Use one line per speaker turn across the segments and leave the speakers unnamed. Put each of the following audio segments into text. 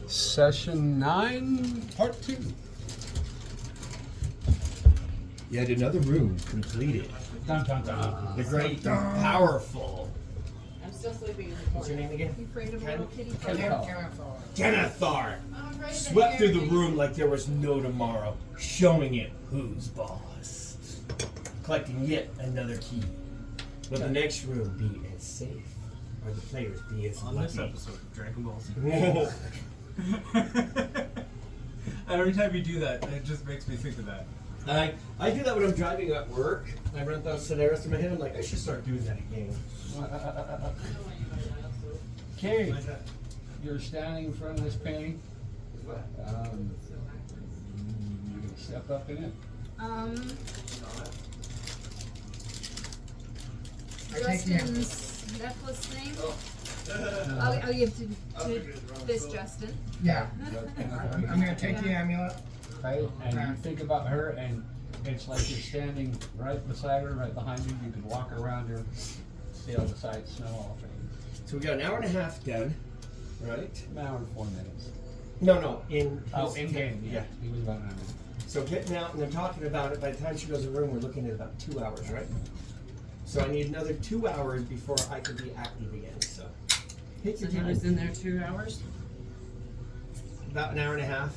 Session 9, Part 2.
Yet another room completed.
Dun, dun, dun.
The great, powerful.
I'm still sleeping in the
What's your
corner.
name again?
You afraid of a little kitty?
Denethar.
I'm afraid of
Swept through the
hairy
room like there was no tomorrow, showing it who's boss. Collecting yet another key. Will the next room be as safe? Or the players be as
On
lucky?
this episode of Dragon Ball Z. Every time you do that, it just makes me think of that.
I do that when I'm driving at work. I run those scenarios through my head. I'm like, I should start doing that again.
Okay, you're standing in front of this painting. You can step up in it.
Justin's necklace thing. I'll give to this Justin.
Yeah, I'm gonna take the amulet.
Right? And you think about her, and it's like you're standing right beside her, right behind you. You can walk around her, stay on the side, smell all things.
So we got an hour and a half done, right?
An hour and 4 minutes.
No, in
In game, yeah. He was about an hour.
So getting out and then talking about it, by the time she goes in the room, we're looking at about 2 hours, right? So I need another 2 hours before I can be active again, so. Take
So
your
he
time.
was in there 2 hours?
About an hour and a half.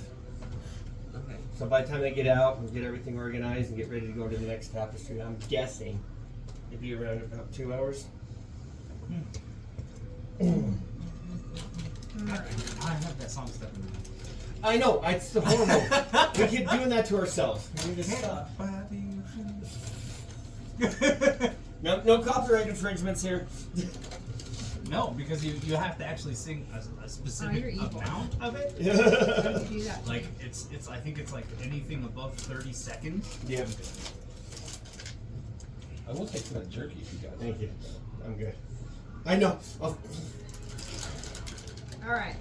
Okay.
So by the time they get out and get everything organized and get ready to go to the next tapestry, I'm guessing it'd be around about 2 hours.
I have that song stuck in my head.
I know, it's horrible. We keep doing that to ourselves. We need to stop. No copyright infringements here.
No, because you have to actually sing a specific
you're evil.
amount of it.
How did you do that?
Like it's I think it's like anything above 30 seconds.
Yeah.
I will take that jerky if you guys.
Thank you. I'm good. I know. Oh.
Alright.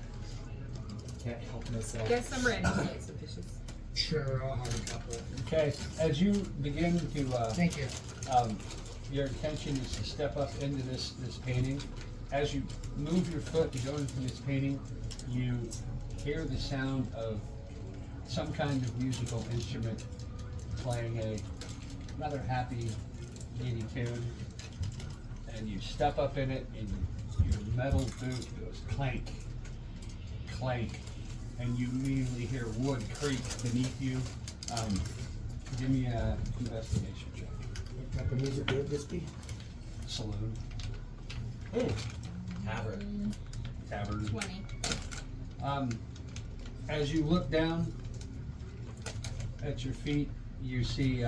Can't help myself.
Guess I'm ready. Some dishes.
Sure, I'll have a couple.
Okay, as you begin to,
Thank you.
your intention is to step up into this painting. As you move your foot to go into this painting, you hear the sound of some kind of musical instrument playing a rather happy, giddy tune. And you step up in it, and your metal boot goes clank, clank, and you immediately hear wood creak beneath you. Give me an investigation check.
What type of music would this be?
Saloon,
Tavern.
tavern.
20.
As you look down at your feet, you see,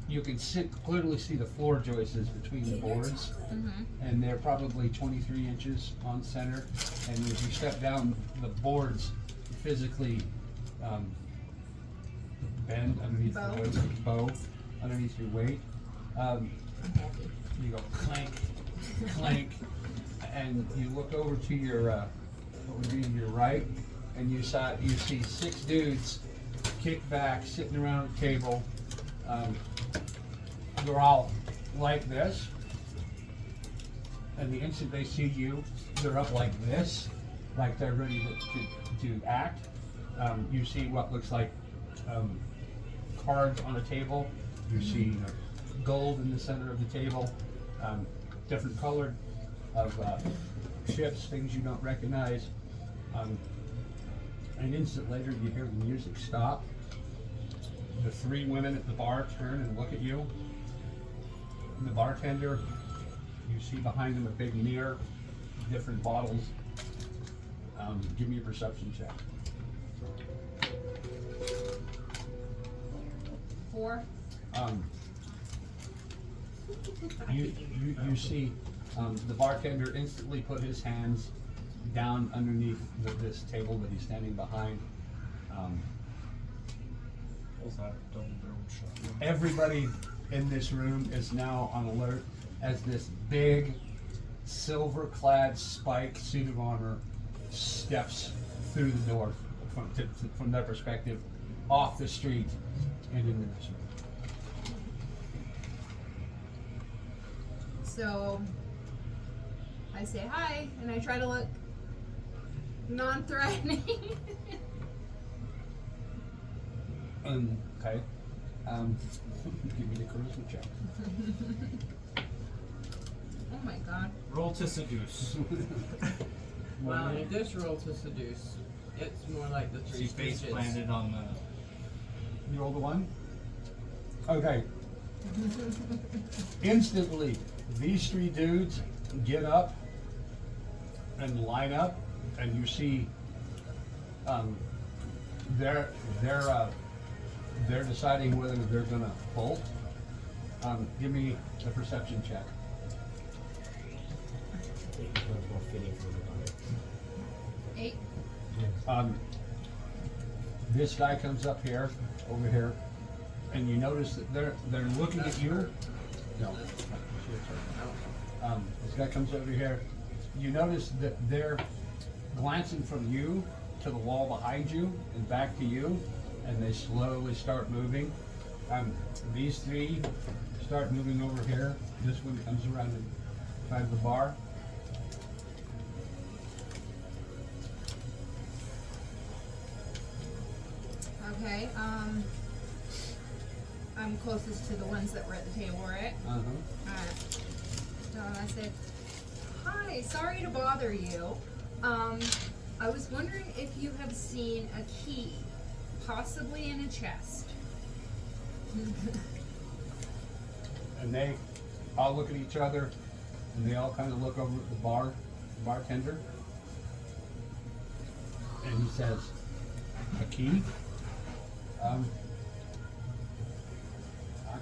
you can clearly see the floor joists between the boards, and they're probably 23 inches on center. And as you step down, the boards physically bend underneath the weight, bow underneath your weight.
I'm happy.
You go clank, clank, and you look over to your what would be your right, and you see 6 dudes kick back, sitting around a table. They're all like this, and the instant they see you, they're up like this, like they're ready to act. You see what looks like cards on a table. You see gold in the center of the table, different colored of chips, things you don't recognize. An instant later, you hear the music stop. The 3 women at the bar turn and look at you. And the bartender, you see behind him a big mirror, different bottles. Give me a perception check.
4.
You see the bartender instantly put his hands down underneath this table that he's standing behind. Everybody in this room is now on alert as this big silver-clad spiked suit of armor steps through the door from their perspective, off the street and into this room.
So I say hi, and I try to look Non-threatening.
Okay. Give me the charisma check.
Oh my god.
Roll to seduce.
Well, if this roll to seduce, it's more like the three
She face
stitches.
planted on the.
You rolled a 1? Okay. Instantly, these 3 dudes get up and line up, and you see they're deciding whether they're gonna bolt. Give me a perception check.
I think it's much more fitting for the body.
8.
This guy comes up here, over here, and you notice that they're looking at you. No. This guy comes over here. You notice that they're glancing from you to the wall behind you and back to you, and they slowly start moving. These 3 start moving over here. This one comes around the side of the bar.
Okay, I'm closest to the ones that were at the table, right? Alright. So I said, hi, sorry to bother you. I was wondering if you have seen a key, possibly in a chest.
And they all look at each other, and they all kind of look over at the bartender. And he says, a key? I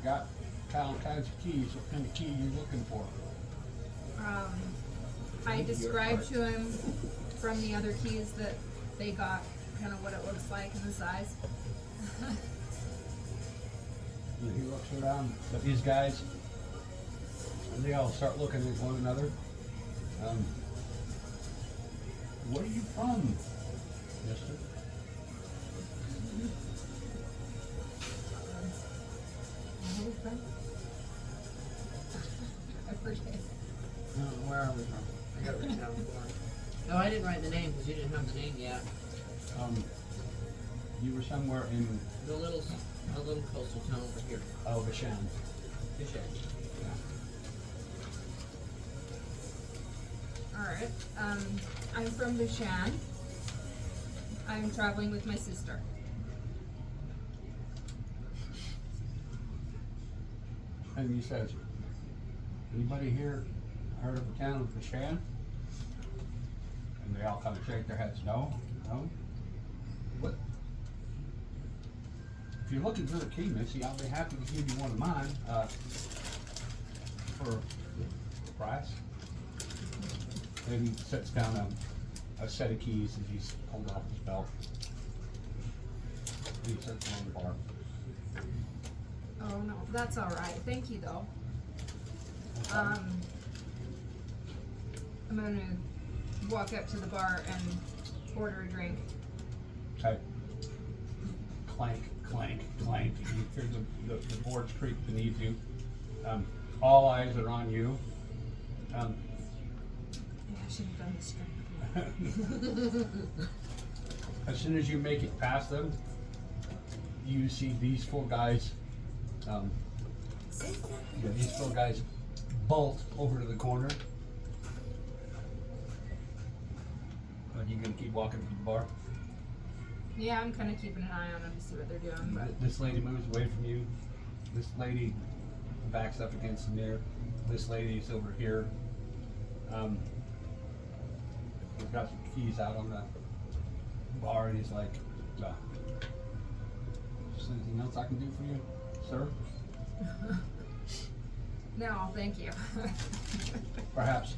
got all kinds of keys. What kind of key are you looking for?
I described to him from the other keys that they got kind of what it looks like and the size.
And he looks around at these guys, and they all start looking at one another. Where are you from, mister?
I forget.
Where are we from? I got it written down before. No, I didn't write the name because you didn't have the name yet.
You were somewhere in
A little coastal town over here.
Bashan.
Fisher.
Alright, I'm from Bashan. I'm traveling with my sister.
And he says, anybody here heard of the town of Bashan? And they all kind of shake their heads, no, no. What? If you're looking for the key, Missy, I'll be happy to give you one of mine, for the price. And he sets down a set of keys that he's pulled off his belt. And he sets them on the bar.
Oh no, that's alright. Thank you though. I'm gonna walk up to the bar and order a drink.
Okay. Clank, clank, clank. You hear the boards creak beneath you. All eyes are on you.
Yeah, I should have done this drink.
As soon as you make it past them, you see these 4 guys. These 4 guys bolt over to the corner. Are you gonna keep walking from the bar?
Yeah, I'm kind of keeping an eye on them to see what they're doing. But
This lady moves away from you. This lady backs up against the mirror. This lady's over here. He's got some keys out on the bar, and he's like, is there anything else I can do for you, sir?
no, thank you.
Perhaps.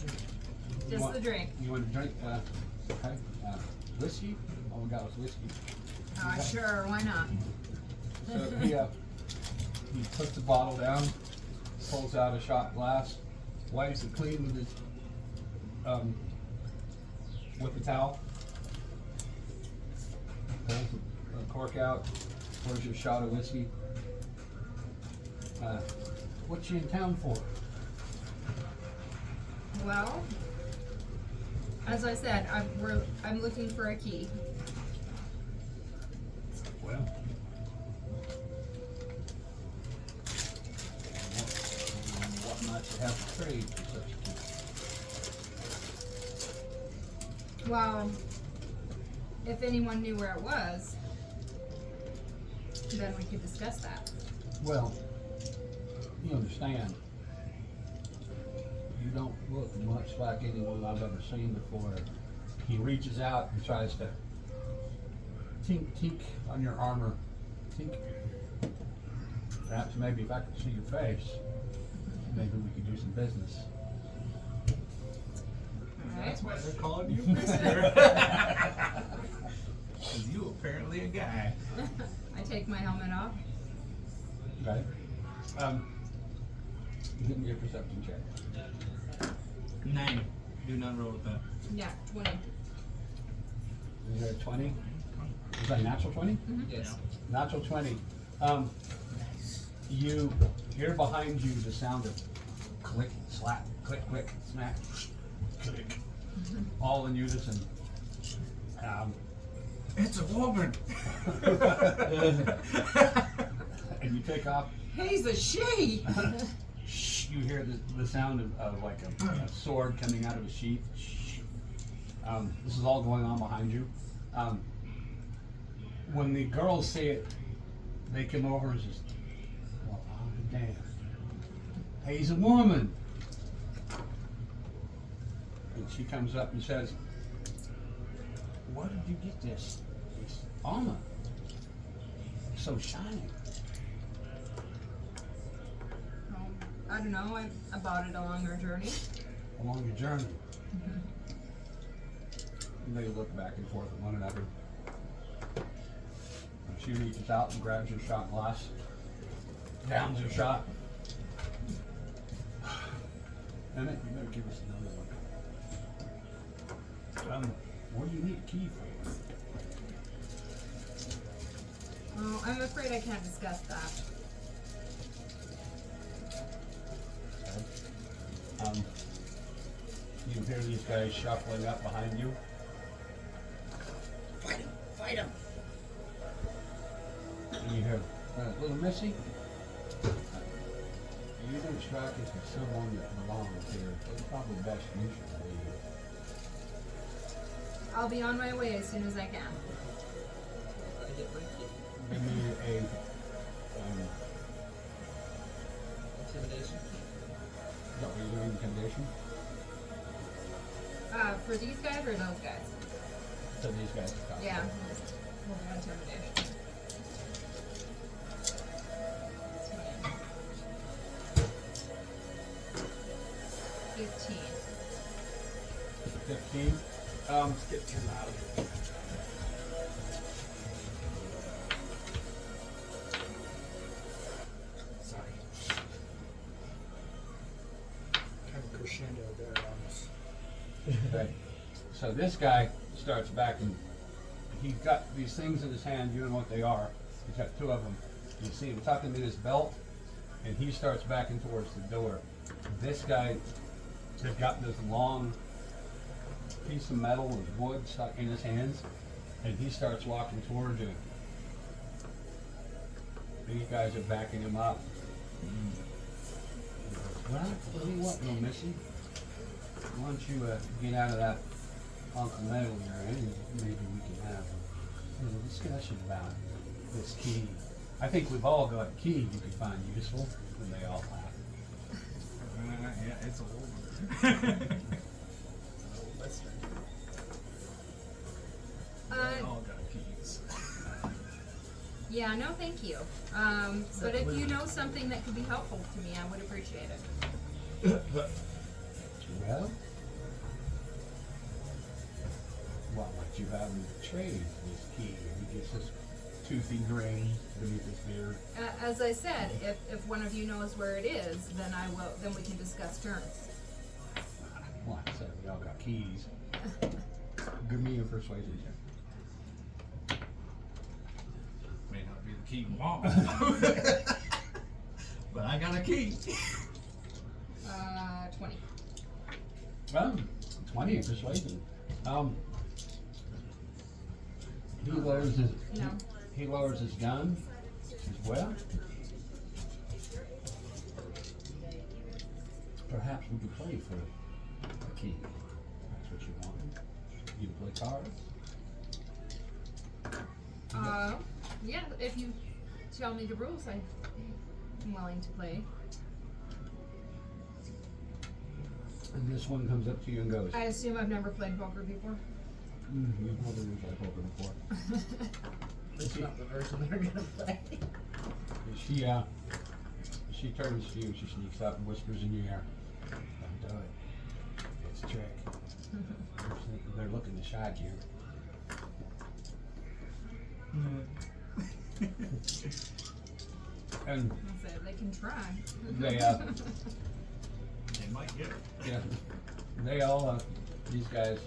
You
Just
want-
the drink.
You want a drink? Okay. Whiskey? All we got was whiskey.
Oh, sure, why not?
So he puts the bottle down, pulls out a shot glass, wipes it clean with his with the towel, pulls the cork out, pours your shot of whiskey. What you in town for?
Well, As I said, I'm looking for a key.
Well. What might you have to trade for such a key?
Well, if anyone knew where it was, then we could discuss that.
Well, you understand, you don't look much like anyone I've ever seen before. He reaches out and tries to tink on your armor. Tink. Perhaps maybe if I could see your face, maybe we could do some business.
Alright.
That's why they're calling you prisoner. Because you apparently a guy.
I take my helmet off.
Okay. Give me a perception check.
9. Do not roll with that.
Yeah, 20.
Is there a 20? Is that a natural 20?
Yes.
Natural 20. You hear behind you the sound of click, slap, click, click, smack, click, all in unison.
It's a woman.
And you take off.
He's a she.
You hear the sound of like a sword coming out of a sheath. This is all going on behind you. When the girls see it, they come over and just, well, oh, damn. He's a woman. And she comes up and says, where did you get this armor? So shiny.
I don't know, I bought it along our journey.
Along your journey. And they look back and forth at one another. And she reaches out and grabs your shot glass, downs your shot. Emmett, you better give us another one. What do you need a key for?
Oh, I'm afraid I can't discuss that.
You hear these guys shuffling up behind you.
Fight him! Fight him!
And you hear, little Missy, you don't strike us as someone that belongs here. It's probably best you should leave.
I'll be on my way as soon as I can.
I get my key.
Give me a
Intimidation.
what were you doing, intimidation?
For these guys or those guys?
So these guys are talking.
Yeah, we'll do intimidation. That's fine. 15.
15.
Let's get too loud. Sorry.
Kind of crescendo there on this.
Okay. So this guy starts backing. He's got these things in his hand. You don't know what they are. He's got two of them. You see him tucking in his belt, and he starts backing towards the door. This guy has got this long piece of metal with wood stuck in his hands, and he starts walking towards you. These guys are backing him up. Well, what do you want, little Missy? Why don't you get out of that hunk of metal you're in, and maybe we can have a discussion about this key. I think we've all got a key you could find useful, and they all laugh.
Yeah, it's a woman. All got keys.
Yeah, no thank you. But if you know something that could be helpful to me, I would appreciate it.
Well, what might you have in trade for this key? He gets this toothy grin beneath his beard.
As I said, if one of you knows where it is, then I will. Then we can discuss terms.
Well, I said we all got keys. Give me a persuasion check.
May not be the key you want. But I got a key.
20.
Well, 20 in persuasion. He lowers his
No.
he lowers his gun as well. Perhaps we could play for a key. That's what you want. You can play cards.
Yeah, if you tell me the rules, I'm willing to play.
And this one comes up to you and goes.
I assume I've never played poker before.
You've probably played poker before.
It's not the version they're gonna play.
She turns to you, she sneaks up and whispers in your ear, "Don't do it. It's a trick." They're looking to shag you. And
I said they can try.
they,
They might get it.
yeah, they all, these guys,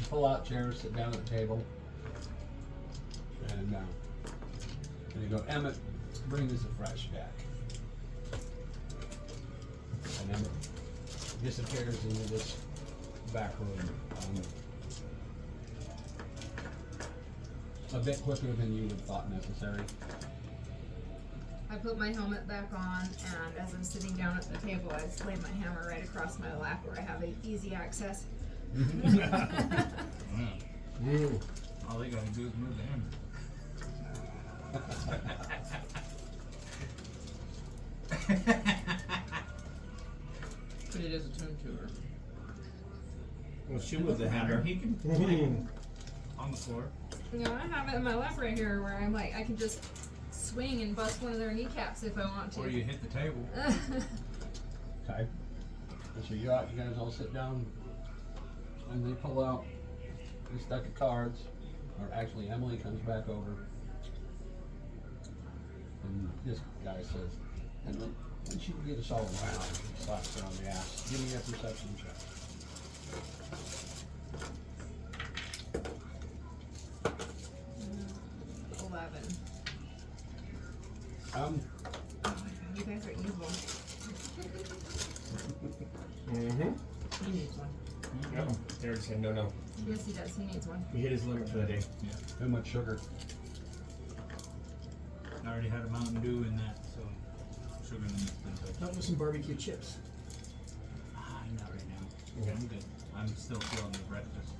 pull out chairs, sit down at the table, and they go, "Emmett, bring us a fresh deck." And Emmett disappears into this back room, a bit quicker than you would have thought necessary.
I put my helmet back on, and as I'm sitting down at the table, I just lay my hammer right across my lap where I have easy access.
All they gotta do is move the hammer.
But it is attuned to her.
Well, she was the
Hammer,
hammer.
he can on the floor.
You know, I have it in my lap right here where I'm like, I can just swing and bust one of their kneecaps if I want to.
Or you hit the table.
Okay. So you guys all sit down, and they pull out this deck of cards, or actually Emily comes back over, and this guy says, "Emily, why don't you get us all around?" He slaps her on the ass. Give me a perception check.
Mm, 11. You guys are evil.
Mm-hmm.
He needs one.
No. Derek said no.
Yes, he does. He needs one.
He hit his limit for the day.
Too much sugar.
I already had a Mountain Dew in that, so sugar limits been touched.
Not with some barbecue chips.
Not right now.
Okay.
I'm good. I'm still feeling the breakfast.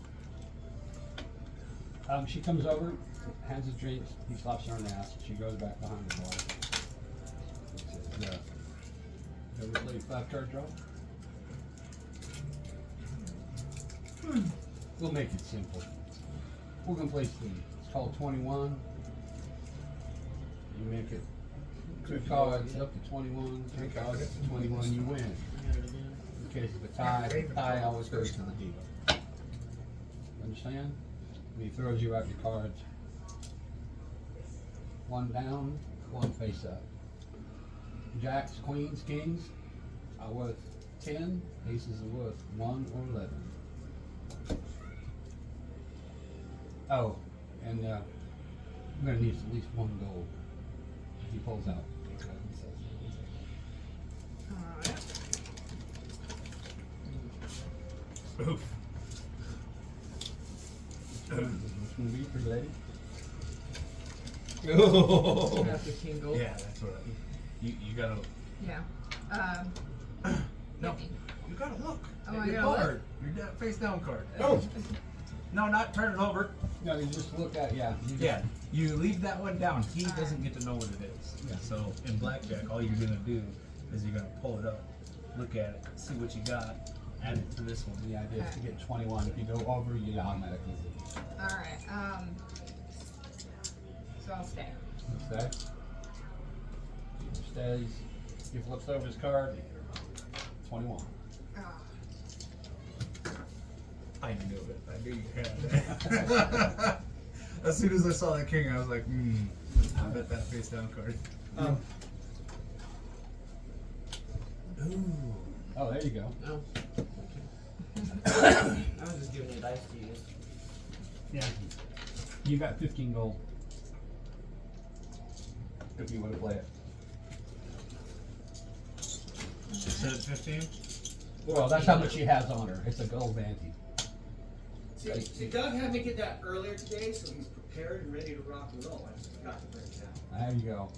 She comes over, hands a drink, he slaps her on the ass, she goes back behind the bar. He says, ever play 5-card draw? We'll make it simple. We're gonna play Steve. It's called 21. You make it 2 cards up to 21, 3 cards up to 21, you win. In case of a tie always goes to the dealer. Understand? And he throws you out your cards. 1 down, 1 face up. Jacks, queens, kings are worth 10. Aces are worth 1 or 11. Oh, and I'm gonna need at least 1 gold. He pulls out.
Alright.
Oof.
What's gonna be for the lady?
Oh.
You have 15 gold.
Yeah, that's what you gotta.
Yeah.
No,
50.
you gotta look.
Oh,
at
I
your
gotta
card. Your face down card.
Oh.
No, not turn it over.
No, you just look at, yeah. You just-
Yeah, you leave that one down. He doesn't get to know what it is.
Yeah.
So in blackjack, all you're gonna do is you're gonna pull it up, look at it, see what you got, add it to this one.
The idea is to get 21. If you go over, you automatically lose.
Alright, so I'll stay.
Okay? He stays. He flips over his card. 21.
Oh.
I knew it. I knew you had that. As soon as I saw that king, I was like, I bet that face down card.
Ooh.
Oh, there you go.
Oh. I was just giving you dice to use.
Yeah. You got 15 gold. If you want to play it.
Set at 15?
Well, that's how much she has on her. It's a gold ante.
See, Doug had me get that earlier today, so he's prepared and ready to rock and roll. I just forgot to bring it down.
There you go.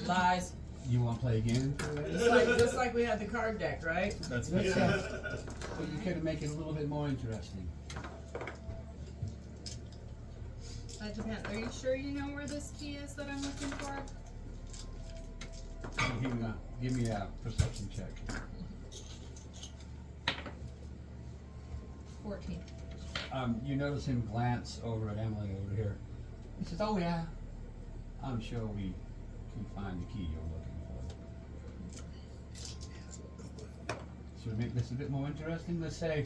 Lies.
You want to play again?
Just like we had the card deck, right?
That's
Let's, but you could make it a little bit more interesting.
That depends. Are you sure you know where this key is that I'm looking for?
Give me a perception check.
14.
You notice him glance over at Emily over here. He says, "Oh yeah, I'm sure we can find the key you're looking for." Should we make this a bit more interesting? Let's say,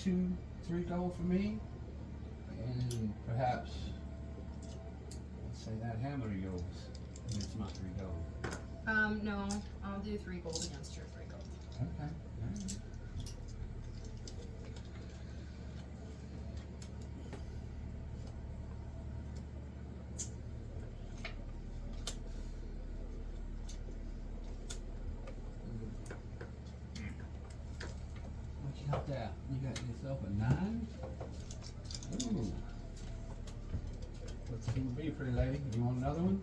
2, 3 gold for me, and perhaps, let's say that hammer of yours. And it's not 3 gold.
No, I'll do 3 gold against your 3 gold.
Okay. All right. What you got there? You got yourself a 9? Ooh. What's it gonna be, pretty lady? You want another one?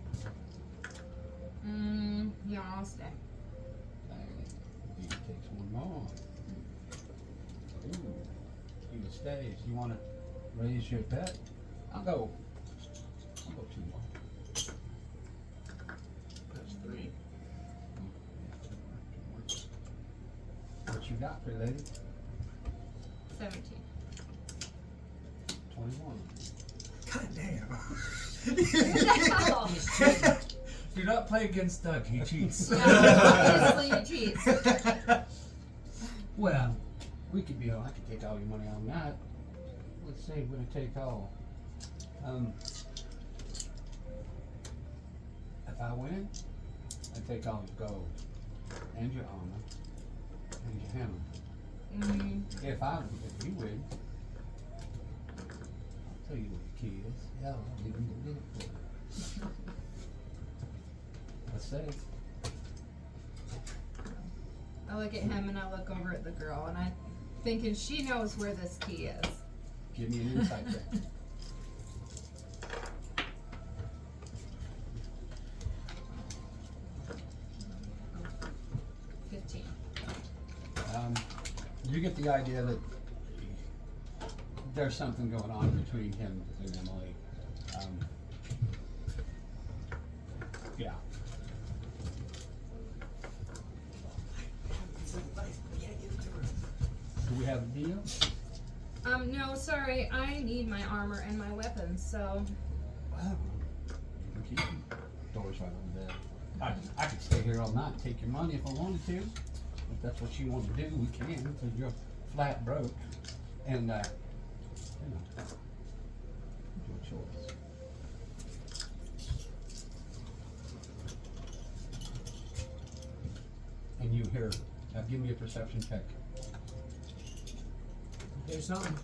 No, I'll stay.
He takes one more. Ooh. He stays. You wanna raise your bet? I'll go 2 more.
That's 3.
What you got, pretty lady?
17.
21.
God damn.
Oh,
Do not play against Doug. He cheats.
obviously you cheat.
Well, we could be I could take all your money on that. Let's say we're gonna take all. If I win, I take all your gold and your armor and your hammer. If you win, I'll tell you what the key is. Yeah, I'll give you the look for it. Let's say.
I look at him and I look over at the girl and I'm thinking she knows where this key is.
Give me an insight check.
15.
You get the idea that there's something going on between him and Emily. Yeah. Do we have a deal?
No, sorry, I need my armor and my weapons, so.
Well, you can keep them. Door's right over there. I could stay here all night and take your money if I wanted to. If that's what you want to do, we can, because you're flat broke. And, you know, your choice. And you hear, give me a perception check.
There's something.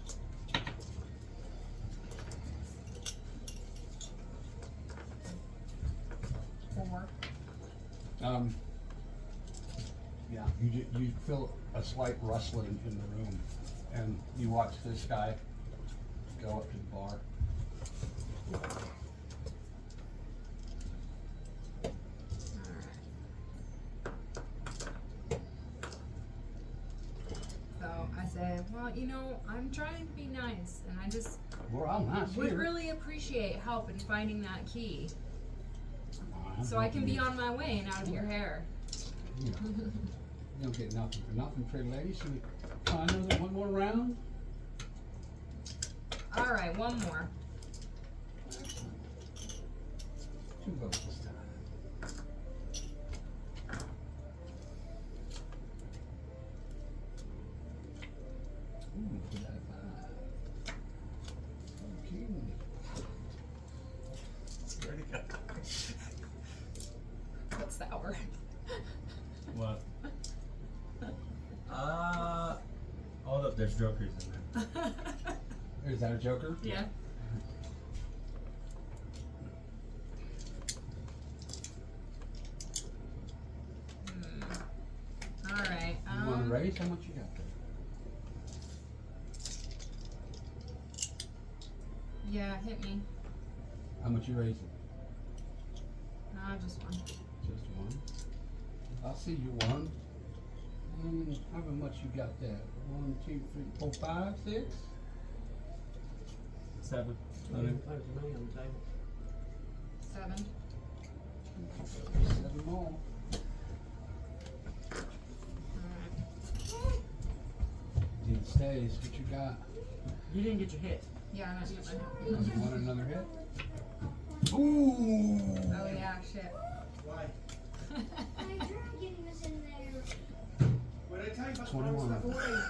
Yeah, you feel a slight rustling in the room, and you watch this guy go up to the bar.
So I say, well, you know, I'm trying to be nice, and I just
We're all nice
would
here.
really appreciate help in finding that key,
I'm
so I can be
helping
on my way and out of your hair.
you. You don't get nothing for nothing, pretty lady. Should we try one more round?
All right, one more.
2 votes this time. Ooh, we got a 5. Okay.
Ready to go.
What's that word?
What? Hold up, there's jokers in there.
Is that a joker?
Yeah. All right.
You want to raise? How much you got there?
Yeah, hit me.
How much you raising?
Nah, just one.
Just one. I'll see you one. How much you got there? 1, 2, 3, 4, 5, 6?
7.
Money on the table.
7.
7 more.
Alright.
Dean stays. What you got?
You didn't get your hit.
Yeah, I'm not getting my
You want another hit? Ooh!
Oh yeah, shit.
Why?
My dragon was in there.
What did I tell you about
21.
throwing stuff away?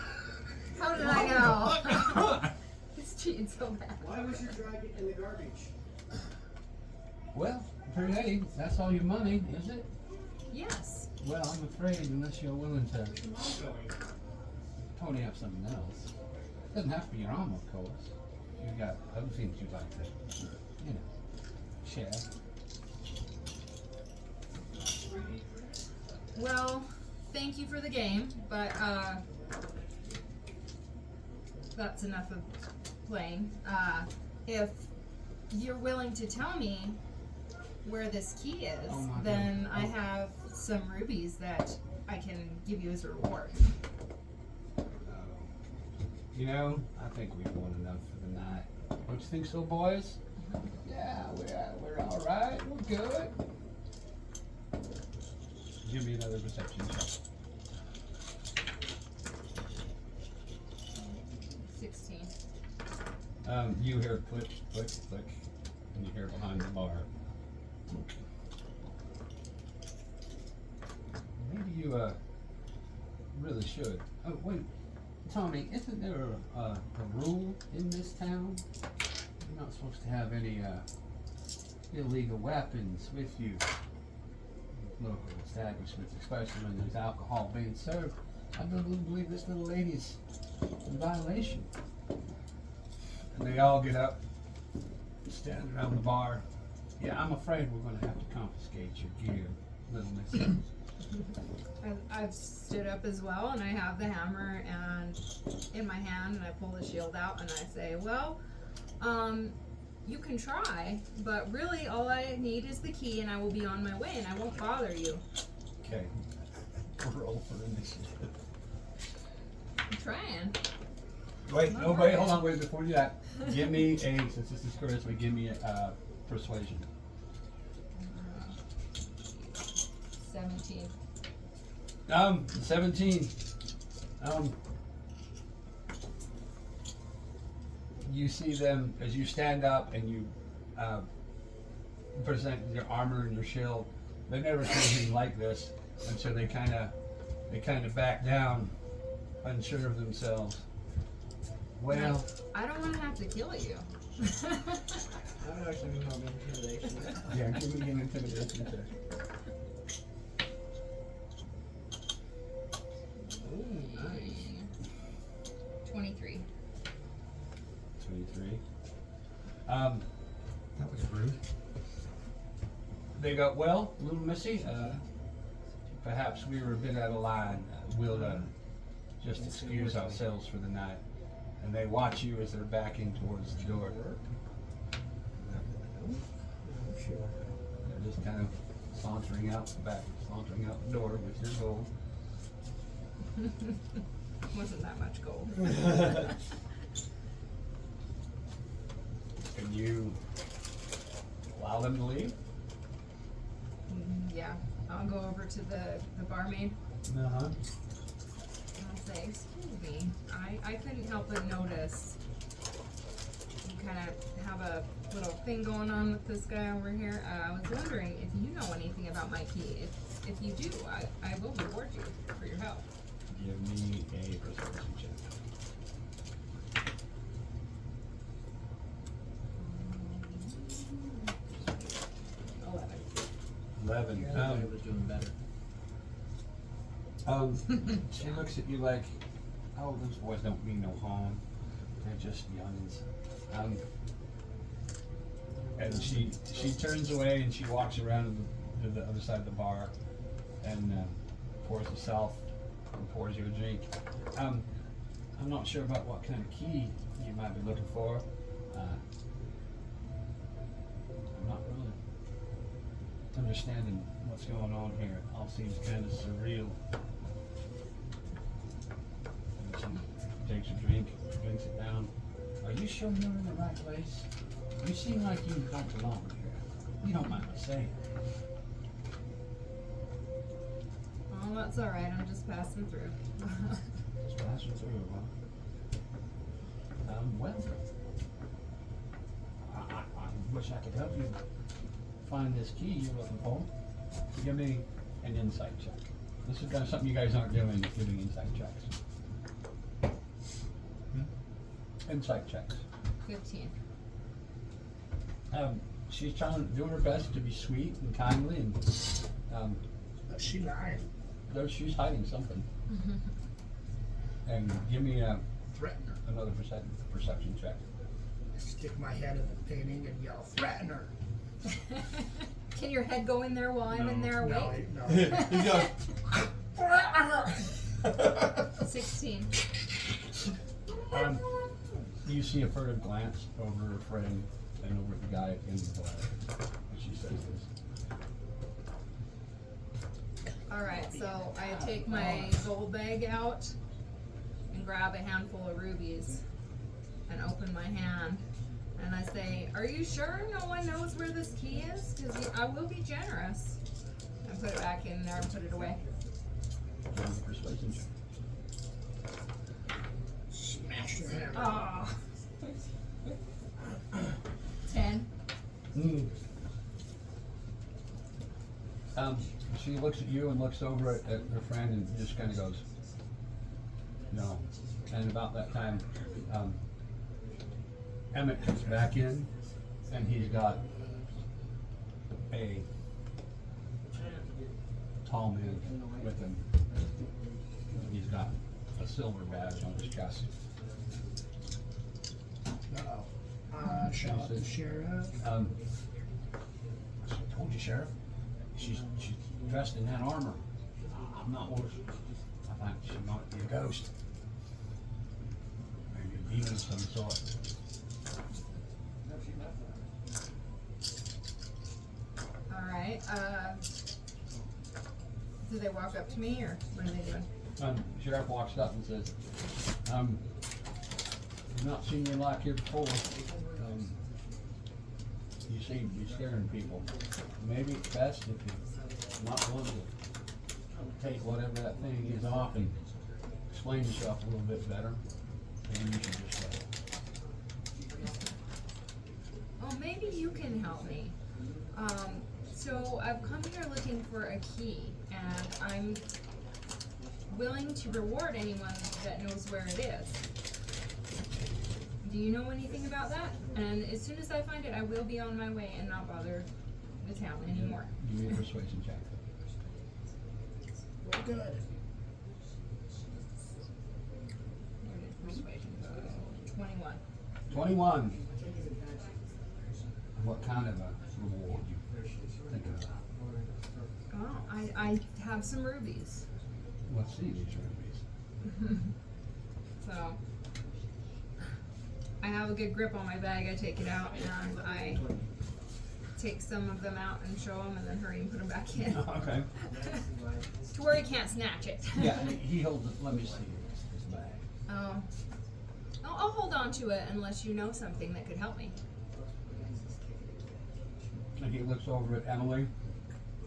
How did I know? He's cheating so bad.
Why was your dragon in the garbage?
Well, hey, that's all your money, is it?
Yes.
Well, I'm afraid unless you're willing to pony up something else. Doesn't have to be your armor, of course. You've got other things you'd like to, you know, share.
Well, thank you for the game, but that's enough of playing. If you're willing to tell me where this key is,
Oh my
then
God.
I have some rubies that I can give you as a reward.
You know, I think we've won enough for the night. Don't you think so, boys? Yeah, we're all right. We're good. Give me another perception check.
16.
You hear click, click, click, and you hear behind the bar. Maybe you really should. Oh wait, Tommy, isn't there a rule in this town? You're not supposed to have any illegal weapons with you. Local establishments, especially when there's alcohol being served. I don't believe this little lady's in violation. And they all get up, stand around the bar. Yeah, I'm afraid we're gonna have to confiscate your gear, little miss.
I've stood up as well, and I have the hammer and in my hand, and I pull the shield out, and I say, well, you can try, but really all I need is the key, and I will be on my way, and I won't bother you.
Okay. Roll for initiative.
I'm trying.
Wait, no, wait, hold on, wait, before you do that, give me a, since this is Christmas, give me a persuasion.
17.
17. You see them as you stand up and you present your armor and your shield. They've never seen anything like this, and so they kind of back down, unsure of themselves. Well,
I don't want to have to kill you.
I would actually be more intimidation.
yeah, give me an intimidation check.
Ooh, nice.
23.
23.
That was rude.
They go, well, little missy, perhaps we were a bit out of line. We'll just excuse ourselves for the night. And they watch you as they're backing towards the door.
I'm sure.
They're just kind of sauntering out the back, sauntering out the door with your gold.
Wasn't that much gold.
And you allow them to leave?
Yeah, I'll go over to the barmaid.
Uh-huh.
And I'll say, excuse me, I couldn't help but notice you kind of have a little thing going on with this guy over here. I was wondering if you know anything about my key. If you do, I will reward you for your help.
Give me a persuasion check. 11.
Your other guy was doing better.
She looks at you like, oh, those boys don't mean no harm. They're just youngins. And she turns away and she walks around to the other side of the bar and pours herself and pours you a drink. I'm not sure about what kind of key you might be looking for. not really understanding what's going on here. It all seems kind of surreal. And she takes a drink, drinks it down. Are you sure you're in the right place? You seem like you don't belong here. You don't mind me saying.
Oh, that's alright, I'm just passing through.
Just passing through, huh? Well, I wish I could help you find this key you're looking for. Give me an insight check. This is kind of something you guys aren't doing, giving insight checks. Insight checks.
15.
She's doing her best to be sweet and kindly, and
She lying.
though she's hiding something. And give me
Threaten her.
another perception check.
I stick my head in the painting and yell, threaten her.
Can your head go in there while I'm in there awake?
No.
He goes,
16.
You see a furtive glance over her friend and over at the guy in the bar. And she says this.
Alright, so I take my gold bag out and grab a handful of rubies and open my hand. And I say, are you sure no one knows where this key is? Because I will be generous. And put it back in there and put it away.
Give me a persuasion check.
Smash your hand.
Oh. 10.
She looks at you and looks over at her friend and just kind of goes, no. And about that time, Emmett comes back in and he's got a tall man with him. He's got a silver badge on his chest.
Uh-oh. Shout out the sheriff.
I told you, Sheriff. She's dressed in that armor. I'm not worried. I think she might be a ghost. Maybe a demon of some sort.
Alright, do they walk up to me or what are they doing?
Sheriff walks up and says, I've not seen you like here before. You seem to be scaring people. Maybe it's best if you're not willing to take whatever that thing is off and explain yourself a little bit better. Maybe you should just
Oh, maybe you can help me. So I've come here looking for a key, and I'm willing to reward anyone that knows where it is. Do you know anything about that? And as soon as I find it, I will be on my way and not bother the town anymore.
give me a persuasion check.
Well, good.
Persuasion. 21.
21. What kind of a reward you thinking about?
Oh, I have some rubies.
Let's see these rubies.
So I have a good grip on my bag. I take it out and I take some of them out and show them, and then hurry and put them back in.
Okay.
To where he can't snatch it.
Yeah, he holds it. Let me see his bag.
Oh. I'll hold on to it unless you know something that could help me.
And he looks over at Emily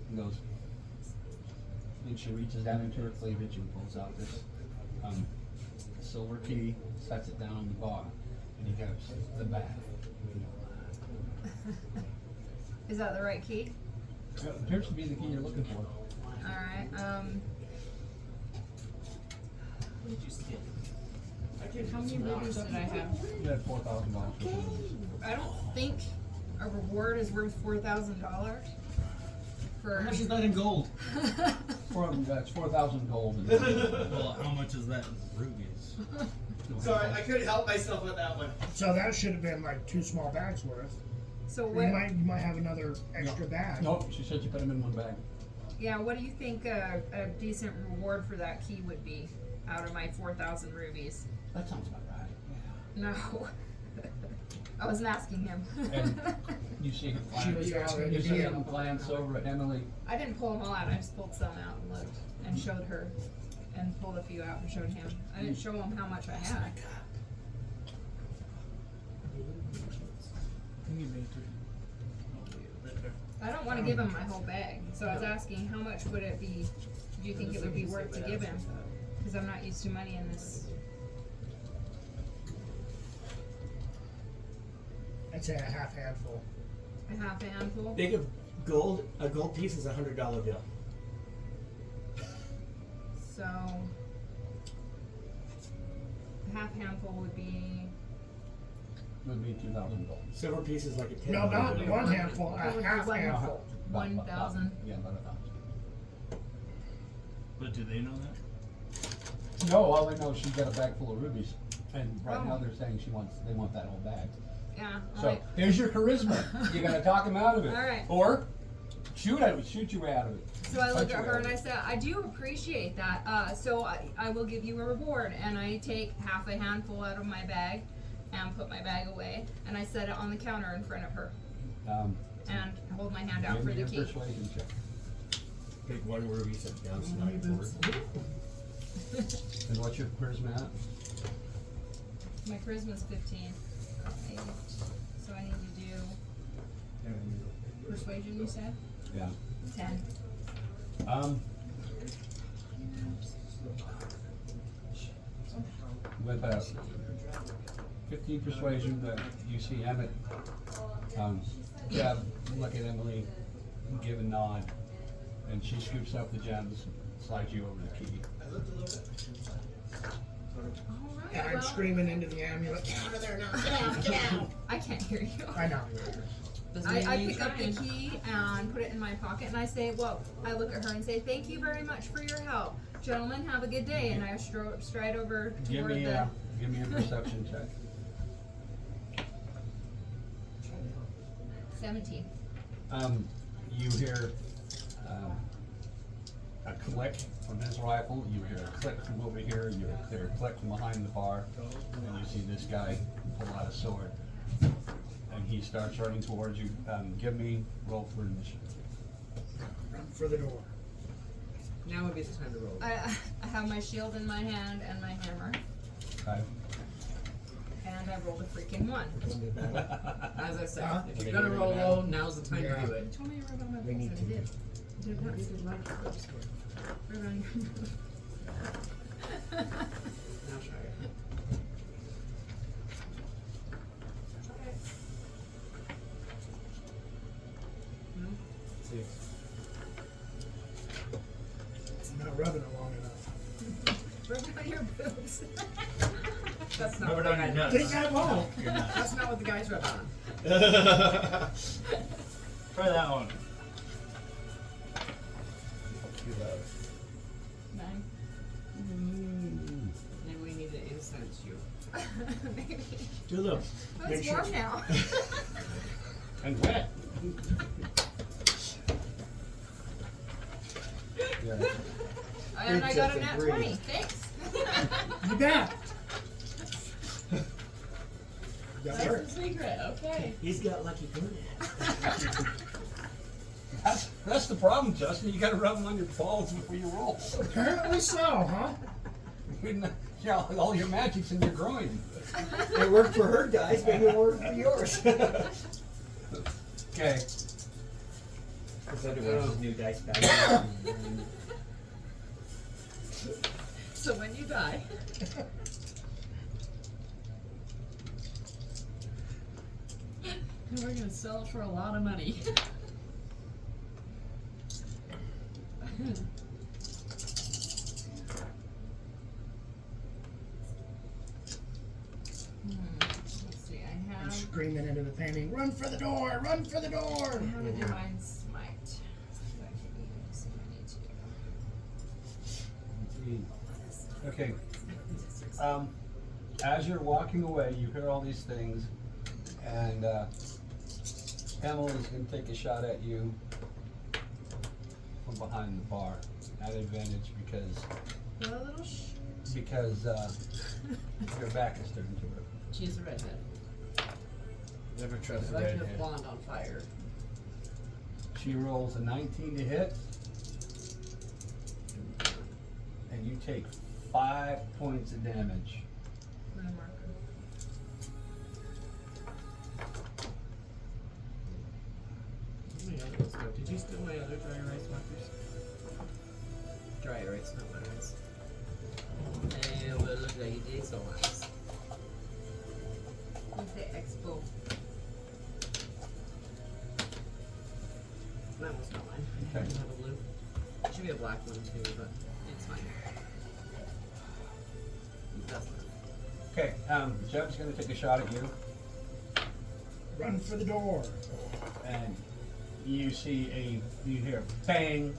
and goes, and she reaches down into her cleavage and pulls out this silver key, sets it down on the bottom, and he goes, the bag.
Is that the right key?
It appears to be the key you're looking for.
Alright, how many rubies did I have?
You had $4,000.
I don't think a reward is worth $4,000 for.
How much is that in gold?
It's 4,000 gold.
Well, how much is that in rubies?
Sorry, I couldn't help myself with that one.
So that should have been like 2 small bags worth.
So
You
what?
might have another extra bag.
Nope, she said you put them in one bag.
Yeah, what do you think a decent reward for that key would be out of my 4,000 rubies?
That sounds about right.
No. I wasn't asking him.
And you see him
She was
glance,
already
you see
in.
him glance over at Emily.
I didn't pull them all out. I just pulled some out and looked and showed her, and pulled a few out and showed him. I didn't show him how much I had. I don't want to give him my whole bag, so I was asking how much would it be? Do you think it would be worth to give him? Because I'm not used to money in this.
I'd say a half handful.
A half handful.
Think of gold. A gold piece is $100 bill.
So a half handful would be.
Would be $2,000.
Silver piece is like a $10
No, not
bill.
one handful, a
It would be
half
one-
handful.
1,000.
Yeah, about 1,000.
But do they know that?
No, all I know is she's got a bag full of rubies, and right
Oh.
now they're saying they want that whole bag.
Yeah.
So
Alright.
here's your charisma. You're gonna talk him out of it.
All right.
Or shoot your way out of it.
So I looked
Punch
at
your
her
way
and
out
I
of it.
said, I do appreciate that. So I will give you a reward. And I take half a handful out of my bag and put my bag away. And I set it on the counter in front of her and hold my hand out
Give
for
me
the
your
key.
persuasion check.
Pick one ruby, set down, slide forward.
And what's your charisma at?
My charisma's 15. Okay. So I need to do persuasion, you said?
Yeah.
10.
With 15 persuasion, you see Emmett. Look at Emily, give a nod, and she scoops up the gems and slides you over the key.
Alright,
And I'm
well,
screaming into the amulet, get out of there now, get out, get out.
I can't hear you.
I know.
I pick up the key and put it in my pocket and I say, well, I look at her and say, thank you very much for your help. Gentlemen, have a good day. And I stride over
Give
toward
me
the...
a perception check.
17.
You hear a click from his rifle. You hear a click from over here. You hear a click from behind the bar, and you see this guy pull out a sword, and he starts running towards you. Give me roll for initiative.
Run for the door.
Now would be the time to roll.
I have my shield in my hand and my hammer.
Okay.
And I rolled a freaking 1.
As I said,
Huh?
if you're gonna roll low, now's the time
Yeah.
to do it.
Told me to rub on my
We need
books,
to
and I
do
did. Did not. Rub on your
Now try it. No?
6.
I'm not rubbing it long enough.
Rub on your boobs.
That's not
Rub
what
it on
the
your
guy.
nuts.
Think I won't.
That's not what the guys rub on.
Try that one.
9.
Maybe we need to incense you.
Maybe.
Do a little.
Oh,
Make
it's
sure.
warm now.
And wet. Yeah.
And I got a
Just
nat
agree.
20. Thanks.
You bet. That
That's
worked.
the secret. Okay.
He's got lucky good.
That's the problem, Justin. You got to rub them on your balls before you roll.
Apparently so, huh?
All your magic's in your groin.
It worked for her, guys. Maybe it'll work for yours.
Okay.
Because otherwise, his new dice bag.
So when you die, we're gonna sell it for a lot of money.
Let's see. I
I'm
have.
screaming into the painting, run for the door, run for the door.
I have a divine smite. That I can use if I need to.
Okay. As you're walking away, you hear all these things, and Pamela's going to take a shot at you from behind the bar at advantage
Go a little
because your back is turned to her.
She's a redhead.
Never
I
trust a
like the
redhead.
blonde on fire.
She rolls a 19 to hit, and you take 5 points of damage.
My marker.
Let's go. Did you steal my other dry erase markers? Dry erase, not markers. Hey, well, look like you did so nice.
With the expo.
That was not mine. I
Okay.
didn't have a blue. It should be a black one too, but it's fine. That's fine.
Okay, Jeb's gonna take a shot at you,
Run for the door.
and you hear a bang.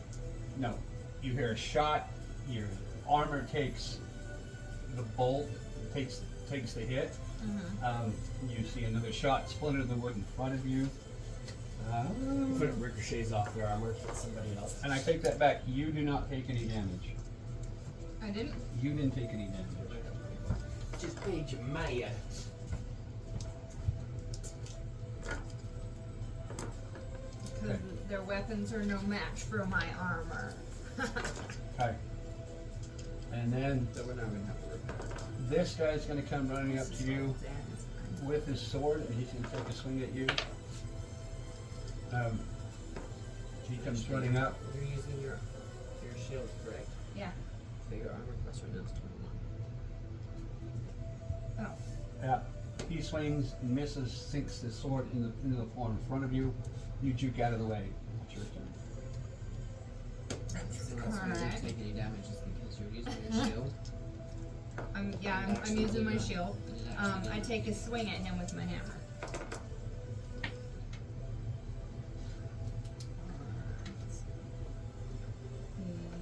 No, you hear a shot. Your armor takes the bolt, takes the hit. You see another shot splinter the wood in front of you.
Put it ricochets off their armor to somebody else.
And I take that back. You do not take any damage.
I didn't.
You didn't take any damage.
Just paid your Maya.
Because
Okay.
their weapons are no match for my armor.
Okay. And then
So we're not gonna have to repair.
this guy's gonna come running up to you with his sword, and he's gonna take a swing at you. He comes running up.
You're using your shield, correct?
Yeah.
So your armor plus right now is 21.
Oh.
Yeah. He swings, misses, sinks the sword into the floor in front of you. You juke out of the way. It's your turn.
So that's why you
Alright.
didn't take any damage is because you're using your shield.
I'm using my shield. I take a swing at him with my hammer.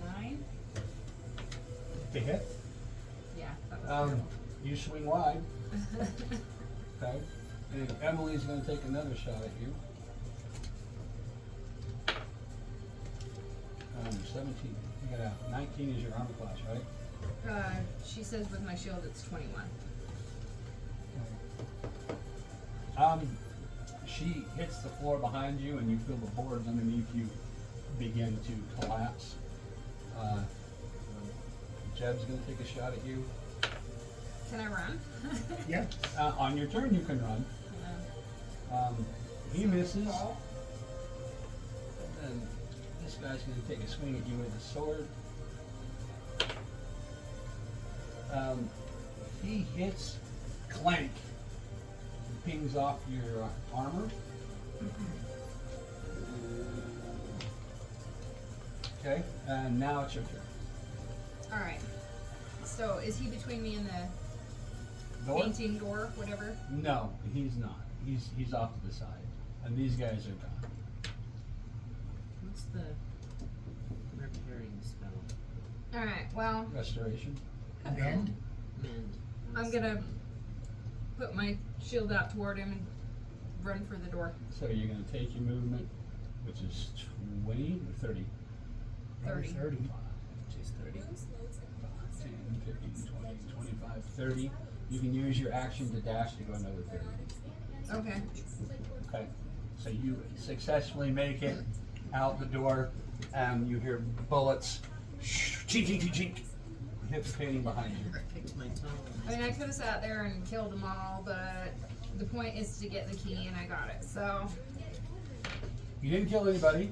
Nine?
To hit.
Yeah. That was
You swing wide. Okay. And Emily's gonna take another shot at you. 17. You got a 19 is your armor class, right?
she says with my shield it's 21.
She hits the floor behind you, and you feel the boards underneath you begin to collapse. Jeb's gonna take a shot at you.
Can I run?
Yeah.
On your turn, you can run. He misses. And this guy's gonna take a swing at you with his sword. He hits clank. Pings off your armor. Okay, and now it's your turn.
Alright. So is he between me and the
Door?
painting door, whatever?
No, he's not. He's off to the side. And these guys are gone.
What's the repairing spell?
Alright, well,
Restoration.
Mend.
Mend.
I'm gonna put my shield out toward him and run for the door.
So you're gonna take your movement, which is 20 or 30?
30.
30.
She's 30.
10, 15, 20, 25, 30. You can use your action to dash to go another 30.
Okay.
Okay. So you successfully make it out the door, and you hear bullets. Chink, chink, chink, chink. Hit the painting behind you.
Picked my tongue.
I mean, I could have sat there and killed them all, but the point is to get the key, and I got it. So,
You didn't kill anybody.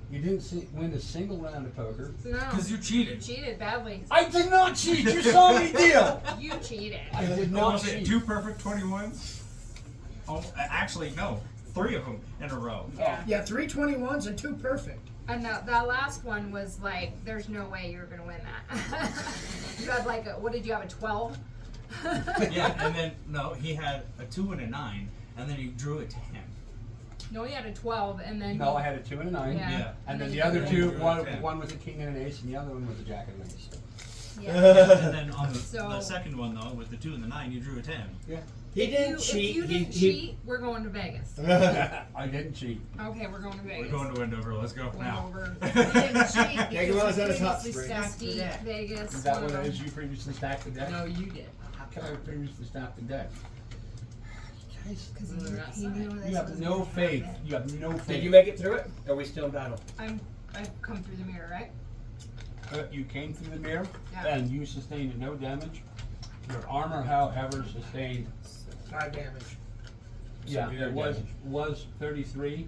You didn't win a single round of poker.
no.
Because you cheated.
cheated badly.
I did not cheat. You saw me deal.
You cheated.
I did
What
not
was it,
cheat.
2 perfect 21s? Oh, actually, no. 3 of them in a row.
Yeah.
Yeah, 3 21s and 2 perfect.
And that last one was like, there's no way you're gonna win that. You had like what did you have, a 12?
Yeah, and then no, he had a 2 and a 9, and then he drew it to him.
No, he had a 12, and then
No, I had a 2 and a 9.
Yeah.
Yeah.
And then
you
the other
did
two,
it.
one was a king and an ace, and the other one was a jack and an ace.
Yeah.
And then on the
So-
second one though, with the 2 and the 9, you drew a 10.
Yeah.
He didn't
If
cheat.
you didn't cheat, we're going to Vegas.
I didn't cheat.
Okay, we're going to
We're
Vegas.
going to Wendover. Let's go
Went
now.
over. We didn't cheat
Yeah,
because
go on,
we
it's Hot
previously
Springs.
stacked deep,
Yeah.
Vegas.
Is that
one
what
of
it
them.
is? You previously stacked the deck?
No, you did.
How can I previously stack the deck? guys.
Because
Well, they're outside.
You have no faith. You have no faith.
Did you make it through it? Are we still in battle?
I've come through the mirror, right?
You came through the mirror,
Yeah.
and you sustained no damage. Your armor, however, sustained.
5 damage.
Yeah,
Severe
it was 33.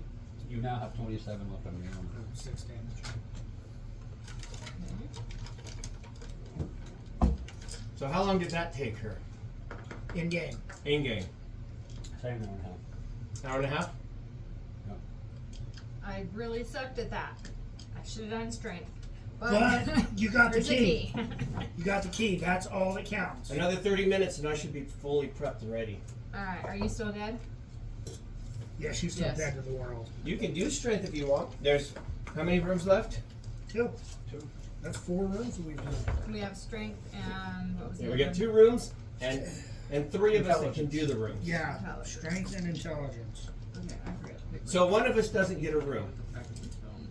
You now have 27 left on your armor.
6 damage.
So how long did that take her?
In game.
In game.
Same hour and a half.
Hour and a half?
I really sucked at that. I should have done strength.
But you got the
There's the
key.
key.
You got the key. That's all that counts.
Another 30 minutes and I should be fully prepped and ready.
Alright, are you still dead?
Yeah, she's still
Yes.
dead to the world.
You can do strength if you want. There's how many rooms left?
2. That's 4 rooms that we've done.
We have strength and what was
Yeah,
the
we
other
got 2 rooms and 3 of us that can do the rooms.
Yeah,
Intelligence.
strength and intelligence.
one? Okay, I forget.
So one of us doesn't get a room
Packaging film.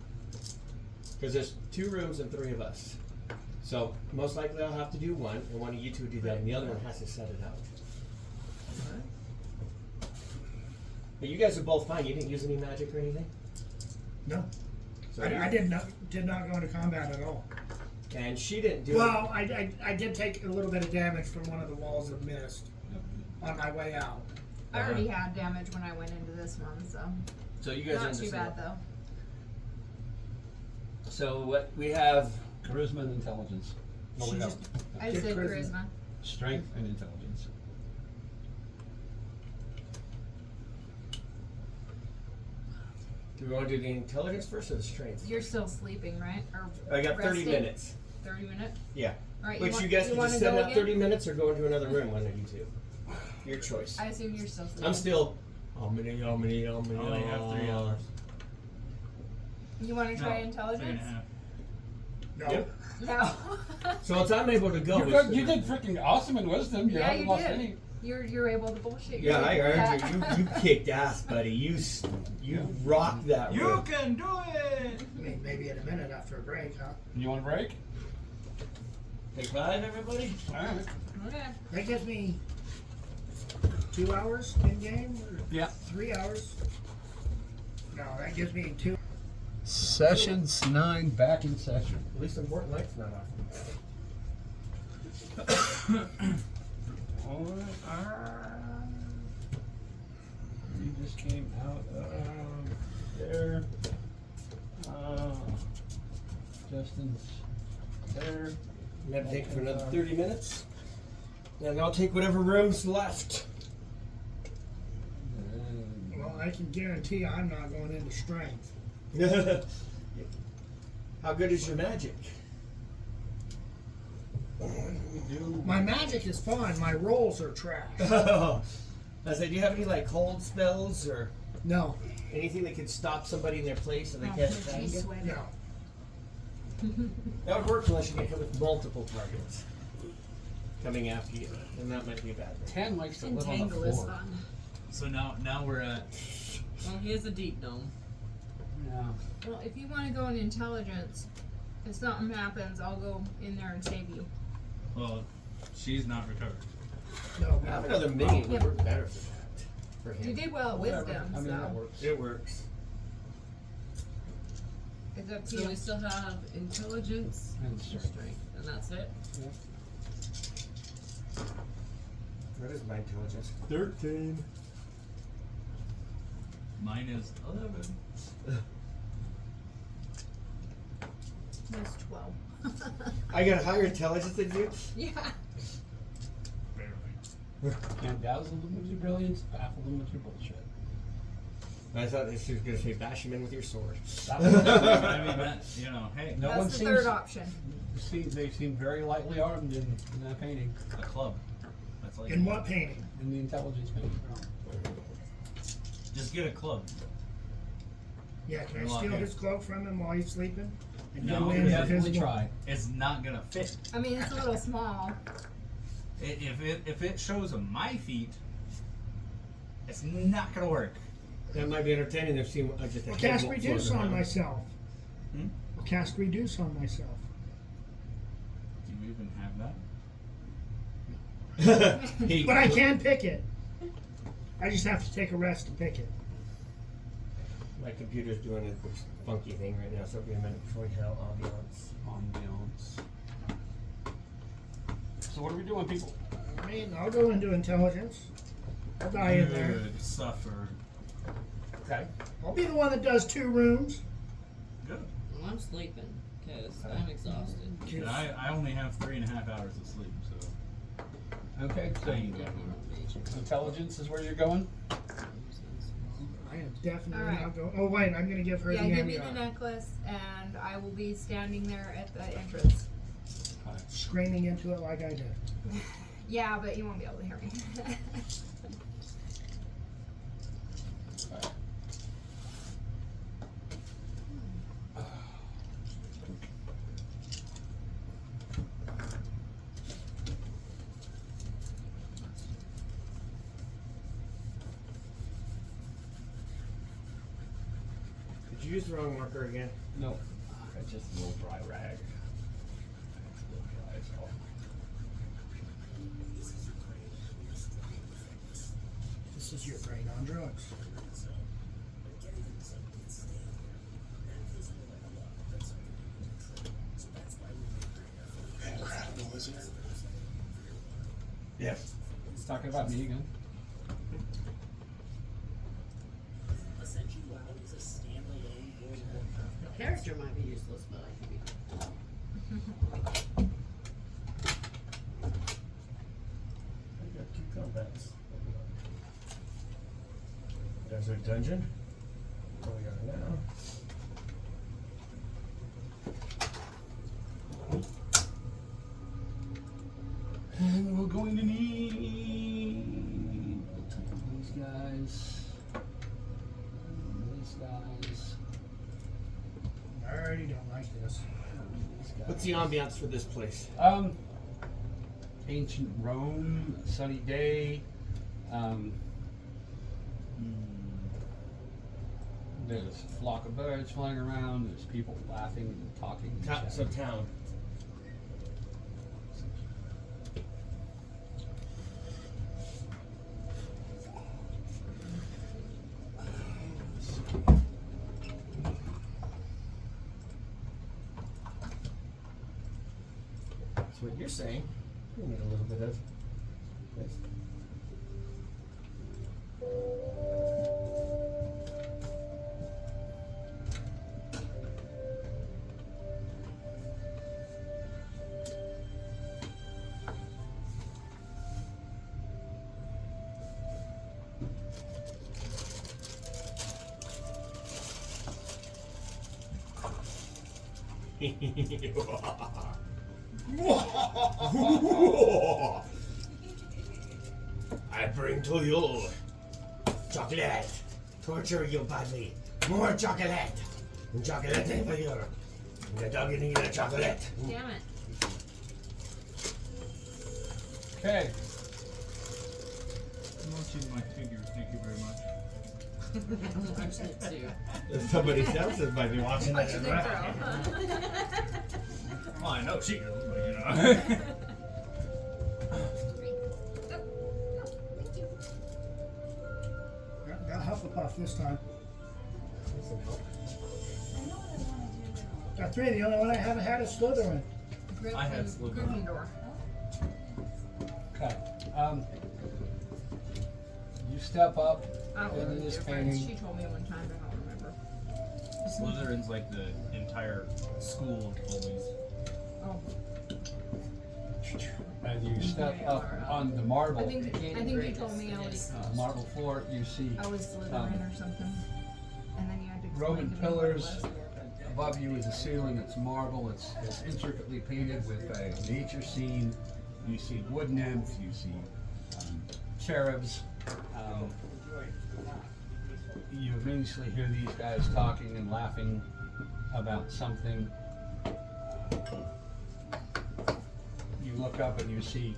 because there's 2 rooms and 3 of us. So most likely I'll have to do one, and one of you two do that, and the other one has to set it out. But you guys are both fine. You didn't use any magic or anything.
No,
So
I did not go into combat at all.
And she didn't do.
Well, I did take a little bit of damage from one of the walls of mist on my way out.
I already had damage when I went into this one, so
So you guys
not too
understand.
bad though.
So what we have.
Charisma and intelligence. No,
She
we
just-
have
I
Get
said
charisma.
charisma.
strength and intelligence.
Do we want to do the intelligence first or the strength?
You're still sleeping, right? Or
I got 30
resting?
minutes.
30 minutes?
Yeah.
Alright,
Which
want,
you guys can
wanna
just send
go
out
again?
30 minutes or go into another room, one of you two. Your choice.
I assume you're still sleeping.
I'm still. Omni.
I only have 3 hours.
You want to try
3 and
intelligence?
a half.
No.
Yep.
No.
So once I'm able to go.
You did freaking awesome in wisdom. You
Yeah,
haven't
you
lost
did.
any.
You're able to bullshit.
Yeah, I
You're
heard
good
you.
at
You kicked ass, buddy. You rocked that
You
room.
can do it!
I mean, maybe in a minute after a break, huh?
You want a break?
Take 5, everybody.
All right.
Okay.
That gives me 2 hours in game, or
Yeah.
3 hours. No, that gives me 2.
Sessions 9 back in session.
At least important light's not off.
You just came out of there. Justin's there.
I'm gonna take for another 30 minutes. And I'll take whatever room's left.
Well, I can guarantee I'm not going into strength.
How good is your magic?
My magic is fine. My rolls are trash.
I said, do you have any like hold spells or
No,
anything that could stop somebody in their place so they
Oh,
can't
makes
attack
me
you?
sweaty.
no.
That would work unless you get hit with multiple targets coming after you, and that might be a bad thing.
10 likes to live on the
Entangle is
floor.
fun.
So now we're at.
Well, he has a deep dome.
Yeah.
Well, if you want to go in intelligence, if something happens, I'll go in there and save you.
Well, she's not recovered.
No,
Have
no.
another minion would
Yeah.
work better for that. For him.
You did well at
Whatever.
wisdom,
I mean,
so
that works.
It works.
it's up to
So
you.
we still have intelligence
And
and
strength.
strength, and that's it.
What is my intelligence?
13.
Mine is 11.
That's 12.
I got higher intelligence than you?
Yeah.
Barely.
Can't dazzle them with your brilliance, baffle them with your bullshit.
I thought she was going to say bash him in with your sword.
That was-
I mean, that, hey,
No one
That's the
seems,
third option.
they seem very lightly armed in that painting,
a club. That's like.
In what painting?
in the intelligence painting.
Just get a club.
Yeah, can I
Unlock
steal
it.
his cloak from him while he's sleeping? And
No,
go
you
in
You
have
definitely
invisible?
try.
It's not gonna fit.
I mean, it's a little small.
If it shows my feet, it's not gonna work.
That might be entertaining if she just a
I'll
head
cast
won't
reduce
float
on
around.
myself.
Hmm?
I'll cast reduce on myself.
Do you even have that?
He-
But I can pick it. I just have to take a rest to pick it.
My computer's doing a funky thing right now, so give me a minute before we hit
Ambiance. So what are we doing, people?
I mean, I'll go into intelligence. I'll die in there.
Good. Suffer.
Okay.
I'll be the one that does 2 rooms.
Good.
Well, I'm sleeping because I'm exhausted.
And I only have 3.5 hours of sleep, so
Okay, so
I ain't got one.
intelligence is where you're going?
I am definitely
All right.
not going. Oh wait, I'm gonna give her
Yeah,
the
give me the
amulet.
necklace, and I will be standing there at the entrance.
Screaming into it like I did.
Yeah, but you won't be able to hear me.
Did you use the wrong marker again?
No. It's just a little dry rag. It's a little dry as well.
This is your brain on drugs.
Yes.
He's talking about me again.
The character might be useless, but I can be.
I got 2 combats. There's our dungeon. Where we are now.
And we're going to need these guys. These guys.
I already don't like this.
These guys.
What's the ambiance for this place?
Ancient Rome, sunny day. There's a flock of birds flying around. There's people laughing and talking. And
So
chatting.
town. So what you're saying, we need a little bit of this. I bring to you chocolate. Torture you badly. More chocolate. Chocolate for you. The dog need a chocolate.
Damn it.
Okay.
I'm watching my figure. Thank you very much.
I'm watching it too.
Somebody else might be watching
What
that
you
as
think,
well.
girl?
Well, I know she is, but you know.
Got Hufflepuff this time. Got 3. The only one I haven't had is Slytherin.
I had Slytherin.
Gryffindor.
Okay. You step up
I don't
into
remember
this
your friends.
painting.
She told me one time, but I don't remember.
Slytherin's like the entire school of bullies.
Oh,
And you step up on the marble,
I think you told me I was
marble floor. You see
Slytherin or something, and then you had to explain
Roman
to me
pillars.
what it was.
Above you is a ceiling that's marble. It's intricately painted with a nature scene. You see wood nymphs. You see cherubs. You eventually hear these guys talking and laughing about something. You look up and you see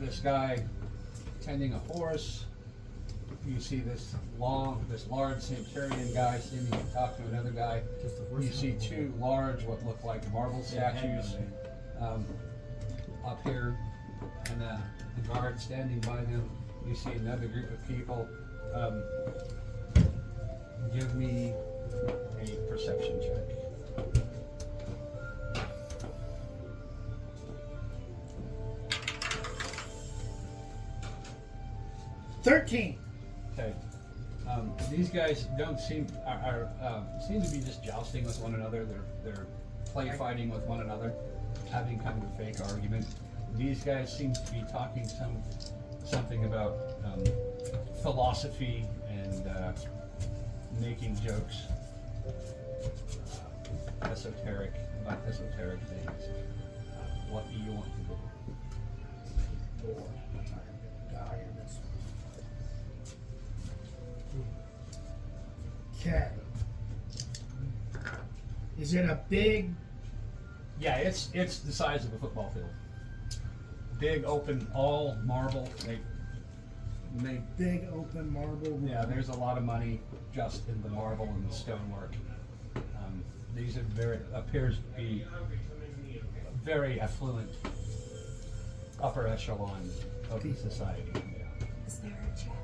this guy tending a horse. You see this large centurion guy standing to talk to another guy. You see 2 large, what look like marble statues up here, and a guard standing by them. You see another group of people. Give me a perception check.
$13.
Okay. These guys don't seem seem to be just jousting with one another. They're play fighting with one another, having kind of a fake argument. These guys seem to be talking something about philosophy and making jokes, esoteric things. What do you want to do?
Die in this one. Okay. Is it a big?
Yeah, it's the size of a football field. Big open, all marble. They
Big open marble room.
Yeah, there's a lot of money just in the marble and the stonework. These are appears to be very affluent upper echelon of the society. Yeah.
Is there a chest?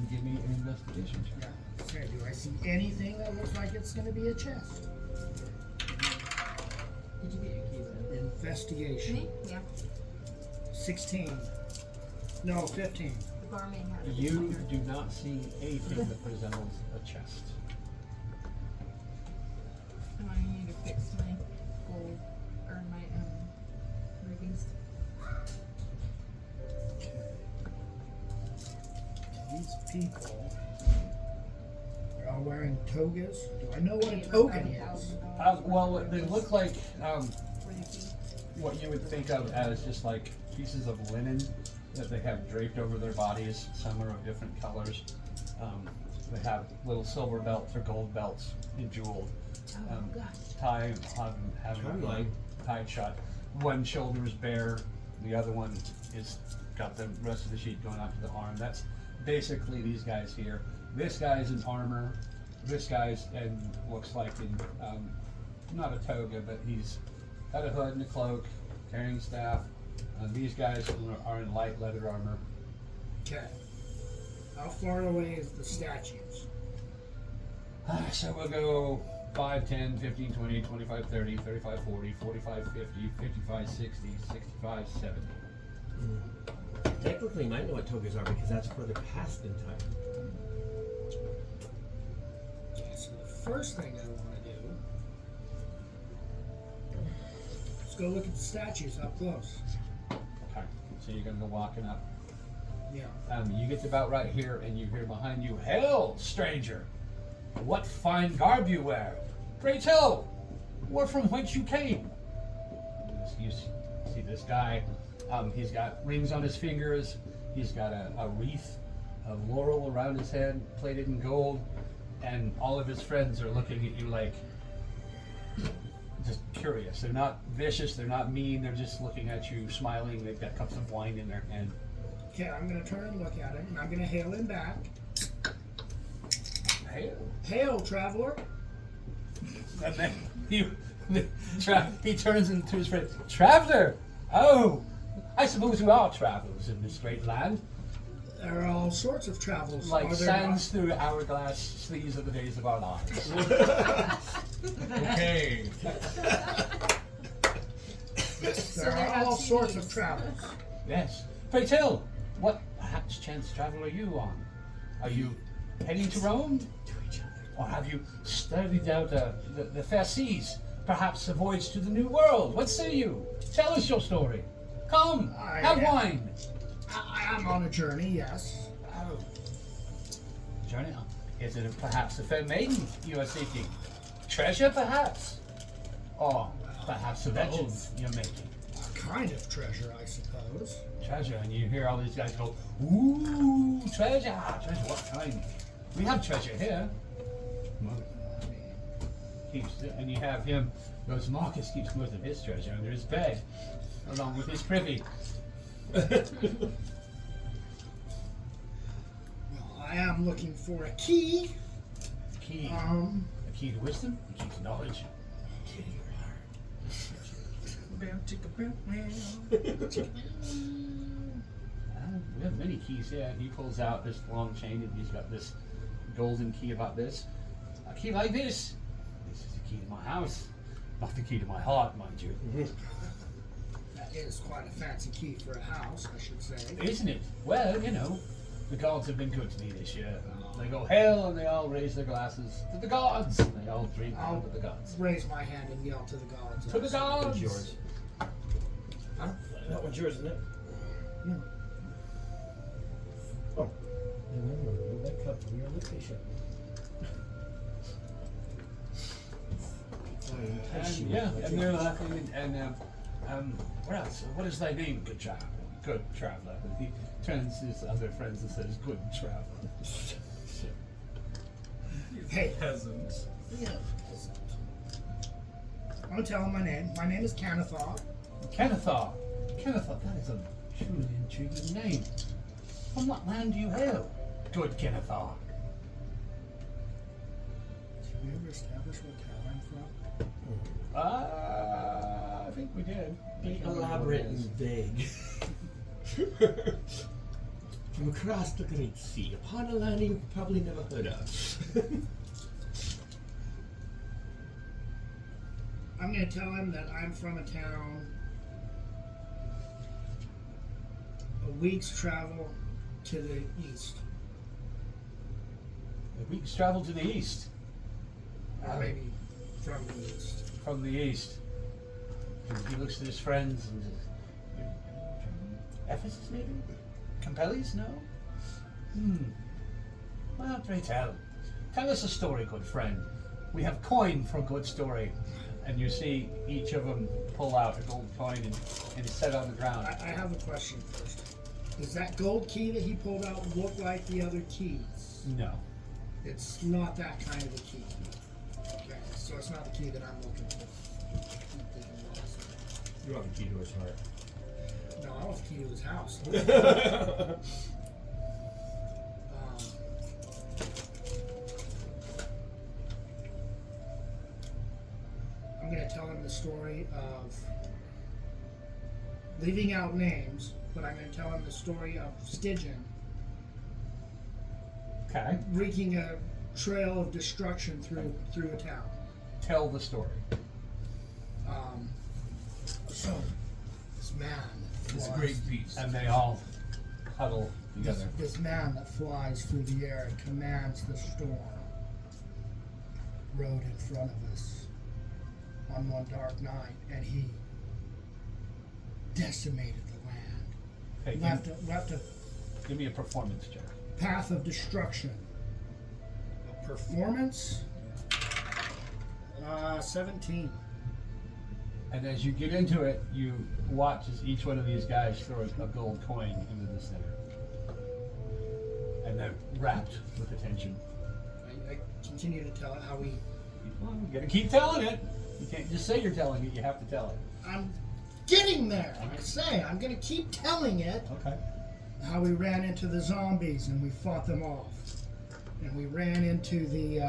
Give me an investigation check.
Okay, do I see anything that looks like it's going to be a chest?
Did you get your keys in?
Investigation.
Me? Yeah.
16. No, 15.
The barmaid had it.
You do not see anything that resembles a chest.
Oh, I need to fix my gold or my rubies.
These people are all wearing togas. Do I know what a toga is?
Well, they look like
For the key.
what you would think of as just like pieces of linen that they have draped over their bodies. Some are of different colors. They have little silver belts or gold belts, jeweled.
Oh, gosh.
Having tied shut. One shoulder is bare. The other one is got the rest of the sheet going out to the arm. That's basically these guys here. This guy's in armor. This guy's and looks like in not a toga, but he's got a hood and a cloak, carrying a staff. These guys are in light leather armor.
Okay. How far away is the statues?
So we'll go 5, 10, 15, 20, 25, 30, 35, 40, 45, 50, 55, 60, 65, 70.
Technically, you might know what togas are because that's further past in time.
Okay, so the first thing I want to do is go look at the statues up close.
Okay, so you're gonna go walking up.
Yeah.
You get to about right here, and you hear behind you, "Hail, stranger! What fine garb you wear! Pray tell, where from whence you came?" You see this guy. He's got rings on his fingers. He's got a wreath of laurel around his head, plated in gold, and all of his friends are looking at you like just curious. They're not vicious. They're not mean. They're just looking at you, smiling. They've got cups of wine in their hand.
Okay, I'm going to turn and look at him, and I'm going to hail him back.
Hail.
Hail, traveler.
And then he turns into his friend. "Traveler! Oh, I suppose we are travelers in this great land.
There are all sorts of travels.
Like
Are there
sands through hourglass sleeves of the days of our lives."
Okay.
There are all sorts of travels.
Yes. Pray tell, what perhaps chance travel are you on? Are you heading to Rome? Or have you studied out the fair seas? Perhaps a voyage to the New World? What say you? Tell us your story. Come, have wine.
I am on a journey, yes.
Oh. Journey on. Is it perhaps a fair maiden you are seeking? Treasure, perhaps? Or perhaps a vengeance you're making?
A kind of treasure, I suppose.
Treasure, and you hear all these guys go, "Ooh, treasure! Treasure, what kind? We have treasure here." And you have him, goes, "Marcus keeps most of his treasure under his bed, along with his privy."
Well, I am looking for a key.
Key. A key to wisdom, a key to knowledge, a key to your heart. We have many keys here. He pulls out this long chain and he's got this golden key about this. A key like this. This is the key to my house. Not the key to my heart, mind you.
That is quite a fancy key for a house, I should say.
Isn't it? Well, you know, the gods have been good to me this year. They go hail and they all raise their glasses to the gods. They all drink
I'll
to the gods.
raise my hand and yell to the gods.
To the gods!
One's yours.
Huh?
That one's yours, isn't it?
Yeah.
Oh. Remove that cup from your location.
And, yeah, and they're laughing and what else? What is thy name, good traveler? Good traveler. He turns to his other friends and says, good traveler.
Hey,
Peasants.
yeah. I'm gonna tell him my name. My name is Canathar.
Kennethar. Kennethar, that is a truly intriguing name. From what land do you hail? Good Kennethar.
Did we ever establish what town I'm from?
I think we did.
Be elaborate and vague. From across the great sea, upon a land you've probably never heard of.
I'm gonna tell him that I'm from a town a week's travel to the east.
A week's travel to the east.
Or maybe from the east.
From the east. And he looks at his friends and says, Ephesus maybe? Campellis? No? Well, pray tell. Tell us a story, good friend. We have coin for a good story. And you see each of them pull out a gold coin and set on the ground.
I have a question first. Does that gold key that he pulled out look like the other keys?
No.
It's not that kind of a key. Okay, so it's not the key that I'm looking for.
You have a key to his heart.
No, I want the key to his house. I'm going to tell him the story of leaving out names, but I'm going to tell him the story of Stygian
Okay.
wreaking a trail of destruction through a town.
Tell the story.
So, this man
It's a
flies-
great beast.
And they all huddle together.
This man that flies through the air and commands the storm rode in front of us on one dark night, and he decimated the land.
Okay,
Left a
give me a performance check.
path of destruction. A performance? 17.
And as you get into it, you watch as each one of these guys throw a gold coin into the center. And they're wrapped with attention.
I continue to tell it how we.
Well, you gotta keep telling it. You can't just say you're telling it, you have to tell it.
I'm getting there. I say I'm gonna keep telling it.
Okay.
How we ran into the zombies and we fought them off, and we ran into the.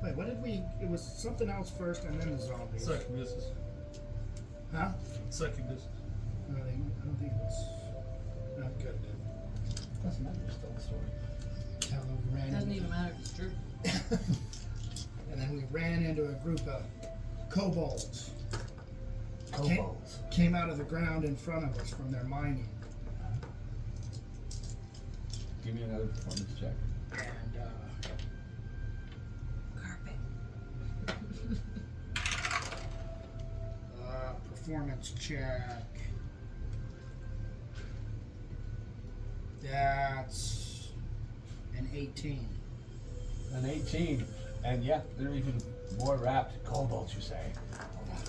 Wait, what did we? It was something else first, and then the zombies.
Succubuses.
Huh?
Succubus.
I don't think it was. Not good.
Doesn't matter, just tell the story.
Tell them we ran
Doesn't
into.
even matter if it's true.
And then we ran into a group of kobolds.
Kobolds.
Came out of the ground in front of us from their mining,
Give me another performance check.
and performance check. That's an 18.
An 18. And yeah, they're even more wrapped. Kobolds, you say.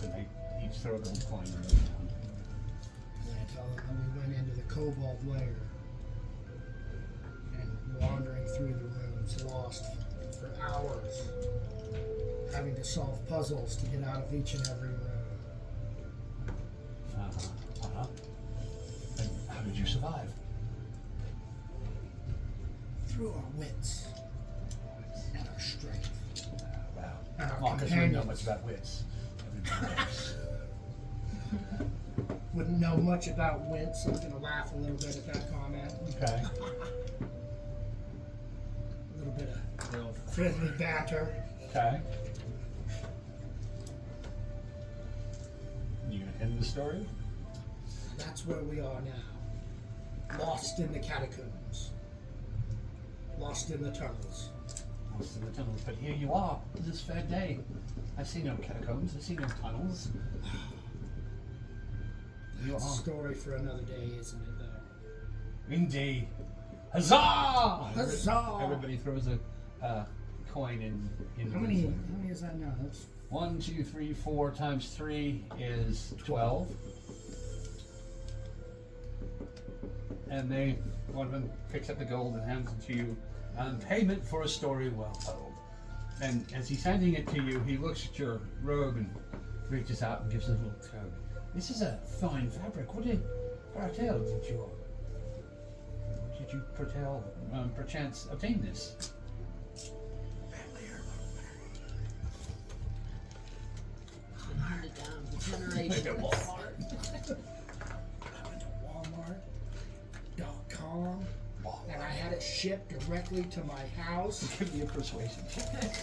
And they each throw a gold coin in the ground.
And then I tell them that we went into the kobold lair and wandering through the rooms, lost for hours, having to solve puzzles to get out of each and every room.
And how did you survive?
Through our wits and our strength.
Wow.
And our
Well, because we know
companions.
much about wits.
Wouldn't know much about wince, so I'm gonna laugh a little bit at that comment.
Okay.
A little bit of friendly banter.
Okay. You gonna end the story?
That's where we are now. Lost in the catacombs. Lost in the tunnels.
Lost in the tunnels, but here you are, this fair day. I see no catacombs, I see no tunnels. You
It's a
are.
story for another day, isn't it, though?
Indeed. Huzzah!
Huzzah!
Everybody throws a coin in.
How many is that now? That's
1, 2, 3, 4 times 3 is 12. And one of them picks up the gold and hands it to you on payment for a story well told. And as he's handing it to you, he looks at your robe and reaches out and gives a little tug. This is a fine fabric. What did you perchance obtain this?
Handed down for generations.
I went to Walmart.com and I had it shipped directly to my house.
Give me a persuasion check.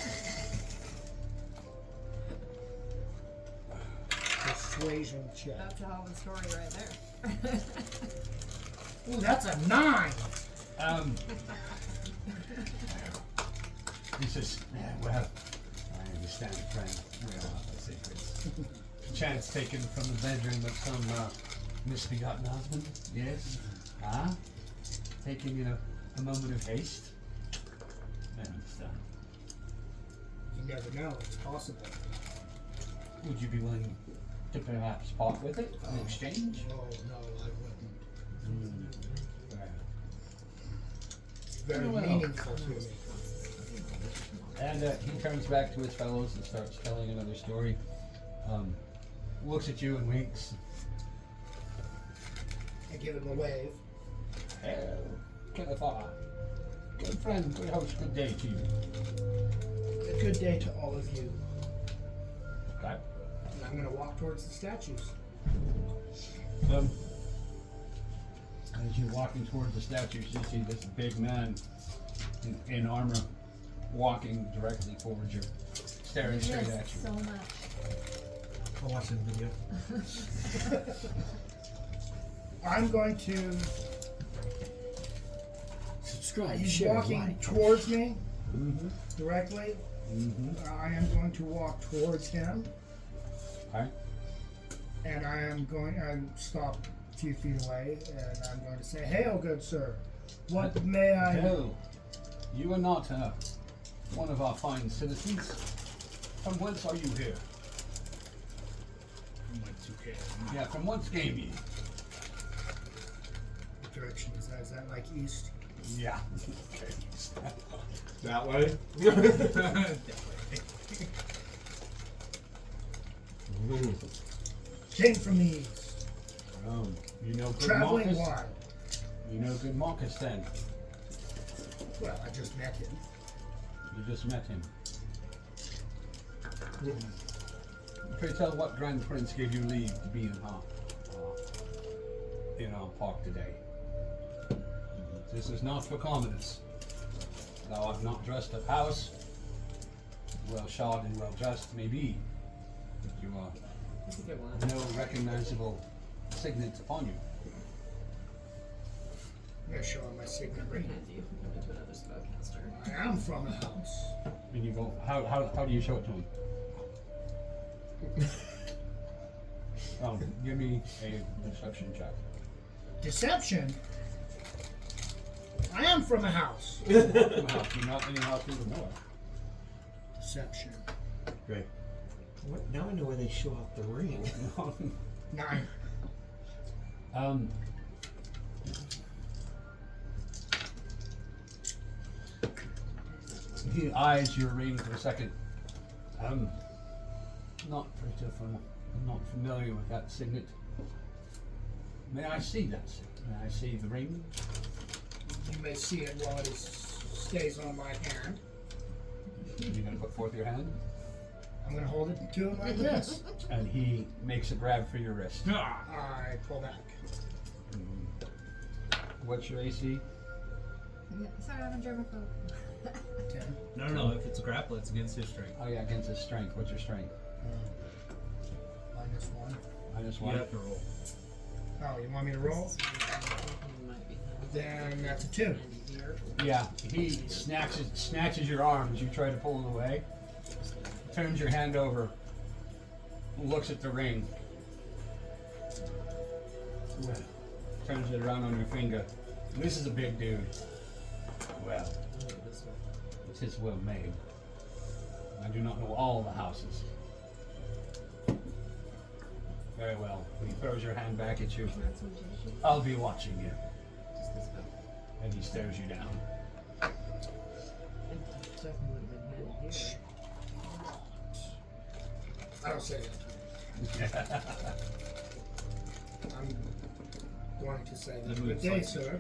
Persuasion check.
That's a hell of a story right there.
Ooh, that's a 9.
He says, well, I understand, friend. We all have our secrets. Chance taken from the bedroom of some misbegotten husband? Yes. Ah? Taken in a moment of haste? I understand.
You never know. It's possible.
Would you be willing to perhaps part with it in exchange?
Oh, no, I wouldn't. It's very
Well.
meaningful to me.
And he turns back to his fellows and starts telling another story. Looks at you and winks.
I give him a wave.
Hell, Kenneth R. Good friend, good host, good day to you.
A good day to all of you.
Okay.
And I'm going to walk towards the statues.
As you're walking towards the statues, you see this big man in armor walking directly towards you, staring straight at you.
so much.
I'll watch this video.
I'm going to.
Subscribe.
He's
share,
walking
like.
towards me
Mm-hmm.
directly.
Mm-hmm.
I am going to walk towards him,
Okay.
and I'm stop a few feet away, and I'm going to say, "Hail, good sir. What may I?"
Hell, you are not one of our fine citizens. From whence are you here? Yeah, from whence came you?
What direction is that? Is that like east?
Yeah. Okay.
That way?
Came from the east.
You know good
Traveling
Marcus?
wide.
You know good Marcus then?
Well, I just met him.
You just met him. Pray tell what Grand Prince gave you leave to be in our park today. This is not for commoners. Thou art not dressed of house, well shod and well dressed may be, but you are
That's a good one.
no recognizable signet upon you.
I'm going to show him my signet ring.
Handy if we come into another spellcaster.
I am from a house.
And you go, how do you show it to him? Give me a deception check.
Deception? I am from a house.
From a house, but not any house we would know of.
Deception.
Great. What? Now I know where they show off the ring.
9.
He eyes your ring for a second. Not I'm not familiar with that signet. May I see that signet? May I see the ring?
You may see it while it stays on my hand.
You're gonna put forth your hand?
I'm gonna hold it to him like this.
And he makes a grab for your wrist.
I pull back.
What's your AC?
Sorry, I'm a germaphobe.
10.
No. If it's a grapple, it's against his strength.
Oh yeah, against his strength. What's your strength?
Minus 1.
Minus
You
1.
have to roll.
Oh, you want me to roll? Then that's a 2.
Yeah, he snatches your arms. You try to pull it away. Turns your hand over. Looks at the ring. Turns it around on your finger. This is a big dude. Well, it's his will made. I do not know all the houses. Very well. He throws your hand back at you. I'll be watching you. And he stares you down.
I don't say that. I'm going to say that. Good day, sir.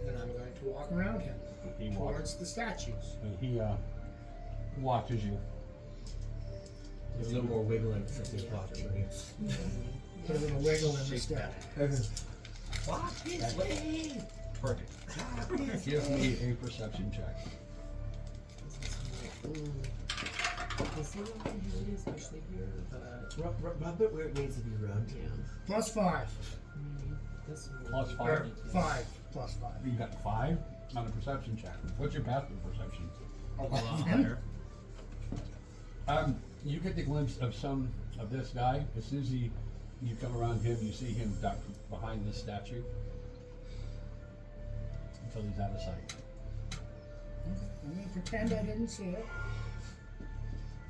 And I'm going to walk around him
He
towards the statues.
He watches you.
There's a little more wiggling since he's watching you.
Put a little wiggle in the step.
Walk this way!
Perfect. Give me a perception check.
Especially here, but
Rub it where it needs to be rubbed.
yeah.
Plus 5.
This
Plus
Or
5.
5 plus 5.
You got 5 on a perception check. What's your passive perception?
A lot higher.
You get the glimpse of some of this guy. As soon as you come around him, you see him duck behind this statue until he's out of sight.
I'm going to pretend I didn't see it.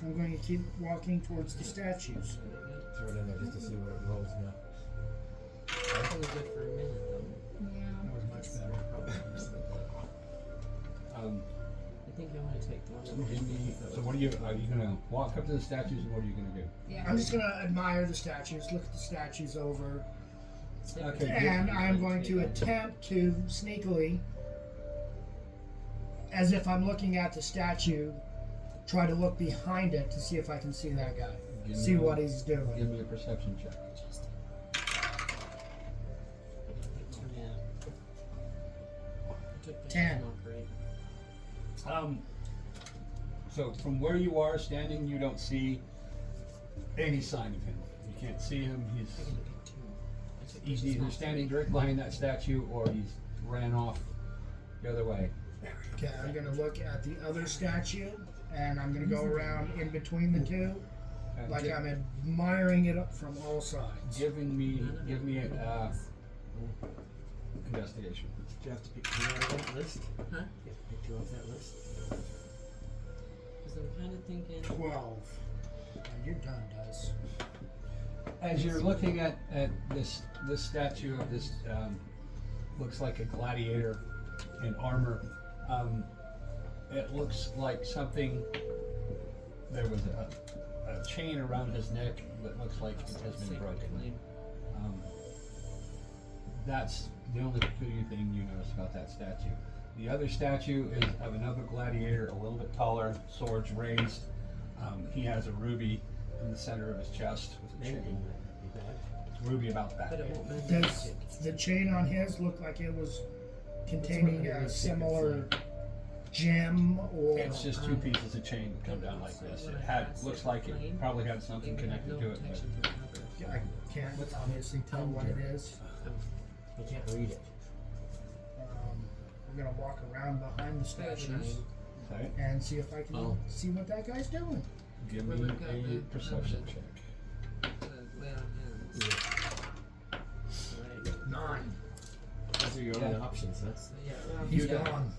I'm going to keep walking towards the statues.
Throw it in there just to see what it rolls now.
That's only good for a minute, though.
Yeah.
That was much better.
I think I want to take one of
Give me, so what are you gonna walk up to the statues and what are you gonna do?
Yeah.
I'm just going to admire the statues, look at the statues over,
Okay,
and I'm going to attempt to sneakily, as if I'm looking at the statue, try to look behind it to see if I can see that guy.
Give
See
me-
what he's
Give
doing.
me a perception check.
Yeah. I took
10.
not great.
So from where you are standing, you don't see any sign of him. You can't see him. He's either standing directly behind that statue or he's ran off the other way.
Okay, I'm going to look at the other statue, and I'm going to go around in between the two,
And
like
gi-
I'm admiring it up from all sides.
give me an investigation.
Do you have to pick two out of that list?
Huh?
You have to pick two off that list?
Because I'm kind of thinking.
12. And you're done, Dice.
As you're looking at this statue of this looks like a gladiator in armor. It looks like something. There was a chain around his neck that looks like it has been broken. That's the only peculiar thing you notice about that statue. The other statue is of another gladiator, a little bit taller, swords raised. He has a ruby in the center of his chest with a
Maybe
chain.
that'd be bad.
Ruby about that
But it
big.
won't mend
Does
magic.
the chain on his look like it was containing a similar gem or...
It's just two pieces of chain that come down like this. It looks like it probably had something connected to it, but
I can't obviously tell what it is.
You can't read it.
I'm gonna walk around behind the statues
okay.
and see if I can
Oh.
see what that guy's doing.
Give me a perception check.
Right.
9.
Those are your only options, huh?
So, yeah.
He's
You got-
gone.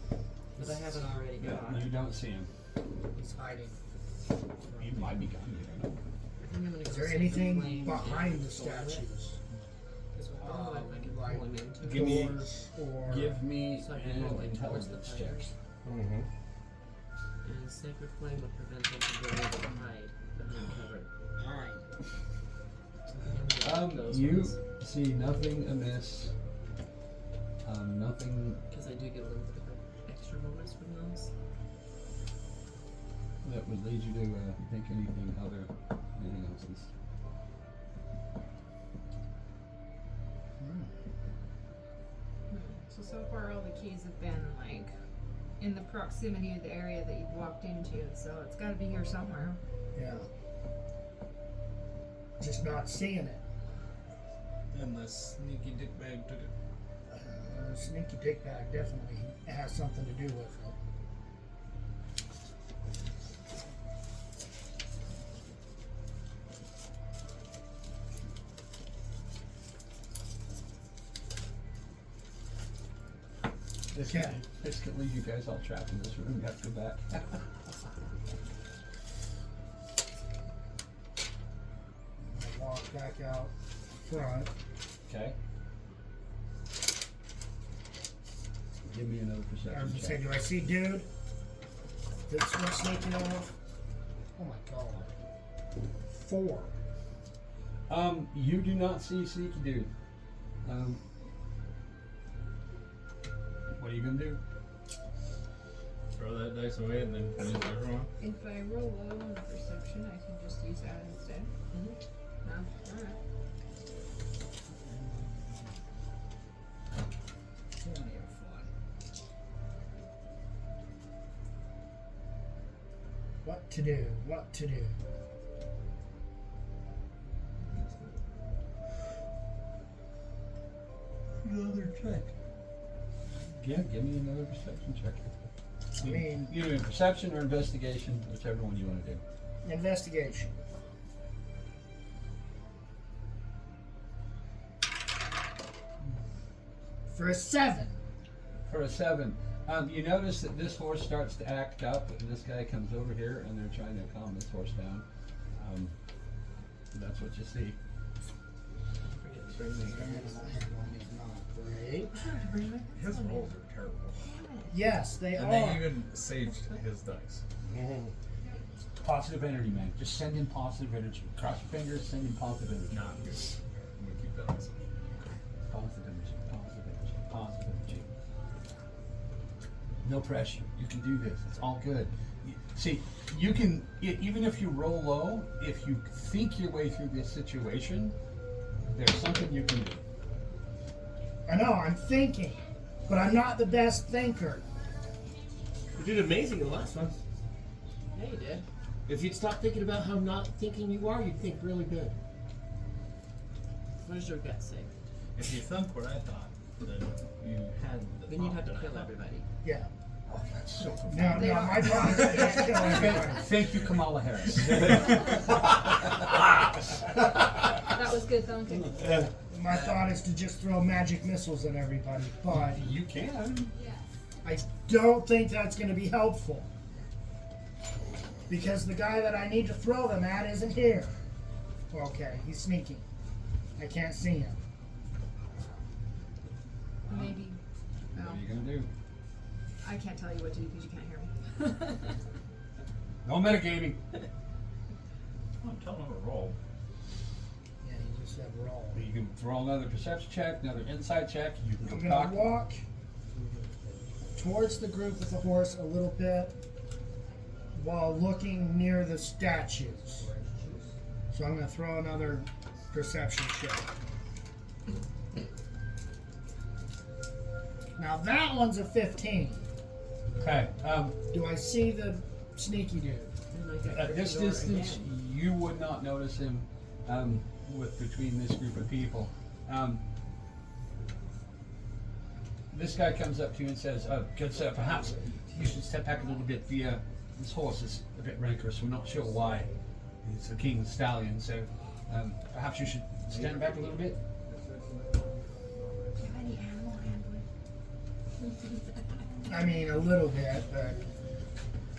But I haven't already got.
You don't see him.
He's hiding.
He might be gone. You don't know.
I think I'm gonna
Is
go
there
Sacred
anything
Flame
behind
and
the
Soul It.
statues?
'Cause with all of it, I can
like
pull him into
Give me-
doors or...
Give me
So I can roll
an
it towards the
intelligence check.
fires.
Mm-hmm.
And Sacred Flame would prevent them from being able to hide behind cover.
9.
You see nothing amiss. Nothing.
Because I do get a little bit of an extra bonus from those.
that would lead you to think anything else is.
So far all the keys have been like in the proximity of the area that you've walked into, so it's gotta be here somewhere.
Yeah. Just not seeing it.
Unless Sneaky Dickbag took it.
Sneaky dickbag definitely has something to do with it.
This could leave you guys all trapped in this room. You have to go back.
I'll walk back out front.
Okay. Give me another
I was
perception
gonna say,
check.
do I see dude? That's what's sneaking off? Oh my god. 4.
You do not see Sneaky Dude. What are you gonna do?
Throw that dice away and then use everyone.
If I roll low on the perception, I can just use that instead. No? Alright.
What to do? What to do?
Another check. Yeah, give me another perception check.
I mean,
Either in perception or investigation, whichever one you want to do.
investigation. For a 7.
For a 7, you notice that this horse starts to act up, and this guy comes over here, and they're trying to calm this horse down. That's what you see.
Great.
His rolls are terrible.
Yes, they
And
are.
they even saged his dice.
Positive energy, man. Just send in positive energy. Cross your fingers, send in positive energy.
Not good. I'm gonna keep that myself.
Positive energy, positive energy, positive energy. No pressure. You can do this. It's all good. See, you can, even if you roll low, if you think your way through this situation, there's something you can do.
I know, I'm thinking, but I'm not the best thinker.
You did amazing the last one.
Yeah, you did.
If you'd stop thinking about how not thinking you are, you'd think really good.
What does your gut say?
If you thunk what I thought, then you had the
Then you'd have to
thought that I
kill
thought.
everybody.
Yeah.
Oh, that's so profound.
No,
They
no,
are.
my thought is to just kill everybody.
Thank you, Kamala Harris.
That was good thinking.
My thought is to just throw magic missiles at everybody, but
You can.
I don't think that's going to be helpful. Because the guy that I need to throw them at isn't here. Okay, he's sneaking. I can't see him.
Maybe.
What
No,
are you gonna do?
I can't tell you what to do because you can't hear me.
No metagaming.
I'm telling him to roll.
Yeah, he just said roll.
You can roll another perception check, another insight check. You can
I'm
go
gonna
cock.
walk towards the group with the horse a little bit while looking near the statues. So I'm gonna throw another perception check. Now that one's a 15.
Okay.
Do I see the sneaky dude?
At this distance, you would not notice him between this group of people. This guy comes up to you and says, good sir, perhaps you should step back a little bit. This horse is a bit rancorous. We're not sure why. It's a king's stallion, so perhaps you should stand back a little bit.
Do you have any animal handling?
I mean, a little bit, but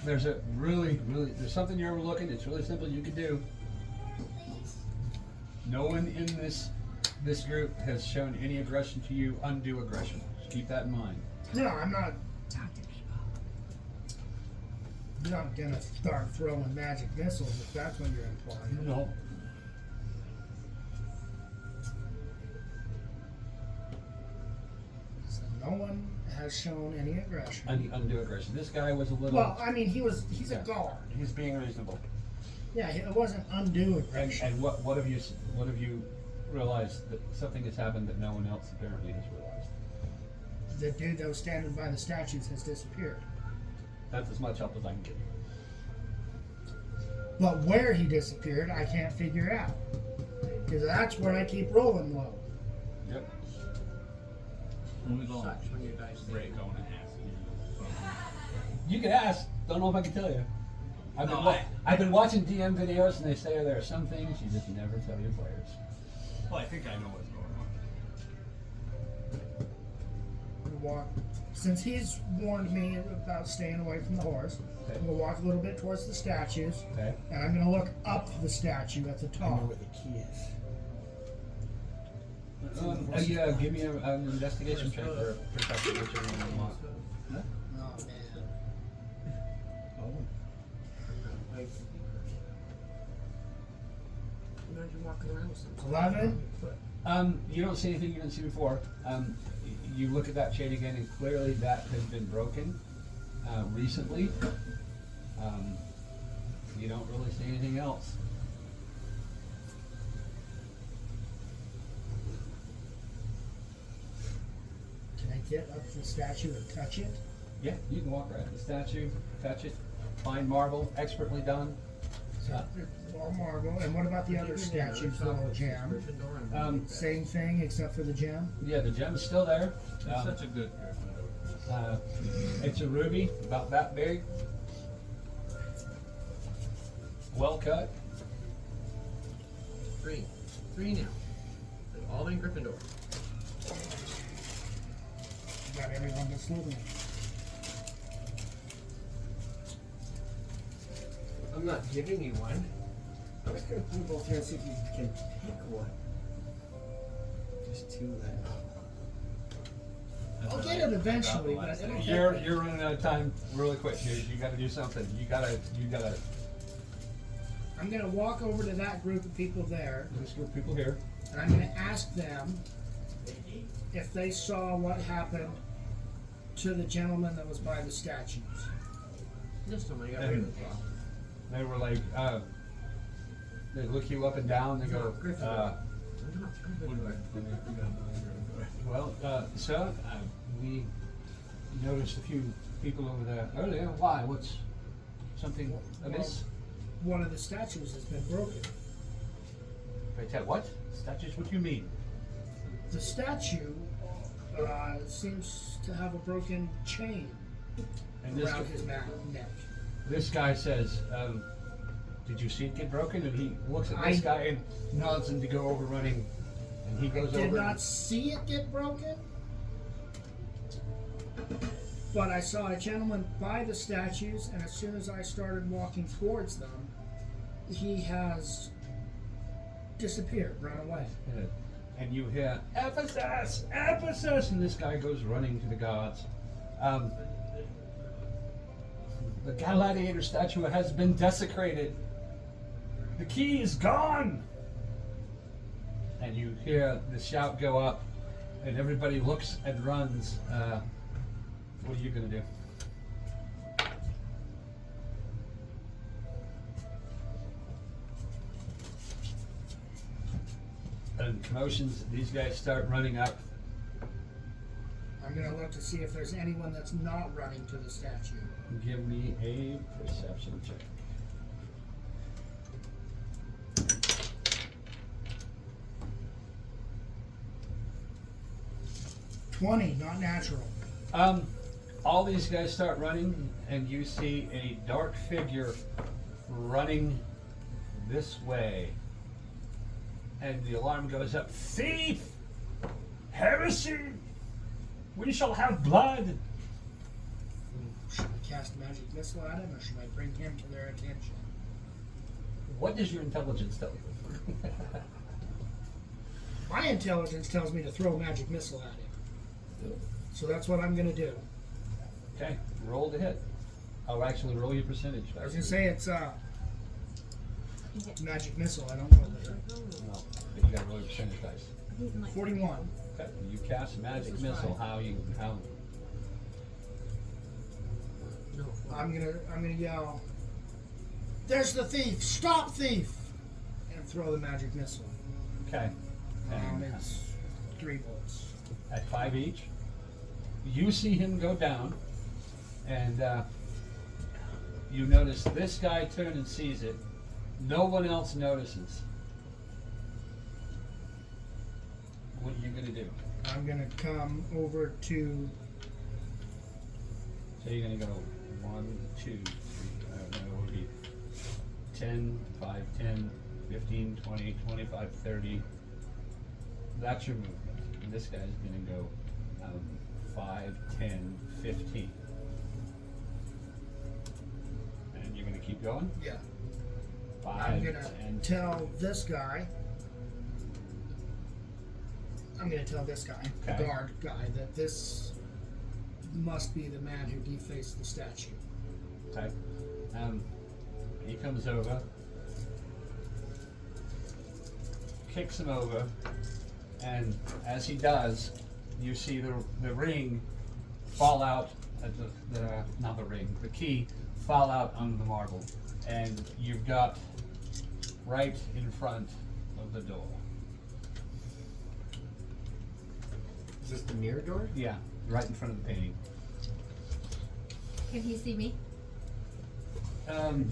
There's there's something you're overlooking. It's really simple. You can do. No one in this group has shown any aggression to you. Undue aggression. Just keep that in mind.
no, I'm not.
Talk to people.
I'm not gonna start throwing magic missiles if that's what you're implying.
No.
So No one has shown any aggression.
Undue aggression. This guy was a little.
Well, I mean, he's
Yeah.
a guard.
He's being reasonable.
Yeah, it wasn't undue
And,
aggression.
and what have you realized that something has happened that no one else apparently has realized?
The dude that was standing by the statues has disappeared.
That's as much help as I can give you.
But where he disappeared, I can't figure out. Because that's where I keep rolling low.
Yep.
When we go
Sucks when your dice
break, I want to ask you.
You can ask. Don't know if I can tell you. I've been,
No,
I've been watching DM videos, and they say there are some things you just never tell your players.
Well, I think I know what's going on.
Walk. Since he's warned me about staying away from the horse,
Okay.
I'm going to walk a little bit towards the statues.
Okay.
And I'm going to look up the statue at the
I know
top.
where the key is.
Yeah, give me an investigation check or a perception, whichever one you want.
Oh, man.
Imagine walking around with some
11.
You don't see anything you didn't see before. You look at that chain again, and clearly that has been broken recently. You don't really see anything else.
Can I get up to the statue and touch it?
Yeah, you can walk right up the statue, touch it, fine marble, expertly done.
So, all marble. And what about the other statues, little gem? Same thing except for the gem?
Yeah, the gem's still there.
You're such a good Gryffindor.
It's a ruby, about that big. Well cut.
Three now. They've all been Gryffindor.
Got everyone that's living.
I'm not giving you one. I was gonna put them both here and see if you can pick one. Just two left.
I'll get it eventually, but it'll take
You're
me.
running out of time really quick, dude. You gotta do something. You gotta
I'm gonna walk over to that group of people there,
There's group of people here.
and I'm gonna ask them if they saw what happened to the gentleman that was by the statues.
This time I got rid of the cloth.
They were like, they look you up and down. They go,
I'm not Gryffindor.
well, sir, we noticed a few people over there earlier. Why? What's something amiss?
One of the statues has been broken.
They tell what? Statues? What do you mean?
The statue seems to have a broken chain
And this
around his neck.
this guy says, "Did you see it get broken?" And he looks at this guy and nods him to go over running. And he
I
goes
did
over.
not see it get broken, but I saw a gentleman by the statues, and as soon as I started walking towards them, he has disappeared, run away.
And you hear, "Ephesus! Ephesus!" And this guy goes running to the gods. The gladiator statue has been desecrated. The key is gone! And you hear the shout go up, and everybody looks and runs. What are you gonna do? And commotions, these guys start running up.
I'm gonna look to see if there's anyone that's not running to the statue.
Give me a perception check.
$20, not natural.
All these guys start running, and you see a dark figure running this way. And the alarm goes up. Thief! Heresy! We shall have blood!
Should I cast magic missile at him, or should I bring him to their attention?
What does your intelligence tell you?
My intelligence tells me to throw a magic missile at him. So that's what I'm gonna do.
Okay, roll to hit. I'll actually roll your percentage.
I was gonna say it's magic missile. I don't know the
No, but you gotta roll your percentage dice.
41.
Okay. You cast a magic
This is
missile.
fine.
How?
No.
I'm gonna yell, "There's the thief! Stop thief!" And throw the magic missile.
Okay. And
It's 3 bullets.
at 5 each, you see him go down, and you notice this guy turn and sees it. No one else notices. What are you gonna do?
I'm gonna come over to.
So you're gonna go 1, 2, 3. It would be 10, 5, 10, 15, 20, 25, 30. That's your movement. And this guy's gonna go 5, 10, 15. And you're gonna keep going?
Yeah.
5,
I'm gonna
10.
tell this guy. I'm gonna tell this guy, the
Okay.
guard guy, that this must be the man who defaced the statue.
Okay. He comes over, kicks him over, and as he does, you see the ring fall out, not the ring, the key fall out on the marble, and you've got right in front of the door.
Is this the mirror door?
Yeah, right in front of the painting.
Can he see me?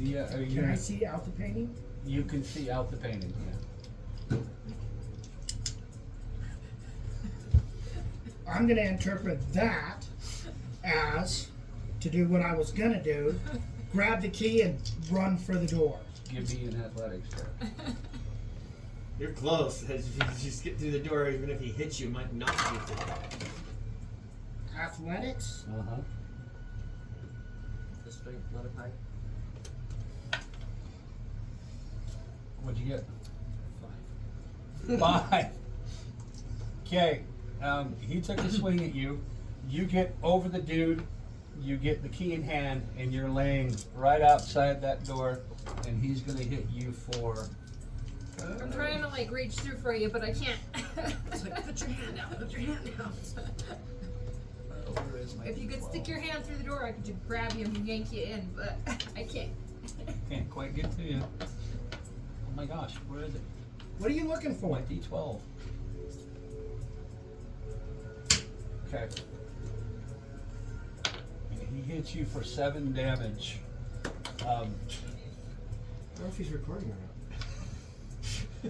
Yeah,
Can I see out the painting?
you can see out the painting, yeah.
I'm gonna interpret that as to do what I was gonna do, grab the key and run for the door.
Give me an athletics check.
You're close. As you just get through the door, even if he hits you, it might knock you through.
Athletics?
Uh-huh.
The strength modifier.
What'd you get?
5.
5. Okay. He took a swing at you. You get over the dude. You get the key in hand, and you're laying right outside that door. And he's gonna hit you for.
I'm trying to like reach through for you, but I can't. It's like, put your hand out. Put your hand out.
Where is my
If you could stick your hand through the door, I could just grab you and yank you in, but I can't.
Can't quite get to you. Oh my gosh, where is it?
What are you looking for?
My D12. Okay. And he hits you for 7 damage.
I don't know if he's recording or not.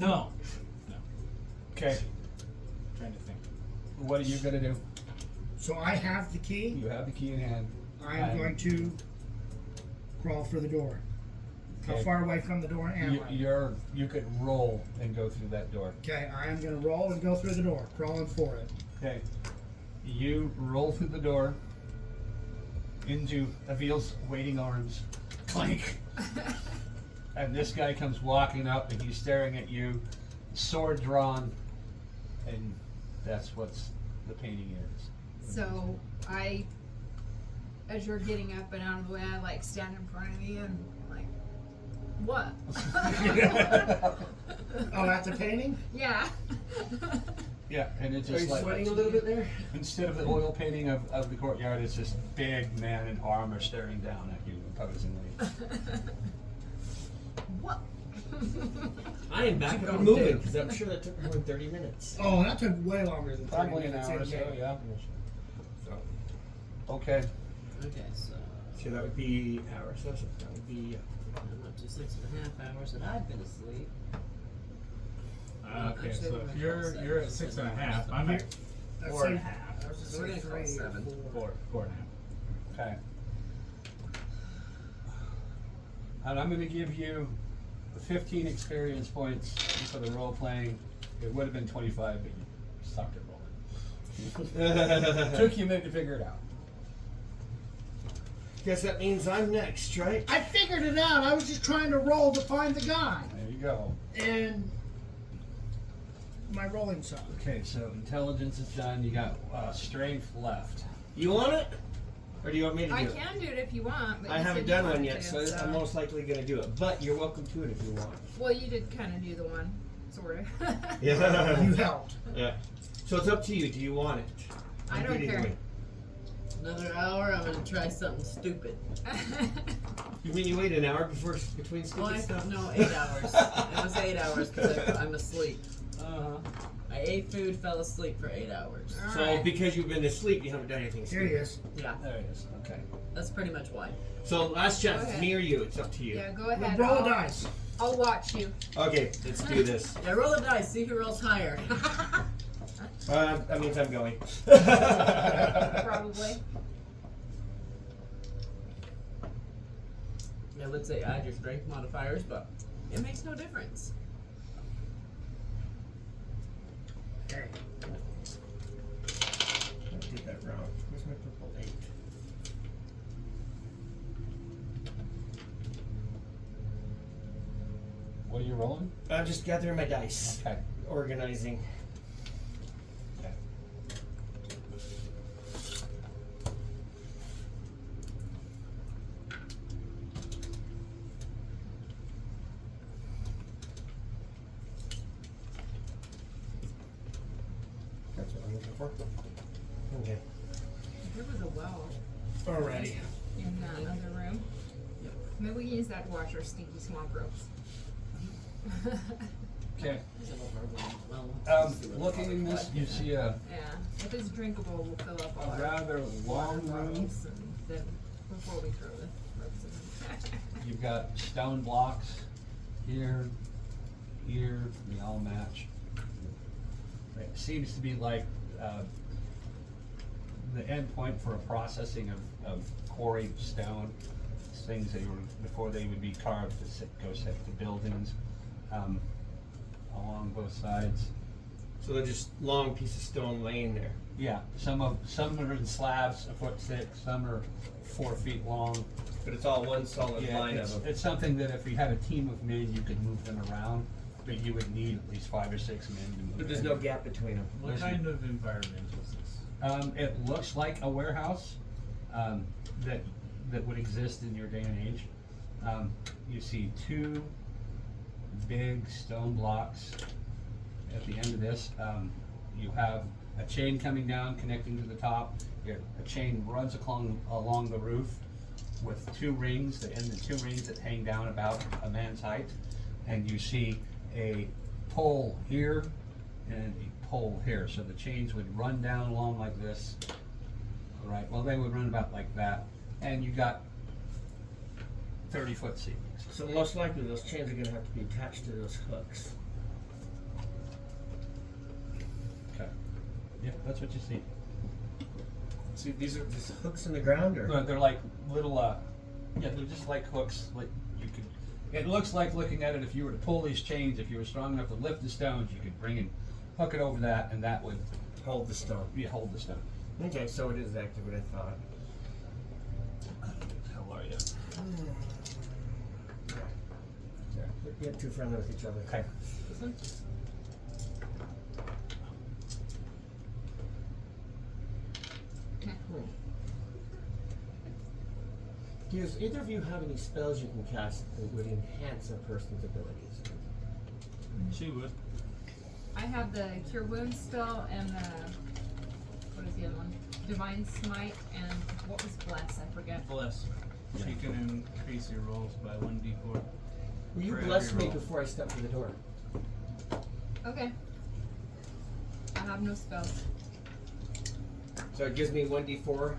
No. Okay.
Trying to think.
What are you gonna do?
So I have the key.
You have the key in hand.
I am going to crawl for the door. How
Okay.
far away from the door am I?
You could roll and go through that door.
Okay, I am going to roll and go through the door, crawling for it.
Okay. You roll through the door into Avil's waiting arms. Clank. And this guy comes walking up and he's staring at you, sword drawn, and that's what's the painting is.
So as you're getting up and out of the way, I like stand in front of you and like, what?
Oh, at the painting?
Yeah.
Yeah, and it's
Are
just
you
like
sweating a little bit there?
instead of the oil painting of the courtyard, it's this big man in armor staring down at you imposingly.
What?
I am back
Keep
up
going,
and moving
Dave.
because I'm sure that took more than 30 minutes.
Oh, that took way longer than 30
Probably an
minutes
hour or
in
so,
game.
yeah.
So,
Okay.
Okay, so
that would be hour session. That would be.
I'm up to 6.5 hours, and I've been asleep.
Okay,
Actually,
so
we're
if
gonna
you're
call
you're at
7.
6.5, I'm at
I'd
4.5.
say- I was just
So we're
saying
gonna call
3 or
7.
4.
4.5.
Okay. And I'm going to give you 15 experience points for the role playing. It would have been 25, but you sucked at rolling. Took you a minute to figure it out.
Guess that means I'm next, right?
I figured it out. I was just trying to roll to find the guy.
There you go.
And my rolling sucked.
Okay, so intelligence is done. You got strength left.
You want it? Or do you want me to do
I
it?
can do it if you want, but
I
you
haven't
said you
done one
wanted
yet,
to,
so I'm most likely going to do it. But you're welcome to it if you want.
Well, you did kind of do the one, sort of.
Yeah.
You helped.
Yeah. So it's up to you. Do you want it?
I
I'm
don't
good either
care.
way.
Another hour, I'm gonna try something stupid.
You mean you wait an hour between
Oh,
stupid stuff?
no, 8 hours. It was 8 hours because I'm asleep. I ate food, fell asleep for 8 hours.
So
Alright.
because you've been asleep, you haven't done anything
Here he
stupid.
is.
Yeah,
There it is. Okay.
that's pretty much why.
So last chance,
Go ahead.
me or you. It's up to you.
Yeah, go
Well,
ahead.
roll a
I'll,
dice.
I'll watch you.
Okay, let's do this.
Yeah, roll a dice, see who rolls higher.
That means I'm going.
Probably.
I would say add your strength modifiers, but it makes no difference.
Okay.
I did that wrong. Where's my purple 8?
What are you rolling?
I'm just gathering my dice.
Okay.
Organizing.
Okay.
That's what I'm looking for. Okay.
There was a well
Alrighty.
in that other room. Maybe we can use that to wash our stinky swamp ropes.
Okay.
Well,
Looking in this, you see a
Yeah, if it's drinkable, we'll fill up all our
rather long room.
bottles and then before we throw the ropes in.
You've got stone blocks here, here, they all match. It seems to be like the end point for a processing of quarried stone. Things that were before they would be carved to go set to buildings along both sides.
So they're just long piece of stone laying there.
Yeah, some are in slabs, a foot thick, some are 4 feet long.
But it's all one solid
Yeah,
line of them.
it's something that if you had a team of men, you could move them around, but you would need at least 5 or 6 men to move.
But there's
them.
no gap between them.
What kind of environment is this?
It looks like a warehouse that would exist in your day and age. You see 2 big stone blocks at the end of this. You have a chain coming down connecting to the top. A chain runs along the roof with 2 rings, and the 2 rings that hang down about a man's height. And you see a pole here and a pole here. So the chains would run down along like this. All right, well, they would run about like that. And you got 30-foot ceilings.
So most likely those chains are going to have to be attached to those hooks.
Okay. Yeah, that's what you see.
See, these are just hooks in the ground, or?
No, they're like little, yeah, they're just like hooks. Like you could, it looks like looking at it, if you were to pull these chains, if you were strong enough to lift the stones, you could bring and hook it over that, and that would
Hold the stone.
hold the stone.
Okay, so it is exactly what I thought.
How are you?
You're too friendly with each other.
Okay.
Does either of you have any spells you can cast that would enhance a person's abilities?
She would.
I have the Cure Wounds spell and the, what is the other one? Divine Smite and what was Bless? I forget.
Bless. She can increase your rolls by 1d4.
Will you
For
bless
every
me
roll.
before I step through the door?
Okay. I have no spells.
So it gives me 1d4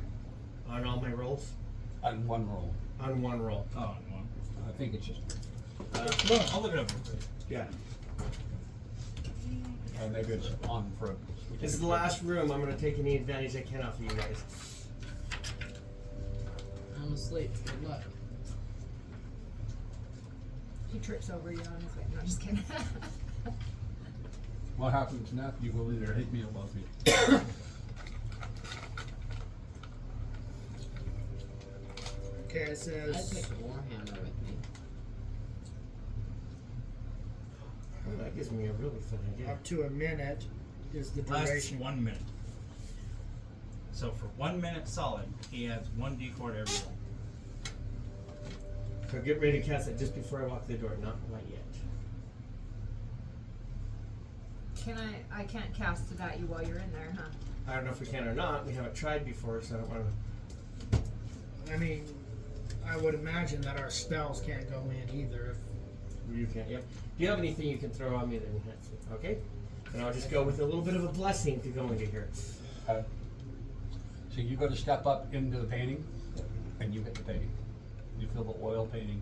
on all my rolls?
On one roll.
On one roll.
Oh, and one.
I think it's just,
I'll look it up real quick.
Yeah.
or maybe it's on for.
This is the last room. I'm going to take any advantage I can off of you guys.
I'm asleep. Good luck.
He trips over you on his way. No, just kidding.
What happens now? You will either hate me or love me.
Okay, it
I'd
says
take a warhammer with me.
Oh, that gives me a really fun idea.
up to a minute is the
Lasts
duration.
1 minute. So for 1 minute solid, he adds 1d4 to every roll.
So get ready to cast it just before I walk through the door, not quite yet.
I can't cast it at you while you're in there, huh?
I don't know if we can or not. We haven't tried before, so I don't want to.
I mean, I would imagine that our spells can't go in either.
You can't. Yep. Do you have anything you can throw on me that enhances it? Okay. And I'll just go with a little bit of a blessing to go into here.
So you go to step up into the painting, and you hit the painting. You feel the oil painting.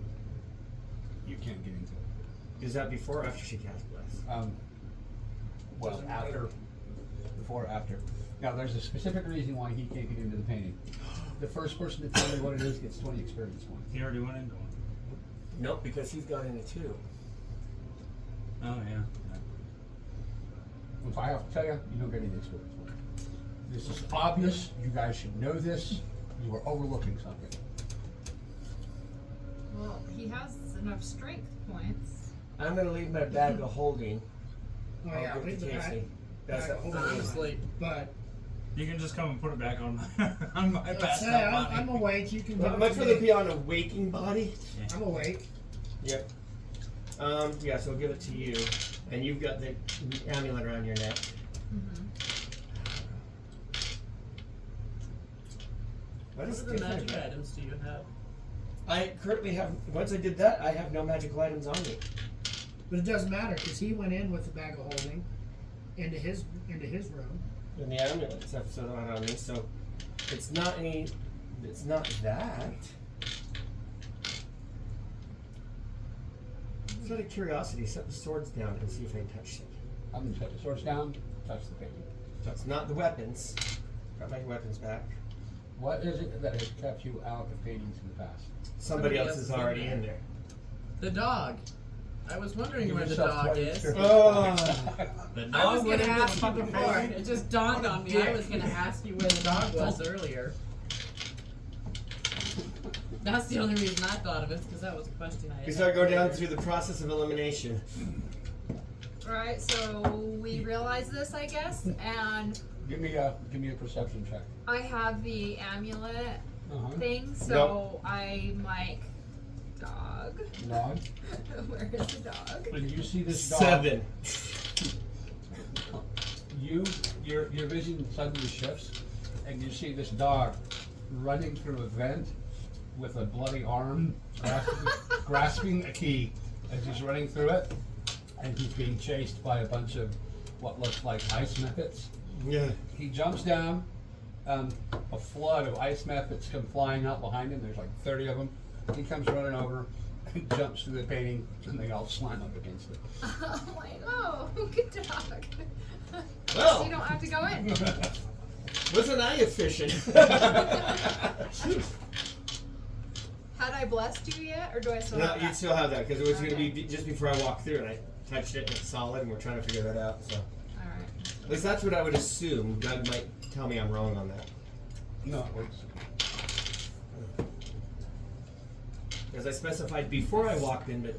You can't get into it.
Is that before or after she casts bless?
Well,
Doesn't
after,
matter.
before, after. Now, there's a specific reason why he can't get into the painting. The first person to tell me what it is gets 20 experience points.
He already went into one.
Nope, because he's got into 2.
Oh yeah.
If I have to tell you, you don't get any experience points. This is obvious. You guys should know this. You are overlooking something.
Well, he has enough strength points.
I'm going to leave my bag of holding.
Oh
I'll
yeah,
give
leave
it to
the
Casey.
bag.
That's
bag of holding.
Honestly,
But
You can just come and put it back on my on my
let's
passed
say
out body.
I'm awake. You can.
Well,
give it
much
to
rather
me.
be on a waking body.
I'm awake.
Yep. Yeah, so I'll give it to you. And you've got the amulet around your neck.
Mm-hmm.
What
what
is
other
different
magic
about-
items do you have?
I currently have, once I did that, I have no magical items on me.
But it doesn't matter because he went in with the bag of holding into his room.
And the amulet stuff still not on me, so it's not that. Just out of curiosity, set the swords down and see if I can touch it.
I'm gonna set the swords down, touch the painting.
So it's not the weapons. Got my weapons back.
What is it that has kept you out of paintings in the past?
Somebody else is already in there.
The dog. I was wondering
Give
where the
yourself
dog
20
is.
experience.
Oh.
The
I was
dog went
gonna
into
ask
the
you
fucking
before.
painting.
It just dawned on me. I was gonna ask you where the dog was earlier. That's the only reason I thought of it, because that was a question I had.
We start going down through the process of elimination.
Alright, so we realize this, I guess, and
Give me a perception check.
I have the amulet
Uh-huh.
thing, so I'm like, dog?
Dog.
Where is the dog?
When you see this dog,
7.
your vision suddenly shifts, and you see this dog running through a vent with a bloody arm, grasping a key as he's running through it, and he's being chased by a bunch of what looks like ice mephits.
Yeah.
He jumps down. A flood of ice mephits come flying out behind him. There's like 30 of them. He comes running over and jumps through the painting, and they all slam up against it.
I'm like, oh, good dog.
Well.
So you don't have to go in.
Wasn't I efficient?
Had I blessed you yet, or do I still
No,
have
you'd
that?
still have that because it was going to
Okay.
be just before I walked through and I touched it and it's solid and we're trying to figure that out. So
Alright.
at least that's what I would assume. Doug might tell me I'm wrong on that.
No, it works.
As I specified before I walked in, but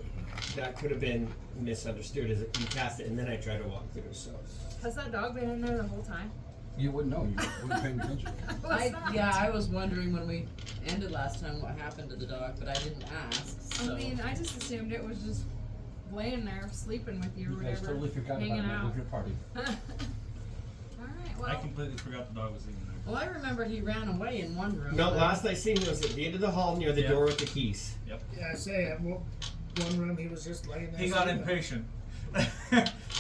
that could have been misunderstood as you cast it and then I tried to walk through. So
Has that dog been in there the whole time?
You wouldn't know. You wouldn't pay attention.
I was wondering when we ended last time what happened to the dog, but I didn't ask. So.
I mean, I just assumed it was just laying there sleeping with you or
You guys
whatever.
totally forgot
hanging
about it
out.
with your party.
Alright, well.
I completely forgot the dog was in there.
Well, I remember he ran away in one room.
no,
but-
last I seen him was at the end of the hall near the
Yeah.
door with the keys.
Yep.
Yeah, I say one room he was just laying there.
He got
sleeping.
impatient.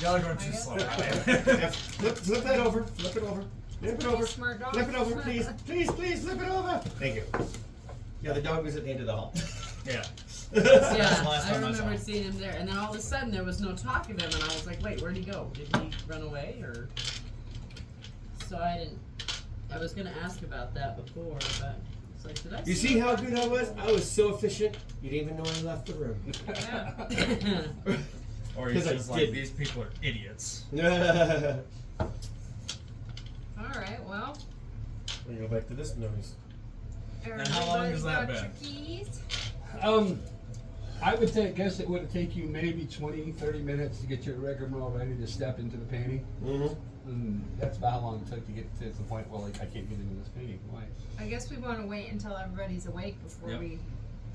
Y'all are going too slow.
Yeah, flip that over. Flip it over. Flip it over.
Smart dog.
Flip it over, please. Please, flip it over. Thank you. Yeah, the dog was at the end of the hall.
Yeah.
Yeah,
last
I
time I saw
remember
him.
seeing him there, and then all of a sudden there was no talk of him, and I was like, "Wait, where'd he go? Did he run away, or?" So I didn't. I was gonna ask about that before, but it's like, did I?
You see how good I was? I was so efficient. You didn't even know I left the room.
Yeah.
Or he's
'Cause I
just like,
did.
these people are idiots.
Alright, well.
We go back to this noise.
And how long has that
Everybody's
been?
got your keys.
I would guess it would take you maybe 20, 30 minutes to get your rigmarole ready to step into the painting.
Mm-hmm.
That's about how long it took to get to the point where, like, I can't get into this painting. Why?
I guess we want to wait until everybody's awake before
Yep.
we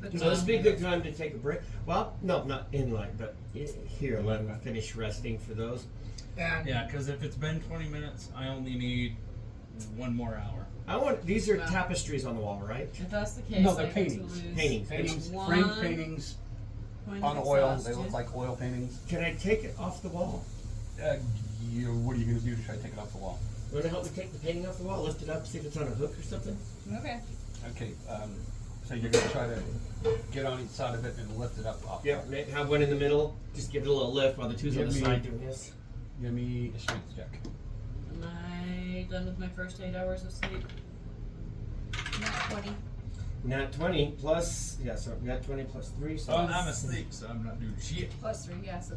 Put
So this
some-
would be a good time to take a break. Well, no, not in line, but here, let me finish resting for those.
And
Yeah, because if it's been 20 minutes, I only need 1 more hour.
I want these are
Well-
tapestries on the wall, right?
If that's the case,
No, they're
I get to
paintings.
lose
Paintings.
Paintings,
One
framed paintings
point
on
of
oil. They
exhaustion.
look like oil paintings.
Can I take it off the wall?
What are you going to do to try to take it off the wall?
Want to help me take the painting off the wall? Lift it up, see if it's on a hook or something?
Okay.
Okay, so you're going to try to get on each side of it and lift it up off.
Yeah, have one in the middle. Just give it a little lift while the two's on the
Give me-
side doing this.
Give me a strength check.
Am I done with my first 8 hours of sleep?
Not 20.
Nat 20 plus, yeah, so nat 20 plus 3. So
Oh, I'm asleep, so I'm not doing shit.
Plus 3, yes.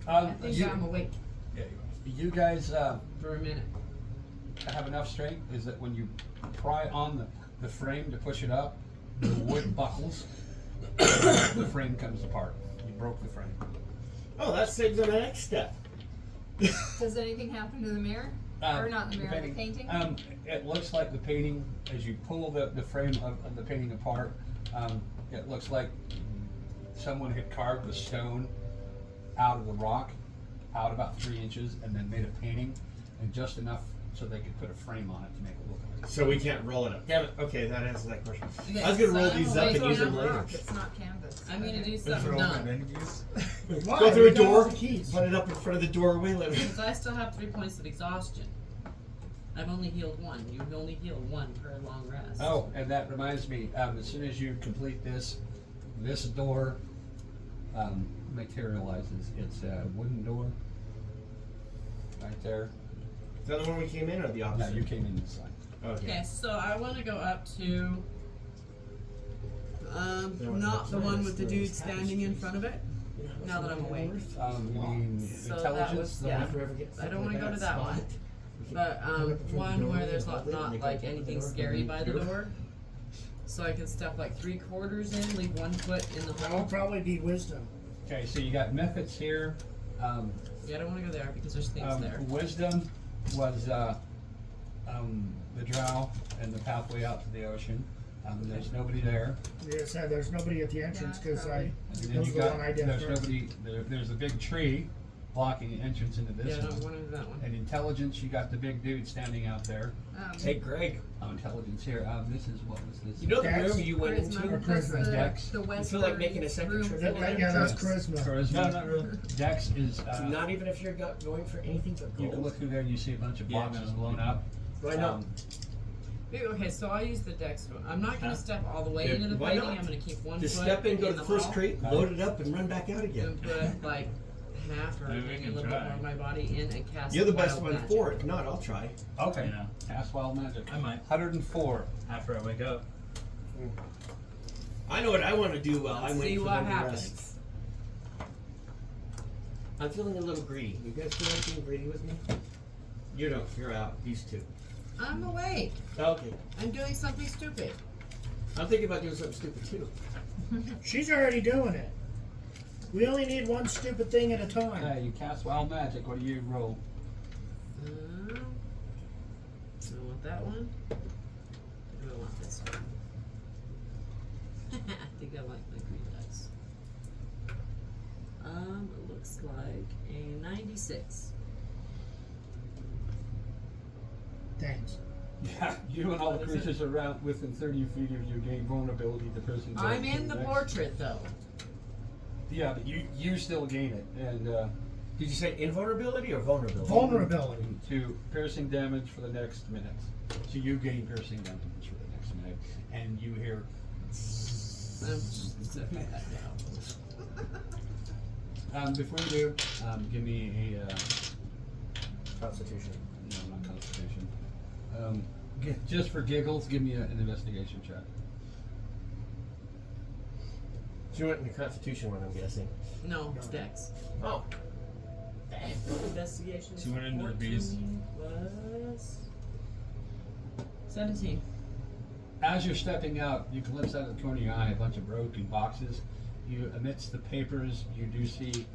I think
You,
I'm awake.
Yeah, you
you guys
For a minute.
have enough strength is that when you pry on the frame to push it up, the wood buckles, the frame comes apart. You broke the frame.
Oh, that saves on the next step.
Does anything happen to the mirror? Or not the mirror, the painting?
It looks like the painting, as you pull the frame of the painting apart, it looks like someone had carved the stone out of the rock, out about 3 inches, and then made a painting, and just enough so they could put a frame on it to make it look like.
So we can't roll it up. Damn it. Okay, that answers that question.
Okay,
I was gonna roll
so
these
I'm
up
awake
and use
on
them
a
later.
Rock, it's not canvas.
I'm gonna do
Throw
something
them
dumb.
enemies.
why?
Go through
We
a
got all
door,
the keys.
put it up in front of the doorway, let me.
Because I still have 3 points of exhaustion. I've only healed 1. You've only healed 1 per long rest.
Oh, and that reminds me, as soon as you complete this door materializes. It's a wooden door. Right there.
Is that the one we came in or the
No,
opposite?
you came in this side.
Okay.
Okay, so I want to go up to not the one with the dude standing in front of it. Now that I'm awake.
You mean
So that
intelligence?
was-
The
yeah.
one-
I don't want to go to that one. But one where there's not like anything scary by the door. So I can step like 3/4 in, leave 1 foot in the
That will
hole.
probably be wisdom.
Okay, so you got methods here.
Yeah, I don't want to go there because there's things there.
Wisdom was the drow and the pathway out to the ocean. There's nobody there.
Yes, there's nobody at the entrance
Yeah,
because I.
And then
That was
you
the
got,
one I did
there's
first.
nobody, there's a big tree blocking the entrance into this
Yeah, no,
one.
I want to do that one.
And intelligence, you got the big dude standing out there.
Hey, Greg.
Intelligence here. This is, what was this?
You know the
Dex?
room you went into?
Charisma.
That's
That's
Dex.
the West
feel like making a second
room
trip?
full
That,
of
yeah, that's
entrance.
charisma.
Charisma.
No, not really.
Dex is,
So not even if you're going for anything but
you can
gold.
look through there and you see a bunch of
Yeah,
boxes
no.
blown up.
Why not?
Okay, so I'll use the dex one. I'm not going
Huh?
to step all the way
Yeah,
into the
why
painting.
not?
I'm going to keep 1
Just
foot
step in, go to the first
hole
crate, load it up, and run back out again.
and put like half or
Maybe we
maybe a
can
little bit
try.
more of my body in and cast
You're the best
wild
one
magic.
for it. If not, I'll try.
Okay.
Yeah.
Cast wild magic.
I might.
104.
After I wake up.
I know what I want to do while I'm
See
waiting for
what
them to
happens.
rest. I'm feeling a little greedy. You guys feel like being greedy with me? You don't. You're out. These two.
I'm awake.
Okay.
I'm doing something stupid.
I'm thinking about doing something stupid too.
She's already doing it. We only need one stupid thing at a time.
Okay, you cast wild magic. What do you roll?
I want that one. Or do I want this one? I think I like my green dice. It looks like a 96.
Thanks.
Yeah, you and all the creatures around within 30 feet of you gain vulnerability to person.
I'm in the portrait though.
Yeah, but you still gain it, and
Did you say invulnerability or vulnerability?
Vulnerability.
to piercing damage for the next minute. So you gain piercing damage for the next minute, and you hear.
I'm just setting that down.
Before you do, give me a
Constitution.
no, not Constitution. Just for giggles, give me an investigation check.
She went in the Constitution one, I'm guessing.
No, it's Dex.
Oh.
Investigation.
She went into the bees.
Was 17.
As you're stepping out, you glimpse out of the corner of your eye a bunch of broken boxes. You, amidst the papers, you do see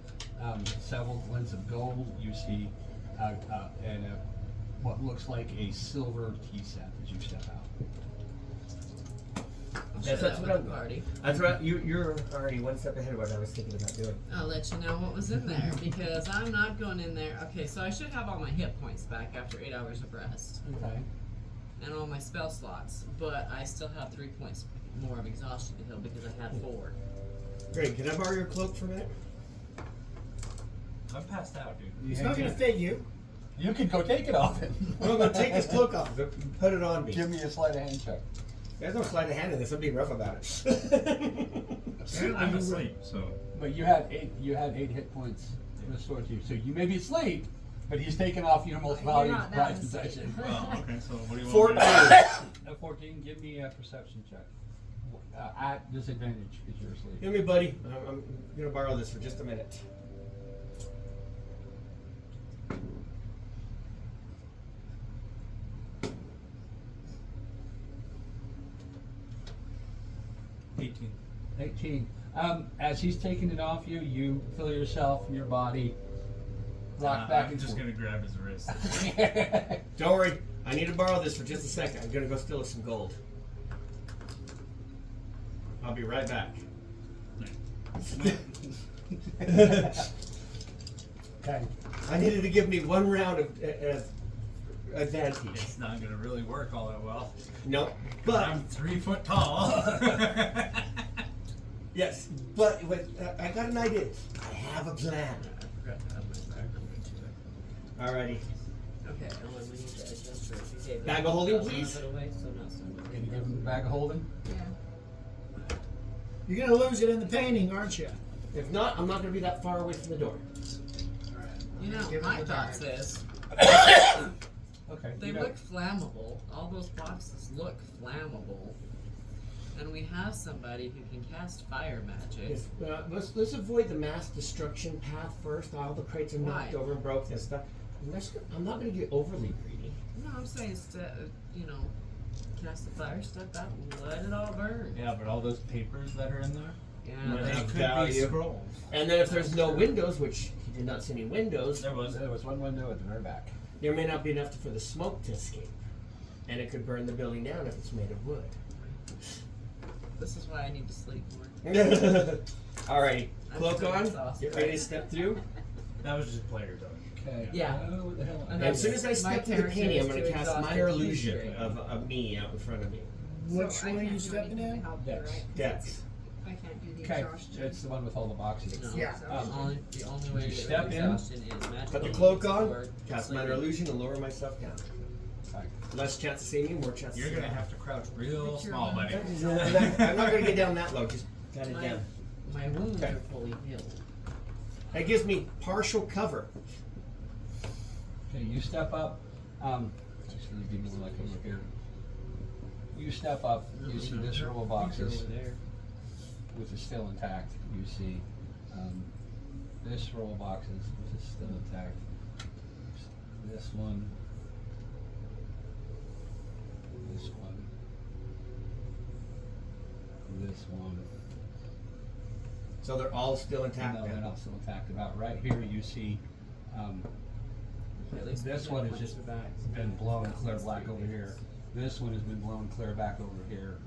several glints of gold. You see and what looks like a silver tea set as you step out.
Share
That's
that
what
with
I'm.
the party.
That's right. You're already one step ahead of what I was thinking about doing.
I'll let you know what was in there because I'm not going in there. Okay, so I should have all my hit points back after 8 hours of rest
Okay.
and all my spell slots, but I still have 3 points more of exhaustion to heal because I had 4.
Great. Can I borrow your cloak for a minute?
I'm passed out, dude.
It's not gonna fit you.
You can go take it off him.
I'm gonna take this cloak off of it and put it on me.
Give me a sleight of hand check.
There's no sleight of hand in this. I'm being rough about it.
I'm asleep, so.
But you had 8 hit points restored to you. So you may be asleep, but he's taken off your most
You're
valuable
not that
prized
asleep.
possession.
Well, okay, so what do you
14.
want me to
A 14, give me a perception check. At disadvantage because you're asleep.
Give me, buddy. I'm gonna borrow this for just a minute.
do? 18.
18. As he's taking it off you, you feel yourself and your body rock back
I'm
and
just
forth.
gonna grab his wrist.
Don't worry. I need to borrow this for just a second. I'm gonna go steal some gold. I'll be right back.
Okay.
I needed to give me 1 round of advantage.
It's not gonna really work all that well.
No, but
I'm 3 foot tall.
yes, but I got an idea. I have a plan.
I forgot to have my back.
Alrighty.
Okay, Ellen, we need to adjust her. Okay,
Bag of holding,
I'll
please.
move it away, so not so
Can you give him the bag of holding?
Yeah.
You're gonna lose it in the painting, aren't you?
If not, I'm not gonna be that far away from the door.
All right.
You know,
Give him
my
the
thoughts
bag.
is
Okay.
they
you got-
look flammable. All those boxes look flammable. And we have somebody who can cast fire magic.
Yes, let's avoid the mass destruction path first. All the crates are knocked
Why?
over and broke and stuff. I'm not gonna get overly greedy.
No, I'm saying, cast the fire, step out, and let it all burn.
Yeah, but all those papers that are in there,
Yeah.
Right.
they
have
could
value.
be scrolls.
And then if there's no windows, which he did not see any windows,
There was.
There was one window at the very back.
there may not be enough for the smoke to escape. And it could burn the building down if it's made of wood.
This is why I need to sleep more.
Alrighty,
I'm
cloak
so
on.
exhausted.
Get ready to step through.
That was just player talk.
Okay.
Yeah.
What the hell?
And
And as soon as I
My
step through the
character
painting,
is
I'm going
too
to cast
exhausted.
minor
He's
illusion
great.
of me out in front of me.
Which
So I
one are
can't
you
do
stepping
anything to
in?
help you,
Dex.
right?
Dex.
I can't do the
Okay,
exhaustion.
it's the one with all the boxes.
No,
Yeah.
the only way to get
Step
rid
in,
of exhaustion is magic.
Put the cloak on,
or
cast
sleep.
minor illusion, and lower myself down.
Okay.
Less chance to see me, more chance
You're
to see
gonna have to crouch real
Picture
small,
of
buddy.
I'm not going to get down that low, just got it
My,
down.
my wounds
Okay.
are fully healed.
That gives me partial cover.
Okay, you step up. Just gonna give me one like over here. You step up. You see this row of boxes,
Over there.
which is still intact. You see this row of boxes, which is still intact. This one. This one. This one.
So they're all still intact
No, they're
now.
not still intact. About right here, you see
At least
this
the
one has
points
just
are back.
been blown clear black over here. This one has been blown clear back over here.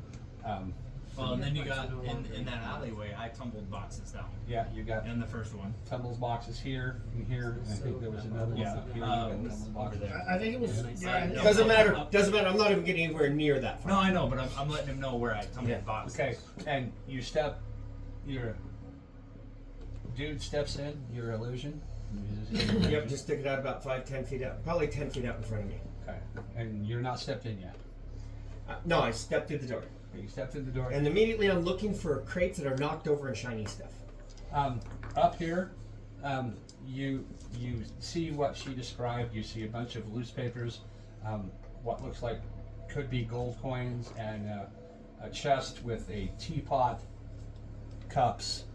Well, and then you
Your
got
points are no longer
in that
intact.
alleyway. I tumbled boxes down.
Yeah, you got
In the first one.
tumbles boxes here and here, and I think there was another one
Yeah,
up here. You got tumbles
over
boxes.
there.
I think it was. Yeah.
No.
Doesn't matter. Doesn't matter. I'm not even getting anywhere near that far.
No, I know, but I'm letting him know where I tumbled
Yeah.
boxes.
Okay, and you step, your dude steps in, your illusion.
Yep, just stick it out about 5-10 feet out. Probably 10 feet out in front of me.
Okay, and you're not stepped in yet.
No, I stepped through the door.
You stepped in the door.
And immediately I'm looking for crates that are knocked over and shiny stuff.
Up here, you see what she described. You see a bunch of loose papers, what looks like could be gold coins, and a chest with a teapot, cups,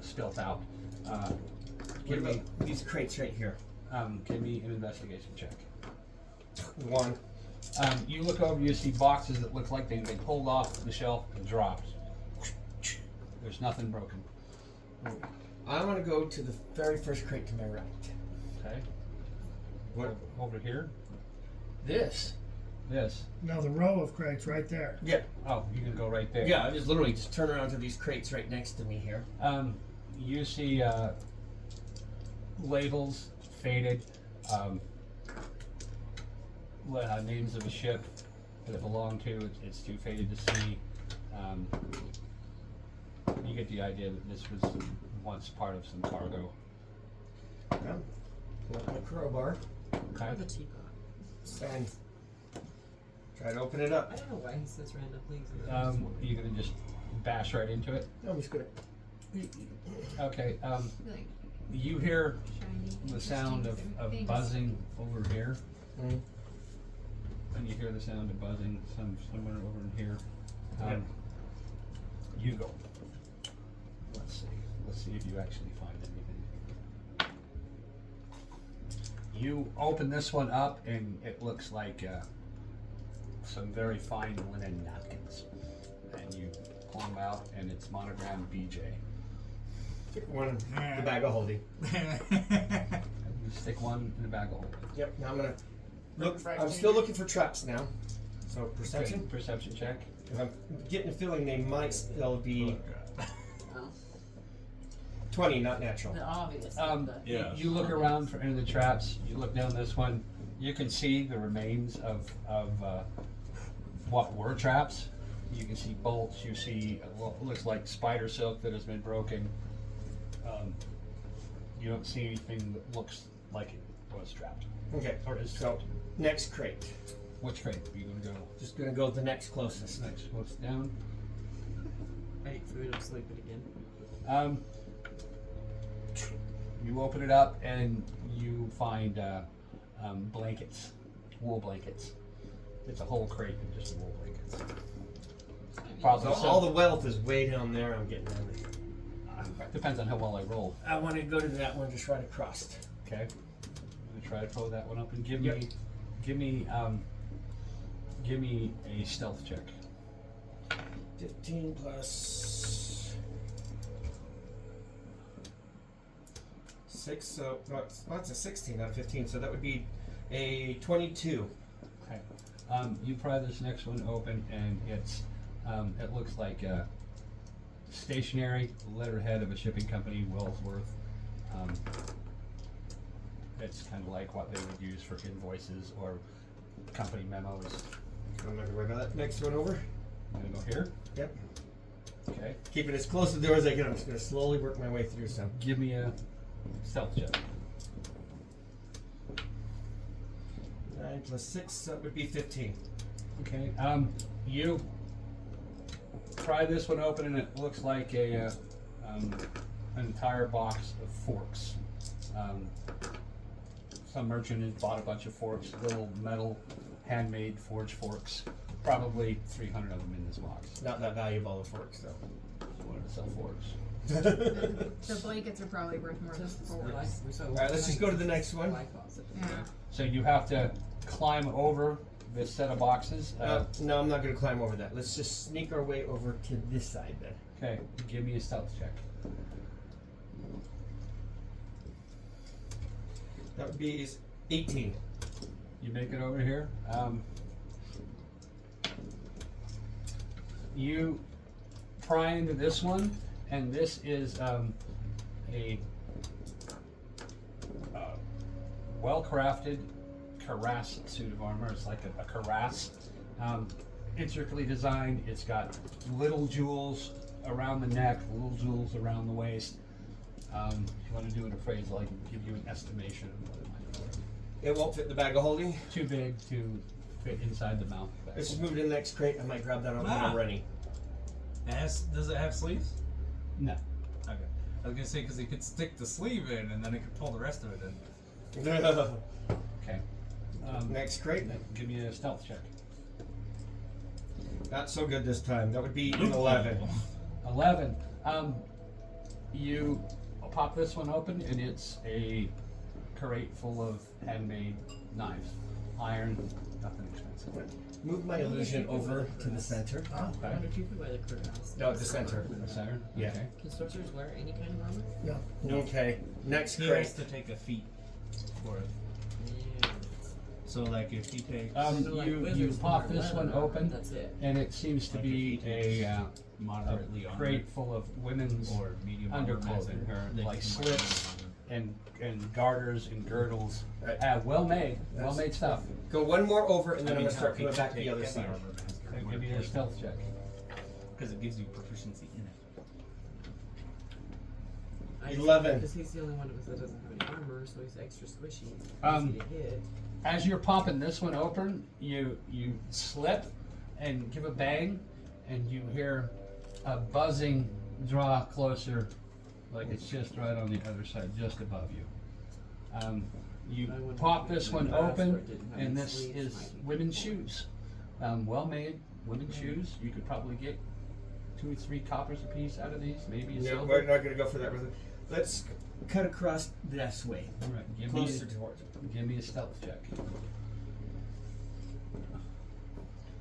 spilt out.
What
Give me,
about these crates right here?
give me an investigation check.
1.
You look over, you see boxes that look like they've been pulled off the shelf and dropped. There's nothing broken.
I want to go to the very first crate to my right.
Okay.
What?
Over here. This This.
No, the row of crates right there.
Yeah.
Oh, you can go right there.
Yeah, I just literally just turn around to these crates right next to me here.
You see labels, faded, names of a ship that it belonged to. It's too faded to see. You get the idea that this was once part of some cargo.
Yeah. Pull up my crowbar
Okay.
Or the teapot.
and try to open it up.
I don't know why he says random things.
You're gonna just bash right into it.
I'm just gonna.
Okay.
Like
You hear
shiny.
the sound of
things.
buzzing over here,
Mm.
and you hear the sound of buzzing somewhere over in here.
Okay.
You go. Let's see. Let's see if you actually find anything. You open this one up, and it looks like some very fine linen napkins. And you pull them out, and it's monogrammed BJ.
One in the bag of holding.
You stick one in the bag of holding.
Yep. Now I'm gonna look. I'm still looking for traps now. So perception.
Okay, perception check.
Because I'm getting a feeling they might still be
Oh,
20, not natural.
the obvious. but
Yeah.
You look around for any of the traps. You look down this one. You can see the remains of what were traps. You can see bolts. You see what looks like spider silk that has been broken. You don't see anything that looks like it was trapped
Okay.
or is
So
trapped.
next crate.
Which crate are you gonna go?
Just gonna go the next closest.
Next, what's down?
I ate food, I'm sleeping again.
You open it up and you find blankets, wool blankets. It's a whole crate of just wool blankets. Probably
So all the wealth is way down there. I'm getting down there.
depends on how well I roll.
I want to go to that one just right across.
Okay, I'm gonna try to throw that one up and give
Yep.
me a stealth check.
15 plus 6. So that's a 16 out of 15. So that would be a 22.
Okay, you pry this next one open and it's it looks like a stationary letterhead of a shipping company, Wellsworth. It's kind of like what they would use for invoices or company memos.
I'm not gonna worry about that. Next one over.
I'm gonna go here.
Yep.
Okay.
Keep it as close to the door as I can. I'm just gonna slowly work my way through some.
Give me a stealth check.
9 plus 6. That would be 15.
Okay. You pry this one open and it looks like a an entire box of forks. Some merchant has bought a bunch of forks, little metal, handmade forged forks. Probably 300 of them in this box.
Not that valuable of forks though.
If you wanted to sell forks.
The blankets are probably worth more than four.
All right, let's just go to the next one.
Yeah.
So you have to climb over this set of boxes.
No, I'm not gonna climb over that. Let's just sneak our way over to this side then.
Okay, give me a stealth check.
That would be 18.
You make it over here. You pry into this one, and this is a well-crafted cuirass suit of armor. It's like a cuirass, intricately designed. It's got little jewels around the neck, little jewels around the waist. If you want to do an appraisal, I can give you an estimation of what it might be worth.
It won't fit the bag of holding.
Too big to fit inside the mouth.
Let's just move to the next crate. I might grab that on when I'm running.
Does it have sleeves?
No.
Okay. I was gonna say because it could stick the sleeve in and then it could pull the rest of it in.
Okay.
Next crate.
Give me a stealth check.
Not so good this time. That would be an 11.
11. You pop this one open, and it's a crate full of handmade knives. Iron, nothing expensive.
Move my illusion over to the center.
Why don't you wear the cuirass?
No, the center.
The center?
Yeah.
Okay.
Can sorcerers wear any kind of armor?
Yeah.
Okay. Next
He
crate.
has to take a feat for it.
Yeah.
So like if he takes
Like
You
wizards
pop
are
this one
11,
open,
That's it.
and it seems to
Like
be
if he
a
moderately
crate full of women's
or medium armor
underclothing,
master,
or
they
like
can
slips and garters and girdles.
Right.
Well made stuff.
Go one more over, and then I'm
I
gonna
mean,
start
how
coming
he
back
can
to the
take
other
heavy
side.
armor master
Okay,
would
give me a
take
stealth check.
because it gives you proficiency in it.
11.
Because he's the only one of us that doesn't have any armor, so he's extra squishy.
Um,
Easy to hit.
As you're popping this one open, you slip and give a bang, and you hear a buzzing draw closer, like it's just right on the other side, just above you. You
I wouldn't
pop
have
this
been
one
fast where
open,
it didn't have
and
any
this
sleeves,
is
might be
women's
cool.
shoes. Well made women's shoes. You could probably get 2 or 3 coppers a piece out of these, maybe a
No,
silver.
we're not gonna go for that. Let's cut across this way,
All right, give
closer towards it.
me a stealth check.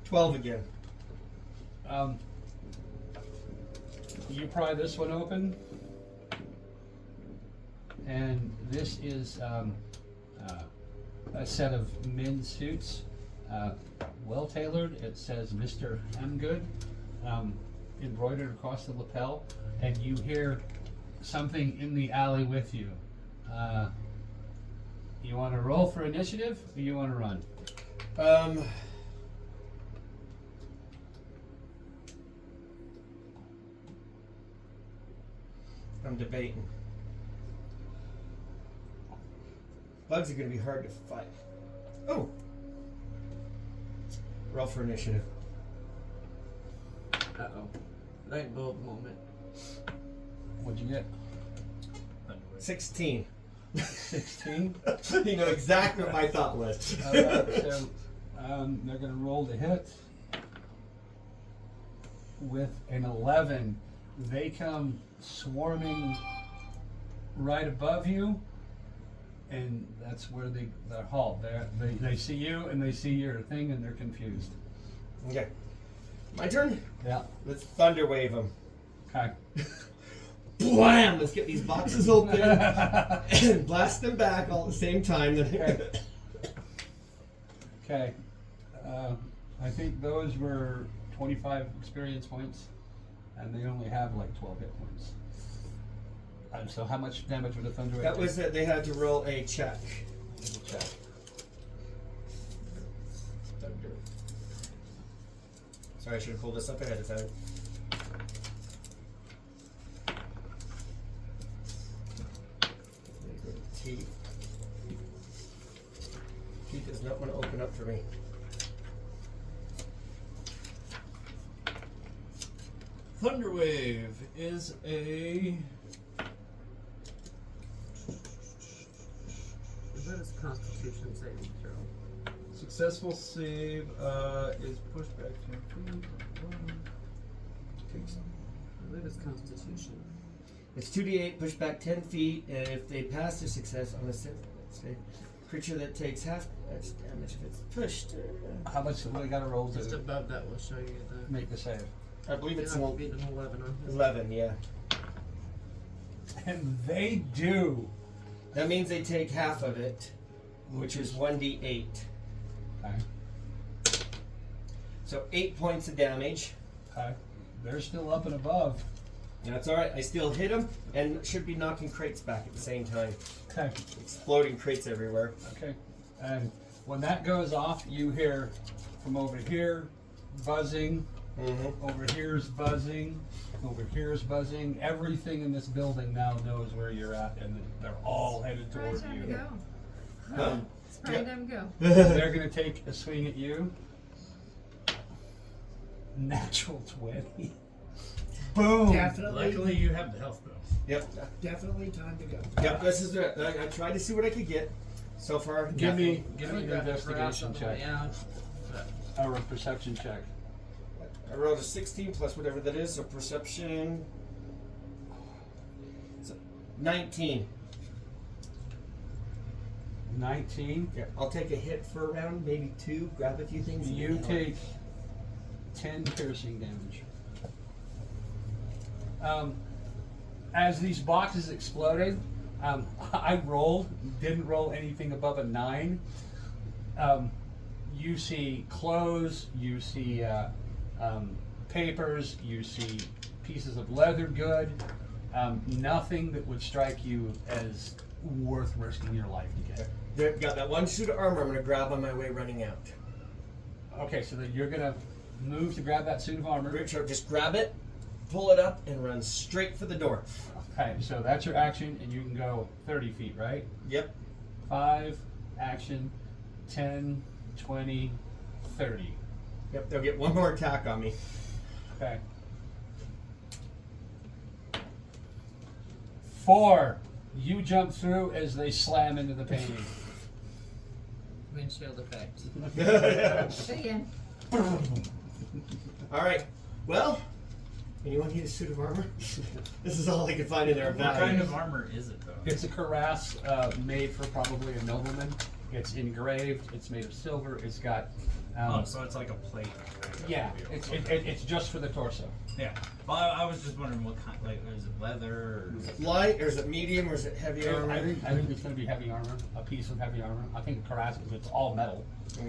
12 again.
You pry this one open, and this is a set of men's suits, well tailored. It says Mr. Hemgood embroidered across the lapel, and you hear something in the alley with you. You want to roll for initiative, or you want to run?
I'm debating. Bugs are gonna be hard to fight. Oh! Roll for initiative.
Uh-oh. Light bulb moment.
What'd you get?
16.
16.
You know exactly what my thought was.
So they're going to roll the hit with an 11. They come swarming right above you, and that's where they're halt. They see you, and they see your thing, and they're confused.
Okay. My turn?
Yeah.
Let's thunder wave them.
Okay.
Blam! Let's get these boxes open and blast them back all at the same time.
Okay. I think those were 25 experience points, and they only have like 12 hit points. So how much damage would a thunder wave
That
do?
was it. They had to roll a check.
Check.
Thunder. Sorry, I should have pulled this up ahead of time. T. T does not want to open up for me.
Thunderwave is a
What is Constitution saving throw?
Successful save is pushed back 10 feet.
I believe it's Constitution.
It's 2d8, push back 10 feet, and if they pass their success on a save, creature that takes half as damage if it's pushed.
How much do I got to roll
Just
to
above that will show you the.
make the save?
I believe it's
Yeah, beat an 11 on his.
11, yeah.
And they do.
That means they take half of it, which is 1d8.
Okay.
So 8 points of damage.
Okay. They're still up and above.
That's alright, I still hit them, and should be knocking crates back at the same time.
Okay.
Exploding crates everywhere.
Okay. And when that goes off, you hear from over here buzzing,
Mm-hmm.
over here's buzzing, over here's buzzing. Everything in this building now knows where you're at, and they're all headed
It's probably
toward
time to
you.
go.
Huh?
It's probably time to go.
They're going to take a swing at you. Natural 20. Boom.
Definitely,
you have the health bonus.
Yep.
definitely time to go.
Yep, this is it. I tried to see what I could get. So far,
Give me
nothing.
an
I got the grass
investigation
on the
check
way out, but
or a perception check.
I rolled a 16 plus whatever that is, so perception. So 19.
19.
Yeah, I'll take a hit for a round, maybe 2, grab a few things. and
You
then
take 10 piercing damage. As these boxes exploded, I rolled, didn't roll anything above a 9. You see clothes, you see papers, you see pieces of leather good, nothing that would strike you as worth risking your life to get.
There, got that one suit of armor I'm gonna grab on my way running out.
Okay, so then you're gonna move to grab that suit of armor.
Richard, just grab it, pull it up, and run straight for the door.
Okay, so that's your action, and you can go 30 feet, right?
Yep.
5, action, 10, 20, 30.
Yep, they'll get one more attack on me.
Okay. 4, you jump through as they slam into the painting.
Windshield effect.
Again.
Alright, well, anyone need a suit of armor? This is all I can find in there.
What kind of armor is it though?
It's a cuirass made for probably a nobleman. It's engraved, it's made of silver, it's got...
Oh, so it's like a plate.
yeah, it's just for the torso.
Yeah. Well, I was just wondering what kind. Like, is it leather? Or
Is it light, or is it medium, or is it heavy armor?
I think it's going to be heavy armor, a piece of heavy armor. I think the cuirass, it's all metal. So,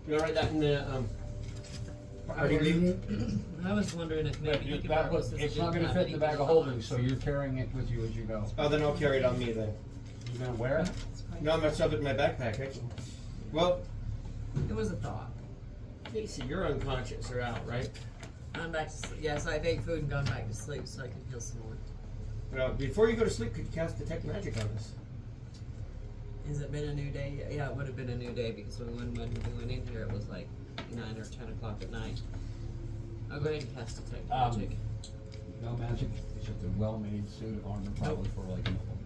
You wanna write that in the party lead?
I was wondering if maybe you could borrow this as a
it's
good
not going to
map
fit
and
in the
you
bag
could
of
go
holding,
on.
so you're carrying it with you as you go.
Oh, then I'll carry it on me then.
You're going to wear it?
No, I'm gonna shove it in my backpack, actually. Well,
It was a thought.
Casey, you're unconscious or out, right?
I'm back to sleep. Yes, I ate food and gone back to sleep so I can heal some more.
Well, before you go to sleep, could you cast Detect Magic on us?
Has it been a new day? Yeah, it would have been a new day because when we went in here it was like 9 or 10 o'clock at night. I'll go ahead and cast Detect Magic.
No magic. It's just a well-made suit of armor, probably for like a nobleman.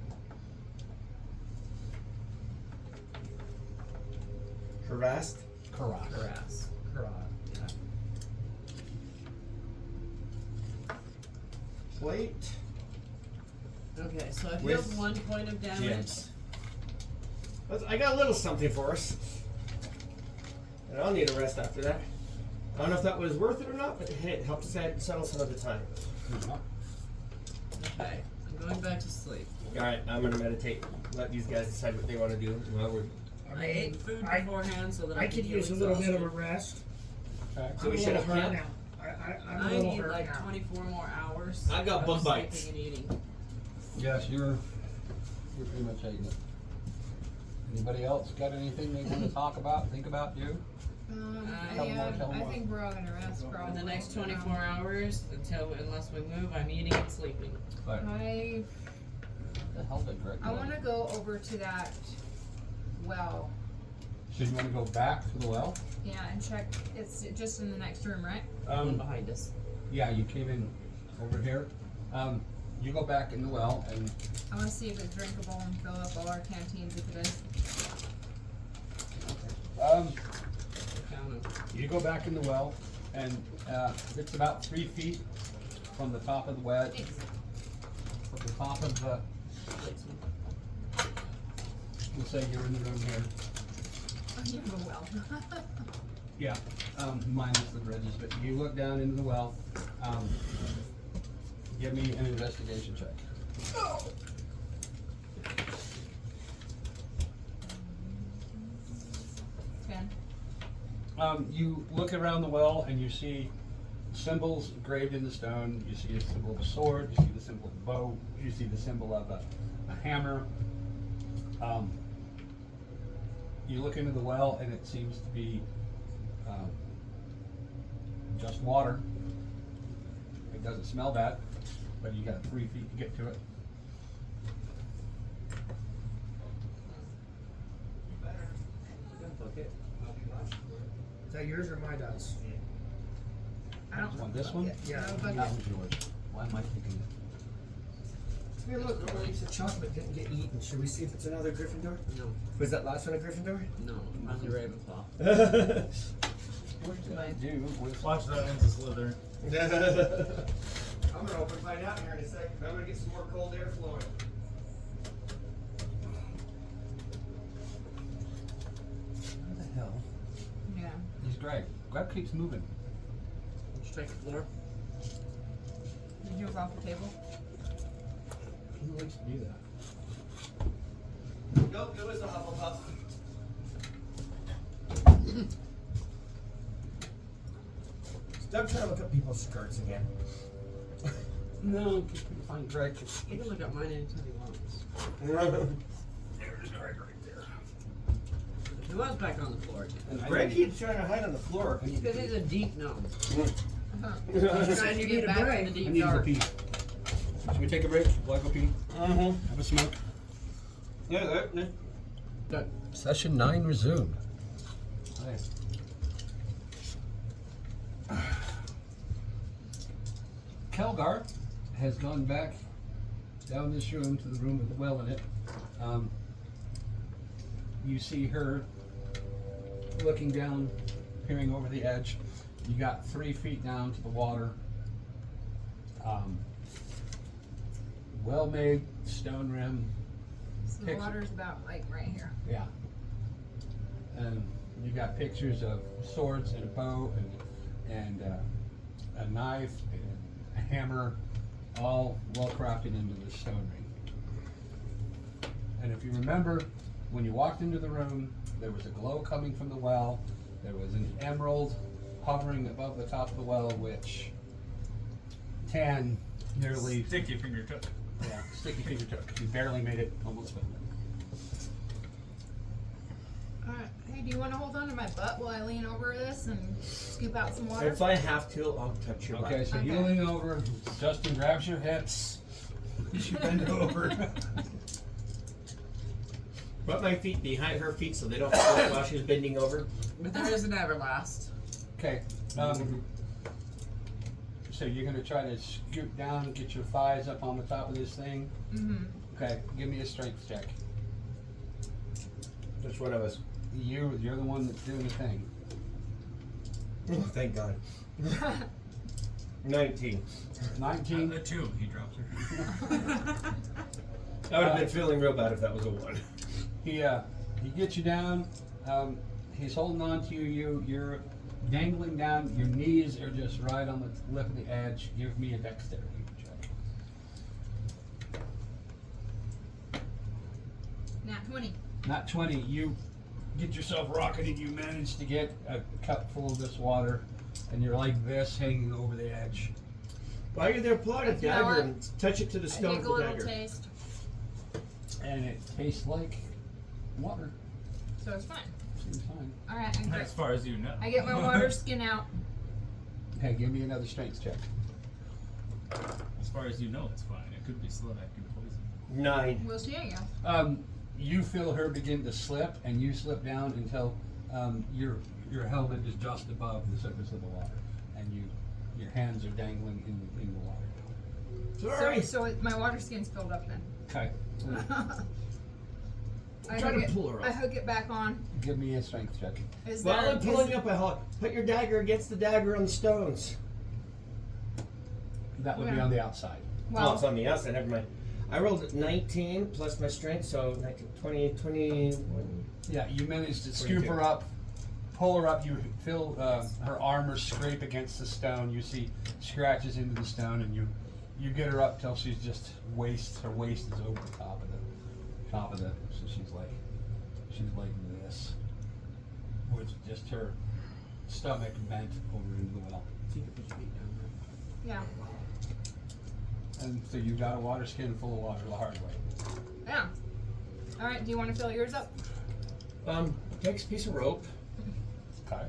Harassed?
Cuirass.
Harass. Yeah.
Plate?
Okay, so I
With
healed 1 point of damage.
Yes. I got a little something for us. And I'll need a rest after that. I don't know if that was worth it or not, but hey, it helped settle some of the time.
Okay, I'm going back to sleep.
Alright, I'm gonna meditate. Let these guys decide what they want to do while we're.
I ate food beforehand so that I
I could
heal
use a little bit of a
exhaustion.
rest.
Okay.
So
I'm
we
a
should
little
have
hurt
camped?
now. I'm a
I
little
need
hurt
like
now.
24 more hours.
I got
of
bug bites.
sleeping and eating.
Yes, you're pretty much eating it. Anybody else got anything they want to talk about, think about, do? Tell
Yeah,
more.
I think we're all gonna rest
For
probably.
the next 24 hours, unless we move, I'm eating and sleeping.
But
I
the hell did Greg?
want to go over to that well.
So you want to go back to the well?
Yeah, and check. It's just in the next room, right?
One behind us.
Yeah, you came in over here. You go back in the well and
I want to see if it's drinkable and fill up all our canteens if it is.
you go back in the well and it's about 3 feet from the top of the well. From the top of the. We'll say you're in the room here.
Oh, you have a well.
Yeah, minus the bridges, but you look down into the well. Give me an investigation check.
10.
You look around the well and you see symbols engraved in the stone. You see a symbol of a sword. You see the symbol of a bow. You see the symbol of a hammer. You look into the well and it seems to be just water. It doesn't smell bad, but you got 3 feet to get to it.
Is that yours or my dice?
I don't.
Want this one?
Yeah.
No,
That
but
one's yours. Why am I taking it?
Hey, look, no piece of chocolate didn't get eaten. Should we see if it's another Gryffindor?
No,
Was that last one a Gryffindor?
no, only Ravenclaw.
What did I do with?
Watch that one's a Slytherin.
I'm gonna open find out here in a second. I'm gonna get some more cold air flowing.
Where the hell?
yeah.
He's Greg. Greg keeps moving.
Strike the floor.
Did you off the table?
Who likes to do that?
Go as a Hufflepuff. I'm trying to look up people's skirts again.
No, just couldn't find Greg.
You can look up mine anytime you want.
There's Greg right there.
He was back on the floor.
And I
Greg
need-
keeps trying to hide on the floor.
I need
Because he's a deep gnome.
He's
Trying to
You
get
need a
back from
break.
the
I
deep
need to go
dark.
pee. Should we take a break? Will I go pee? Have a smoke?
Yeah,
Good. Session 9 resumed. Kelgar has gone back down this room to the room with the well in it. You see her looking down, peering over the edge. You got 3 feet down to the water. Well-made stone rim.
So the
Picture.
water's about like right here.
Yeah. And you got pictures of swords and a bow and a knife and a hammer, all well crafted into the stone ring. And if you remember, when you walked into the room, there was a glow coming from the well. There was an emerald hovering above the top of the well, which Tan nearly
Sticky finger took.
yeah, sticky finger took. You barely made it, almost fell.
Alright. Hey, do you want to hold on to my butt while I lean over this and scoop out some water?
If I have to, I'll touch your
Okay,
butt.
so you
Okay.
lean over, Justin grabs your hips, you bend over.
Put my feet behind her feet so they don't float while she's bending over.
But there is an Everlast.
Okay, so you're gonna try to scoot down, get your thighs up on the top of this thing.
Mm-hmm.
Okay, give me a strength check.
Which one of us?
You're the one that's doing the thing.
Oh, thank God. 19.
19.
The 2, he dropped her.
I would have been feeling real bad if that was a 1.
He gets you down. He's holding on to you. You're dangling down. Your knees are just right on the lip of the edge. Give me a dexterity check.
Nat 20.
Not 20. You get yourself rocketed. You manage to get a cup full of this water, and you're like this, hanging over the edge.
While you're there, pull out a
You know
dagger
what?
and touch it to the
I
stone
take
with
a
the
little
dagger.
taste,
And it tastes like water.
so it's fine.
Seems fine.
Alright,
As far as you know.
I get my water skin out.
Okay, give me another strength check.
As far as you know, it's fine. It could be Slovak and poison.
9.
We'll see, I guess.
You feel her begin to slip, and you slip down until your helmet is just above the surface of the water, and your hands are dangling in the water.
Sorry.
So my water skin's filled up then.
Okay,
I
Try
hook
to
it-
pull her up.
I hook it back on.
give me a strength check.
Is
While
there,
I'm pulling up, I holler, put your dagger against the dagger on the stones.
That would be
Yeah.
on the outside.
Oh, it's on the outside, never mind. I rolled 19 plus my strength, so 19, 20, 21.
Yeah, you manage to scoop
22.
her up, pull her up. You feel her armor scrape against the stone. You see scratches into the stone, and you get her up till she's just waist. Her waist is over the top of the. So she's like this, with just her stomach bent over into the well.
So you can put your feet down there.
yeah.
And so you got a water skin full of water the hard way.
Yeah. Alright, do you want to fill yours up?
Takes a piece of rope,
Okay.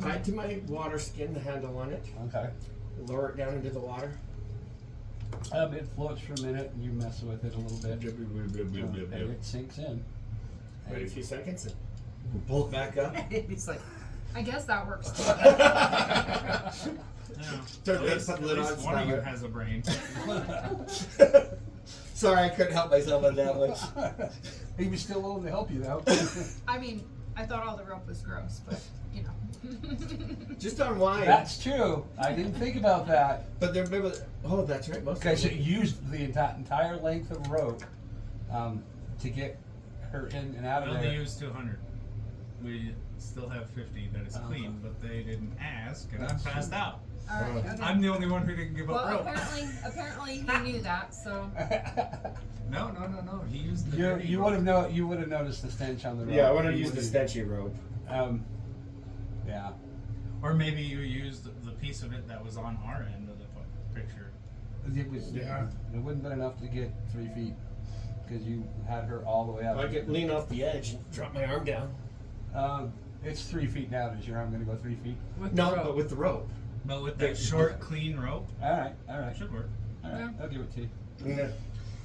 tie it to my water skin, the handle on it,
Okay.
lower it down into the water.
It floats for a minute, and you mess with it a little bit, and it sinks in.
Wait a few seconds and pull it back up.
He's like,
I guess that works.
Turn
At
the
least,
lid on,
one of you
smell it.
has a brain.
Sorry, I couldn't help myself on that one.
He was still willing to help you, though.
I mean, I thought all the rope was gross, but you know.
Just on wine.
That's true. I didn't think about that.
But they're maybe. Oh, that's right. Most
Okay,
of
so
them.
you used the entire length of rope to get her in and out
We
of
only
there.
used 200. We still have 50 that is clean, but they didn't ask, and I'm
That's
passed
true.
out.
Alright, okay.
I'm the only one who didn't give up
Well,
rope.
apparently he knew that, so
No. He used the
you
dirty
you
rope.
would have noticed the stench on the rope.
Yeah, I want to
You
use the
would've-
stenchy rope.
Yeah.
Or maybe you used the piece of it that was on our end of the picture.
It was.
Yeah.
It wouldn't have been enough to get 3 feet because you had her all the way out.
I could lean off the edge and drop my arm down.
It's 3 feet down. Is your arm going to go 3 feet?
With
No,
the rope.
but with the rope.
But with that short, clean rope,
All right. All right.
should work.
All right. I'll give it to you.
Yeah.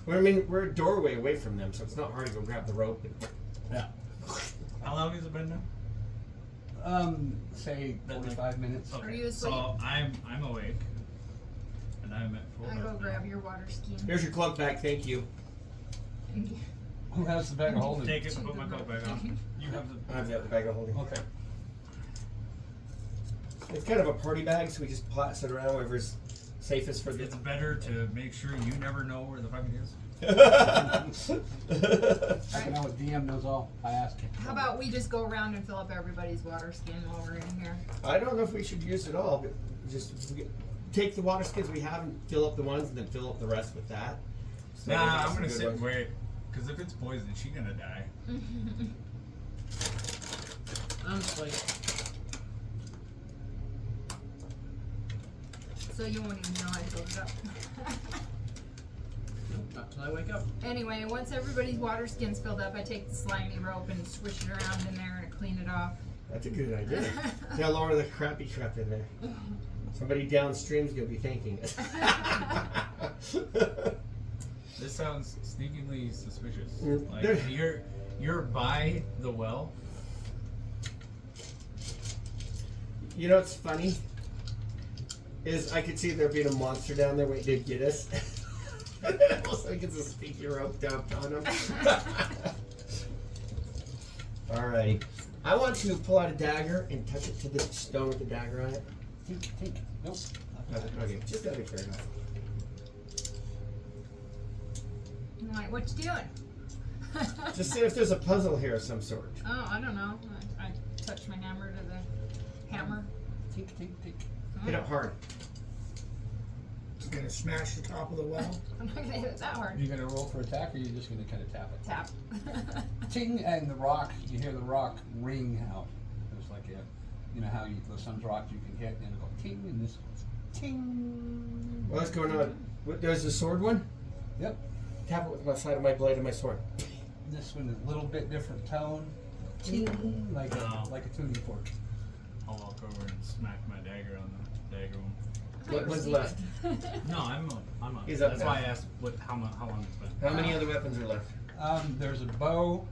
Well, I mean, we're a doorway away from them, so it's not hard to go grab the rope.
Yeah.
How long has it been now?
Say
But like-
45 minutes.
Are you asleep?
So I'm awake, and I'm at full.
I go
health
grab
now.
your water ski.
Here's your club back, thank you.
Who has the bag of holding?
Take it and put my coat back on. You have the.
I've got the bag of holding.
Okay.
It's kind of a party bag, so we just pass it around wherever's safest for
It's
the.
better to make sure you never know where the fucking is.
I know what DM knows all. I asked him.
How about we just go around and fill up everybody's water skin while we're in here?
I don't know if we should use it all, but just take the water skins we have and fill up the ones, and then fill up the rest with that. So
Nah,
we got
I'm
some
gonna
good
sit
ones.
and wait. Because if it's poison, she's gonna die.
I'm asleep.
So you won't even know I filled it up.
Nope, not till I wake up.
Anyway, once everybody's water skin's filled up, I take the slimy rope and swish it around in there and clean it off.
That's a good idea. Now lower the crappy crap in there. Somebody downstream's gonna be thanking us.
This sounds sneakingly suspicious.
Mm,
Like
there-
you're by the well.
You know what's funny? Is I could see there being a monster down there waiting to get us. Almost like it's a sneaky rope dumped on him. Alrighty. I want to pull out a dagger and touch it to the stone with the dagger on it.
Tink. Nope.
Okay, just out of curiosity.
I'm like, what you doing?
Just see if there's a puzzle here of some sort.
Oh, I don't know. I touch my hammer to the hammer.
Tink.
Hit it hard.
Just gonna smash the top of the well.
I'm not gonna hit it that hard.
You gonna roll for attack, or you just gonna kind of tap it?
Tap.
Ting, and the rock. You hear the rock ring out. It's like you know how some rocks you can hit, and it'll go ting, and this goes ting.
What's going on? There's the sword one?
Yep.
Tap it with my side of my blade of my sword.
This one is a little bit different tone. Ting, like a tuning fork.
I'll walk over and smack my dagger on the dagger one.
What's left?
No, I'm up.
He's up
That's
now.
why I asked how long it's been.
How many other weapons are left?
There's a bow.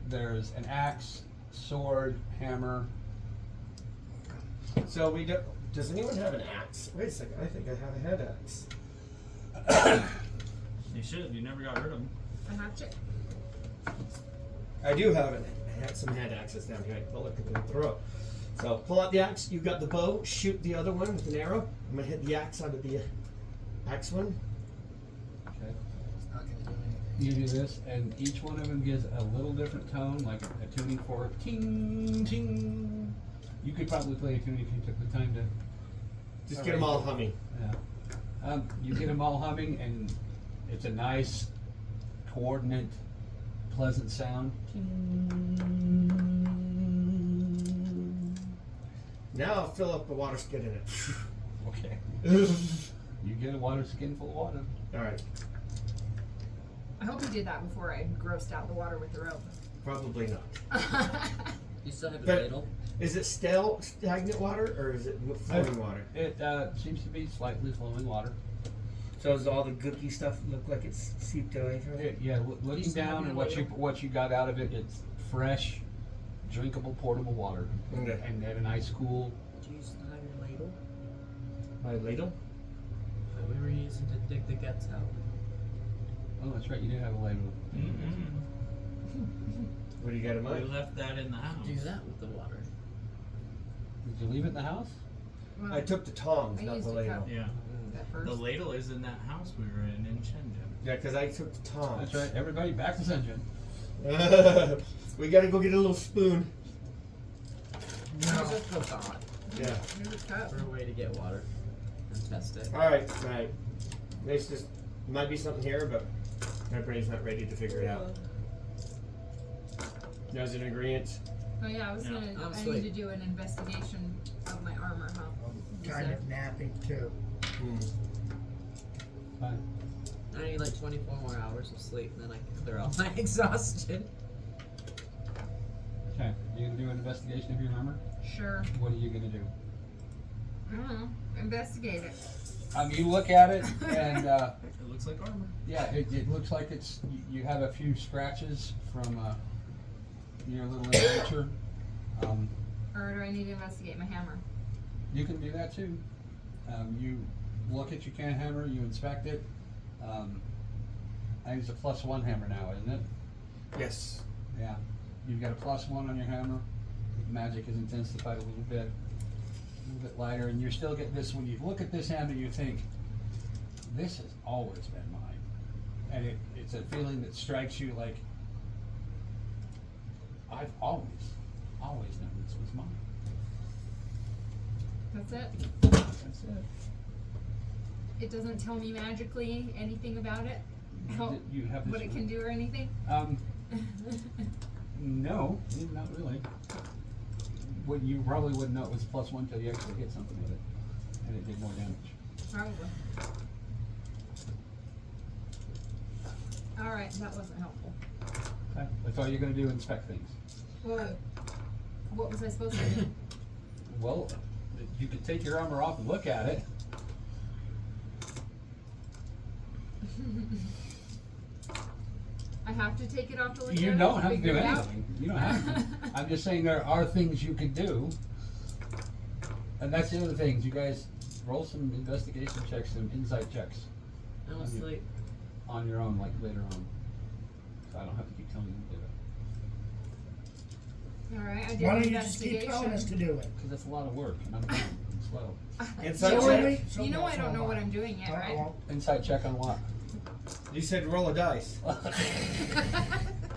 There's an axe, sword, hammer.
So we do. Does anyone have an axe? Wait a second. I think I have a hand axe.
You should. You never got rid of them.
A hatchet.
I do have it. I have some hand axes down here. I can pull it and throw it. So pull out the axe. You got the bow. Shoot the other one with an arrow. I'm gonna hit the axe onto the axe one.
Okay.
It's not gonna do anything.
You do this, and each one of them gives a little different tone, like a tuning fork. Ting, ting. You could probably play a tune if you took the time to.
Just get them all humming.
Yeah. You get them all humming, and it's a nice, coordinate, pleasant sound.
Now I'll fill up the water skin in it.
Okay. You get a water skin full of water.
All right.
I hope you did that before I grossed out the water with the rope.
Probably not.
You still have a
But-
ladle?
Is it stale, stagnant water, or is it flowing water?
It seems to be slightly flowing water.
So does all the gooky stuff look like it's seeped away from it?
Looking
still have
down
your
at
ladle?
what you got out of it, it's fresh, drinkable, portable water,
Okay.
and a nice cool.
Do you still have your ladle?
My ladle?
That we were using to dig the guts out.
Oh, that's right. You did have a label.
Mm-mm.
What do you got in
We
mind?
left that in the house.
Do that with the water.
Did you leave it in the house?
Well,
I took the tongs,
I
not
used
the
a
ladle.
cup.
Yeah.
that first.
The ladle is in that house we were in Shenzhen.
Yeah, because I took the tongs.
That's right. Everybody back to Sunshine.
We gotta go get a little spoon.
It's just a thought
Yeah.
Here's a cup.
for a way to get water and test it.
Alright, right. There's just might be something here, but my brain's not ready to figure it out. There's an ingredient.
Oh yeah, I was gonna.
I'm
I
asleep.
need to do an investigation of my armor, huh?
I'm kind of napping too.
Fine.
I need like 24 more hours of sleep, and then I can clear all my exhaustion.
Okay. You gonna do an investigation of your armor?
Sure.
What are you gonna do?
I don't know. Investigate it.
You look at it, and
It looks like armor.
yeah, it looks like you have a few scratches from your little adventure.
Or do I need to investigate my hammer?
You can do that too. You look at your can hammer, you inspect it. I think it's a +1 hammer now, isn't it?
Yes.
Yeah. You've got a +1 on your hammer. Magic is intensified a little bit lighter, and you're still getting this. When you look at this hammer, you think, this has always been mine. And it's a feeling that strikes you like, I've always known this was mine.
That's it.
That's it.
It doesn't tell me magically anything about it. How,
You have this
what it can do or anything.
No, not really. What you probably wouldn't know it was +1 until you actually hit something with it, and it did more damage.
Probably. All right, that wasn't helpful.
Okay. That's all you're going to do, inspect things.
Well, what was I supposed to do?
Well, you could take your armor off and look at it.
I have to take it off to look
You
at it
don't have to
figure
do
it out?
anything. You don't have to. I'm just saying there are things you could do. And that's the other things. You guys roll some investigation checks, some insight checks
I'm asleep.
on your own, like later on. So I don't have to keep telling you to do it.
All right, I did
Why
an
don't you just keep
investigation.
telling us to do it?
Because that's a lot of work, and I'm slow.
Inside
you know,
check.
you know I don't know what I'm doing yet, right?
Insight check on what?
You said roll a dice.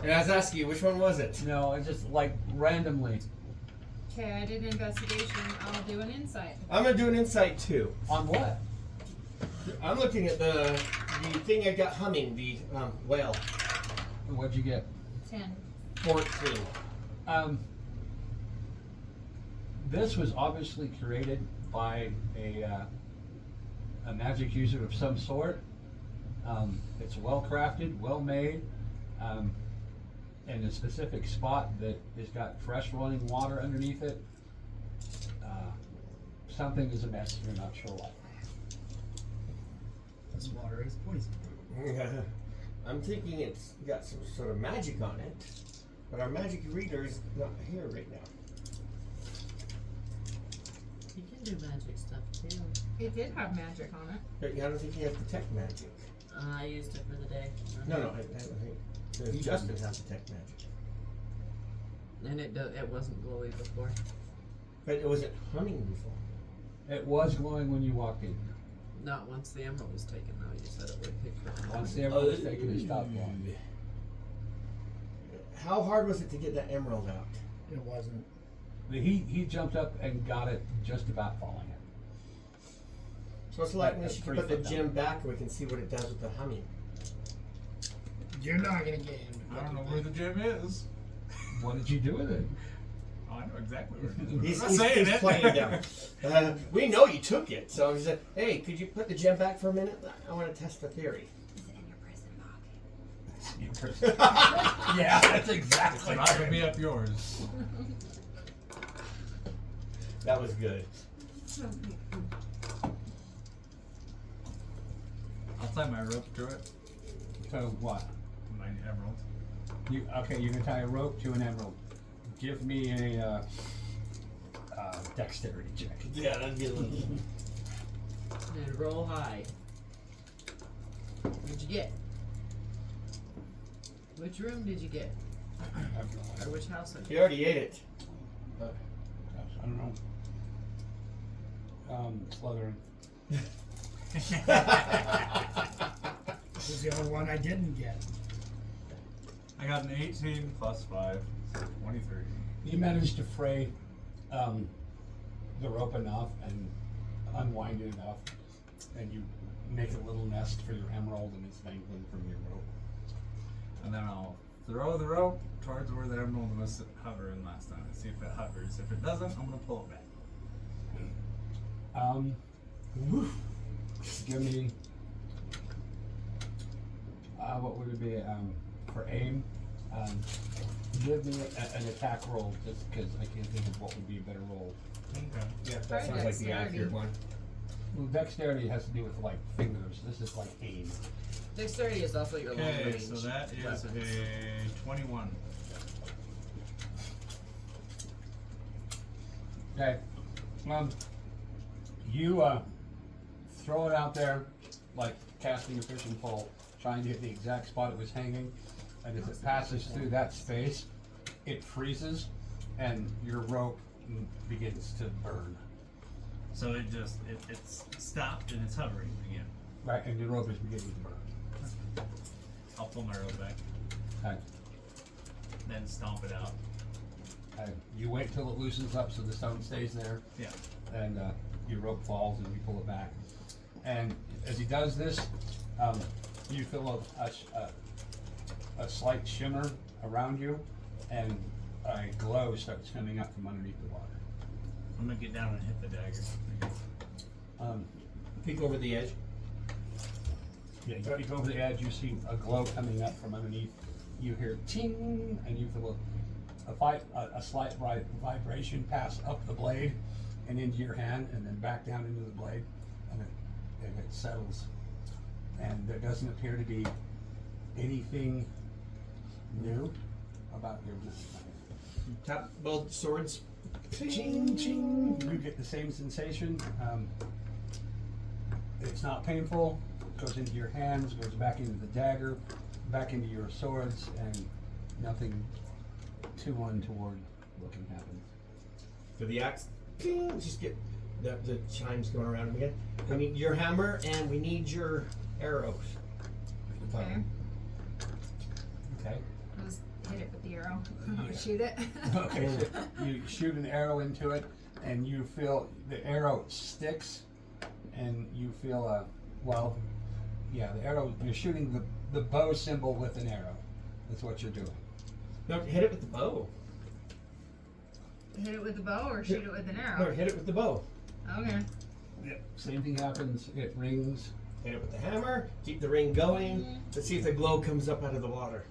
And I was asking you, which one was it?
No, I just like randomly.
Okay, I did an investigation. I'll do an insight.
I'm gonna do an insight too.
On what?
I'm looking at the thing I got humming, the whale.
What'd you get?
10.
14.
This was obviously created by a magic user of some sort. It's well crafted, well made, in a specific spot that has got fresh running water underneath it. Something is amiss, you're not sure what.
This water is poison.
I'm thinking it's got some sort of magic on it, but our magic reader is not here right now.
You can do magic stuff too.
It did have magic on it.
But I don't think he has detect magic.
I used it for the day.
No, I think Justin has detect magic.
And it wasn't glowy before.
But it wasn't humming before.
It was glowing when you walked in.
Not once the emerald was taken, though. You said it would pick her.
Once the emerald was taken, it stopped glowing.
How hard was it to get that emerald out?
It wasn't.
He jumped up and got it just about falling in.
So it's like when
That's
she can
3
put the
foot down.
gem back and we can see what it does with the humming.
You're not gonna get him.
I don't know where the gym is.
What did you do with it?
Oh, I know exactly where it is.
He's,
I'm not
he's,
saying
he's
it.
playing down. We know you took it. So he said, hey, could you put the gem back for a minute? I want to test the theory.
Is it in your prison pocket?
Yeah, that's
It's
exactly
not gonna be up yours.
That was good.
I'll tie my rope to it.
So what?
My emerald.
You can tie a rope to an emerald. Give me a dexterity check.
Yeah, that'd be a little.
And roll high. What'd you get? Which room did you get?
I have no
Or
idea.
which house?
You already ate it.
I don't know. Slytherin.
This is the only one I didn't get.
I got an 18 plus 5, so 23.
You managed to fray the rope enough and unwind it enough, and you make a little nest for your emerald, and it's dangling from your rope.
And then I'll throw the rope towards where the emerald was hovering last.
cast on it. See if it hovers. If it doesn't, I'm gonna pull it back.
Give me, what would it be, for aim? Give me an attack roll, just because I can't think of what would be a better roll.
Okay.
Yeah, that
Try
sounds like the
dexterity.
accurate one.
Well, dexterity has to do with like fingers, this is like aim.
Dexterity is also your long
Okay,
range.
so that is
weapons.
a 21.
Okay, you, throw it out there, like casting a fishing pole, trying to hit the exact spot it was hanging, and as it passes through that space, it freezes, and your rope begins to burn.
So it's stopped and it's hovering again.
Right, and your rope is beginning to burn.
I'll pull my rope back,
Okay.
then stomp it out.
You wait till it loosens up so the stone stays there,
Yeah.
and your rope falls and you pull it back. And as he does this, you feel a slight shimmer around you, and a glow starts coming up from underneath the water.
I'm gonna get down and hit the dagger.
Peek over the edge.
Yeah, you peek over the edge, you see a glow coming up from underneath. You hear ting, and you feel a slight vibration pass up the blade and into your hand, and then back down into the blade, and it settles. And there doesn't appear to be anything new about your knife.
Tap both swords.
Ching, ching. You get the same sensation. It's not painful. It goes into your hands, goes back into the dagger, back into your swords, and nothing too untoward looking happens.
For the axe, ping, just get the chimes going around again. We need your hammer and we need your arrows.
Okay.
Okay.
Just hit it with the arrow. Shoot it.
Okay, so you shoot an arrow into it, and you feel the arrow sticks, and you feel the arrow. You're shooting the bow symbol with an arrow. That's what you're doing.
No, hit it with the bow.
Hit it with the bow or shoot it with an
No,
arrow?
hit it with the bow.
Okay.
Yep. Same thing happens. It rings.
Hit it with the hammer. Keep the ring going. Let's see if the glow comes up out of the water.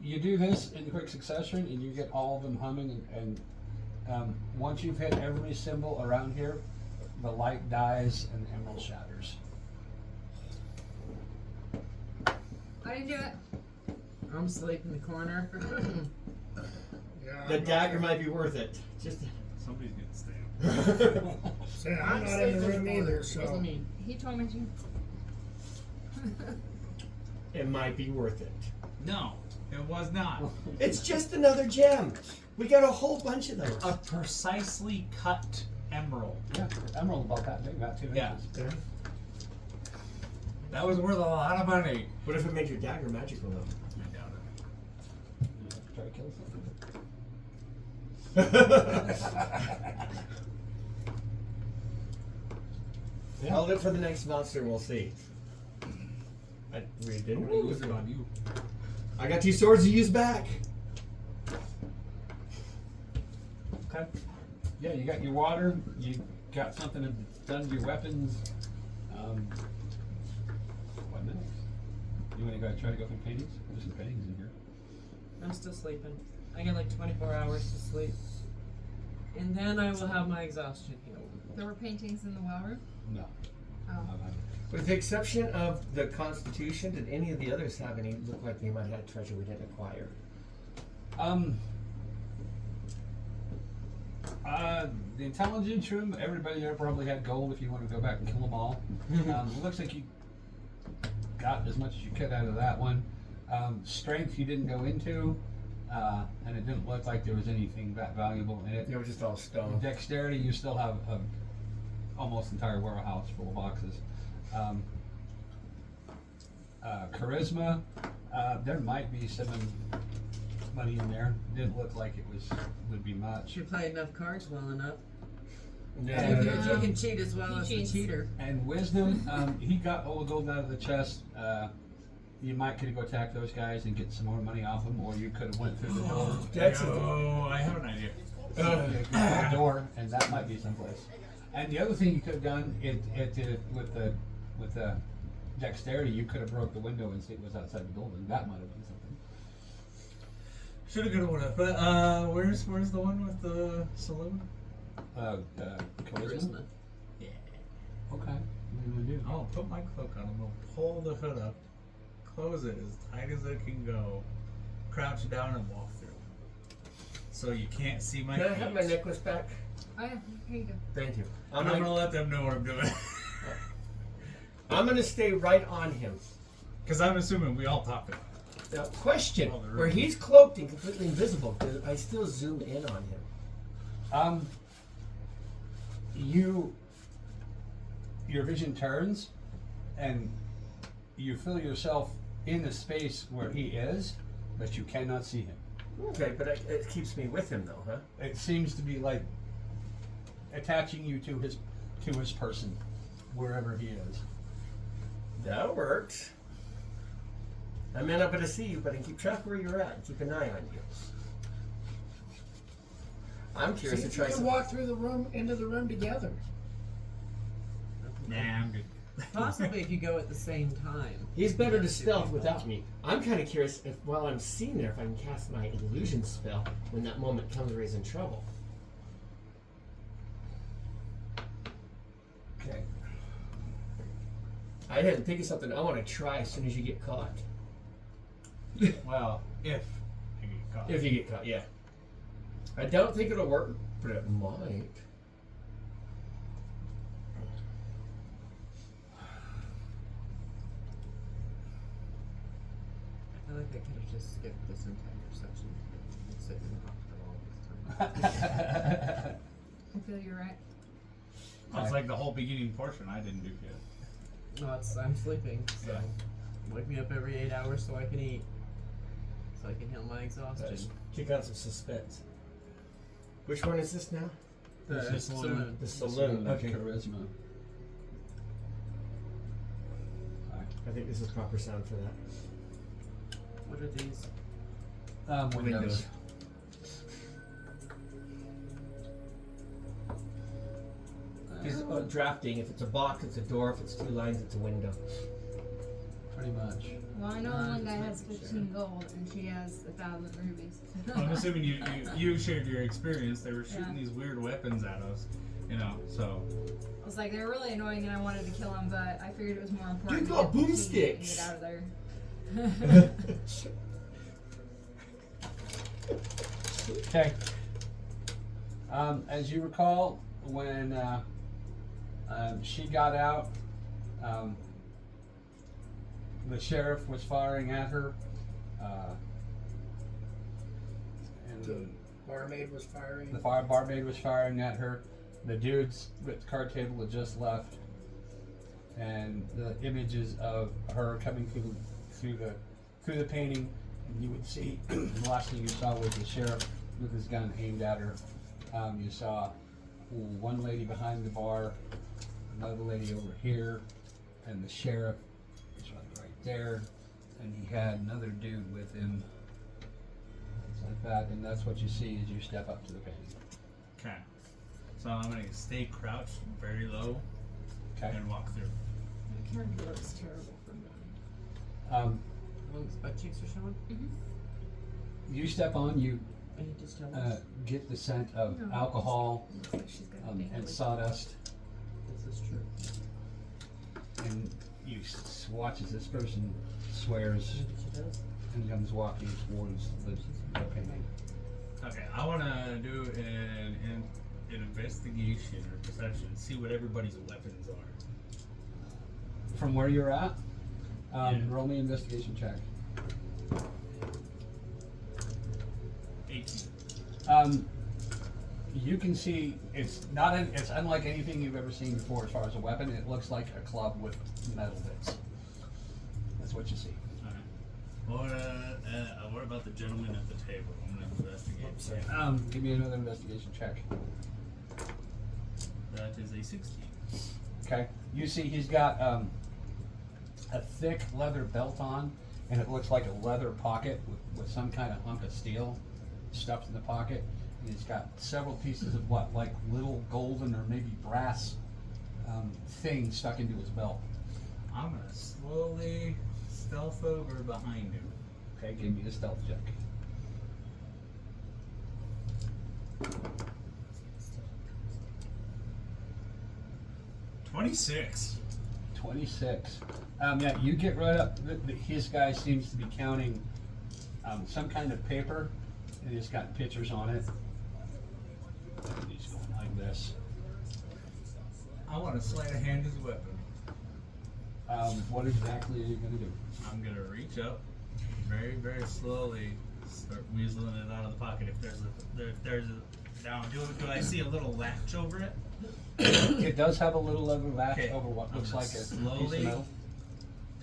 You do this in quick succession, and you get all of them humming. And once you've hit every symbol around here, the light dies and the emerald shatters.
I didn't do it.
I'm asleep in the corner.
Yeah,
The
I'm
dagger might be worth it. Just.
Somebody's getting stabbed.
Saying I'm not in the room either,
Wasn't
so
me.
He told me to.
It might be worth it.
No, it was not.
It's just another gem. We got a whole bunch of those.
A precisely cut emerald.
Yeah, emerald about that big, about 2 inches.
Yeah. That was worth a lot of money.
What if it made your dagger magical though?
I doubt it.
You have to try to kill something. Yeah.
I'll live for the next monster. We'll see. We didn't
Ooh,
lose
it's
it.
on you.
I got 2 swords to use back.
Okay. Yeah, you got your water. You got something done to your weapons. What next? You want to go try to go through paintings? There's some paintings in here.
I'm still sleeping. I get like 24 hours to sleep. And then I will have my exhaustion healed.
There were paintings in the well room.
No.
Oh.
With the exception of the Constitution, did any of the others have any look like they might have treasure we didn't acquire?
The intelligence room, everybody there probably had gold if you want to go back and kill them all. It looks like you got as much as you could out of that one. Strength you didn't go into, and it didn't look like there was anything that valuable in it.
They were just all stone.
Dexterity, you still have a almost entire warehouse full of boxes. Charisma, there might be some money in there. Didn't look like it would be much.
You play enough cards well enough.
Yeah,
You can cheat as well
He
as
cheats.
the cheater.
And wisdom, he got all the gold out of the chest. You might could go attack those guys and get some more money off them, or you could have went through the door.
Dex is
No,
the door, and that might be someplace. And the other thing you could have done with the dexterity, you could have broke the window and see it was outside the building. That might have been something.
Shoulda, coulda, woulda. But where's the one with the saloon?
Charisma.
Yeah.
Okay. What are you gonna do?
I'll put my cloak on. I'm gonna pull the hood up, close it as tight as it can go, crouch down and walk through. So you can't see my
Can I
feet.
have my necklace back?
Oh yeah, here you go.
Thank you.
I'm gonna let them know what I'm doing.
I'm gonna stay right on him.
Because I'm assuming we all talked about it.
Now, question:
Oh, the room.
where he's cloaked and completely invisible, do I still zoom in on him?
Your vision turns, and you feel yourself in the space where he is, but you cannot see him.
Okay, but it keeps me with him though, huh?
It seems to be like attaching you to his person, wherever he is.
That works. I may not be able to see you, but I can keep track where you're at and keep an eye on you. I'm
See
curious
if
to
you
try
can
some.
walk through the room, into the room together.
Nah, I'm good.
Possibly if you go at the same time.
He's better to stealth without me. I'm kind of curious if, while I'm seen there, if I can cast my illusion spell when that moment comes where he's in trouble.
Okay.
I didn't think of something I want to try as soon as you get caught.
Well, if I get caught.
If you get caught, yeah. I don't think it'll work, but it might.
I feel like I could have just skipped this entire section and sit in the hospital all this time.
I feel you're right.
It's like the whole beginning portion I didn't do good.
No, I'm sleeping, so
Yeah.
wake me up every 8 hours so I can eat. So I can heal my exhaustion.
Just kick out some suspense. Which one is this now?
The
This is
saloon.
The saloon. Okay.
Charisma.
I think this is proper sound for that.
What are these?
Windows.
It's drafting. If it's a box, it's a door. If it's two lines, it's a window.
Pretty much.
Well, I know one guy has 15 gold and she has 1,000 rubies.
I'm assuming you shared your experience. They were shooting
Yeah.
these weird weapons at us, so.
I was like, they're really annoying and I wanted to kill them, but I figured it was more important
You
to
got
get the key
boomsticks.
and get out of there.
Okay. As you recall, when she got out, the sheriff was firing at her, and
The barmaid was firing.
the barmaid was firing at her. The dudes with the card table had just left, and the images of her coming through the painting, and you would see the last thing you saw was the sheriff with his gun aimed at her. You saw one lady behind the bar, another lady over here, and the sheriff is right there, and he had another dude with him. It's like that, and that's what you see as you step up to the painting.
Okay. So I'm gonna stay crouched very low
Okay.
and walk through.
My character looks terrible for me. Oh, his butt cheeks are showing?
You step on, you
I need to tell us.
get the scent of
No.
alcohol
Looks like she's got a big
and
lip.
sawdust,
This is true.
and you watch as this person swears
She does.
and comes walking towards the painting.
Okay, I wanna do an investigation or perception, see what everybody's weapons are.
From where you're at,
Yeah.
roll me an investigation check.
18.
You can see it's unlike anything you've ever seen before as far as a weapon. It looks like a club with metal bits. That's what you see.
Alright. What about the gentleman at the table? I'm gonna investigate.
Sorry.
Give me another investigation check.
That is a 16.
Okay. You see he's got a thick leather belt on, and it looks like a leather pocket with some kind of hunk of steel stuffed in the pocket. He's got several pieces of what, like little golden or maybe brass thing stuck into his belt.
I'm gonna slowly stealth over behind him.
Okay, give me a stealth check.
26.
26. Yeah, you get right up. His guy seems to be counting some kind of paper, and it's got pictures on it. And he's going like this.
I want to sleight of hand his weapon.
What exactly are you going to do?
I'm gonna reach up, very, very slowly, start weaseling it out of the pocket. If there's a now, do I see a little latch over it?
It does have a little of a latch
Okay,
over what
I'm
looks
gonna
like a piece of
slowly
metal.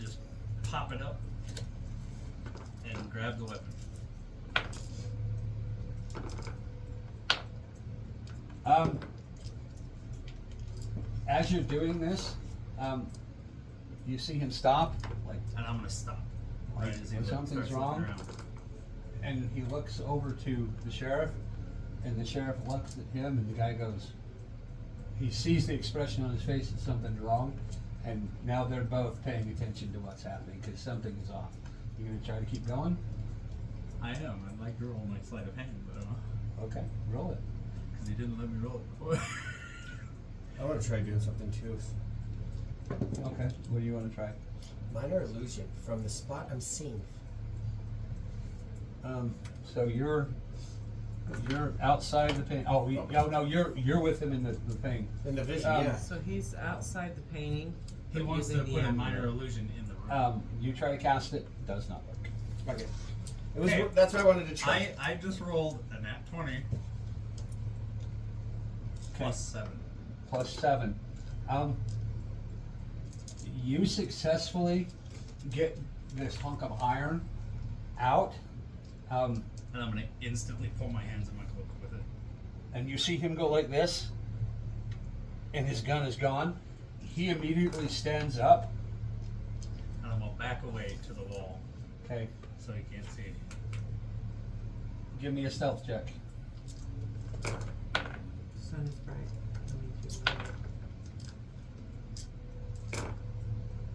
just pop it up and grab the weapon.
As you're doing this, you see him stop, like,
And I'm gonna stop.
Like,
Right as he
when
starts
something's
looking
wrong?
around.
and he looks over to the sheriff, and the sheriff looks at him, and the guy goes, he sees the expression on his face that something's wrong, and now they're both paying attention to what's happening, because something is off. You gonna try to keep going?
I am. I'd like to roll my sleight of hand, but
Okay, roll it.
because he didn't let me roll it before.
I want to try doing something too.
Okay, what do you wanna try?
Minor illusion from the spot I'm seeing.
So you're outside the paint. Oh, no, you're with him in the thing.
In the vision,
Um,
yeah.
So he's outside the painting.
He
but
wants to
using the
put a
amulet.
minor illusion in the room.
You try to cast it, does not work.
Okay. It was.
Hey,
That's what I wanted to try.
I just rolled a nat 20 plus 7.
Plus 7. You successfully get this hunk of iron out,
And I'm gonna instantly pull my hands in my cloak with it.
and you see him go like this, and his gun is gone. He immediately stands up.
And I'm gonna back away to the wall
Okay,
so he can't see.
give me a stealth check.
Sun is bright.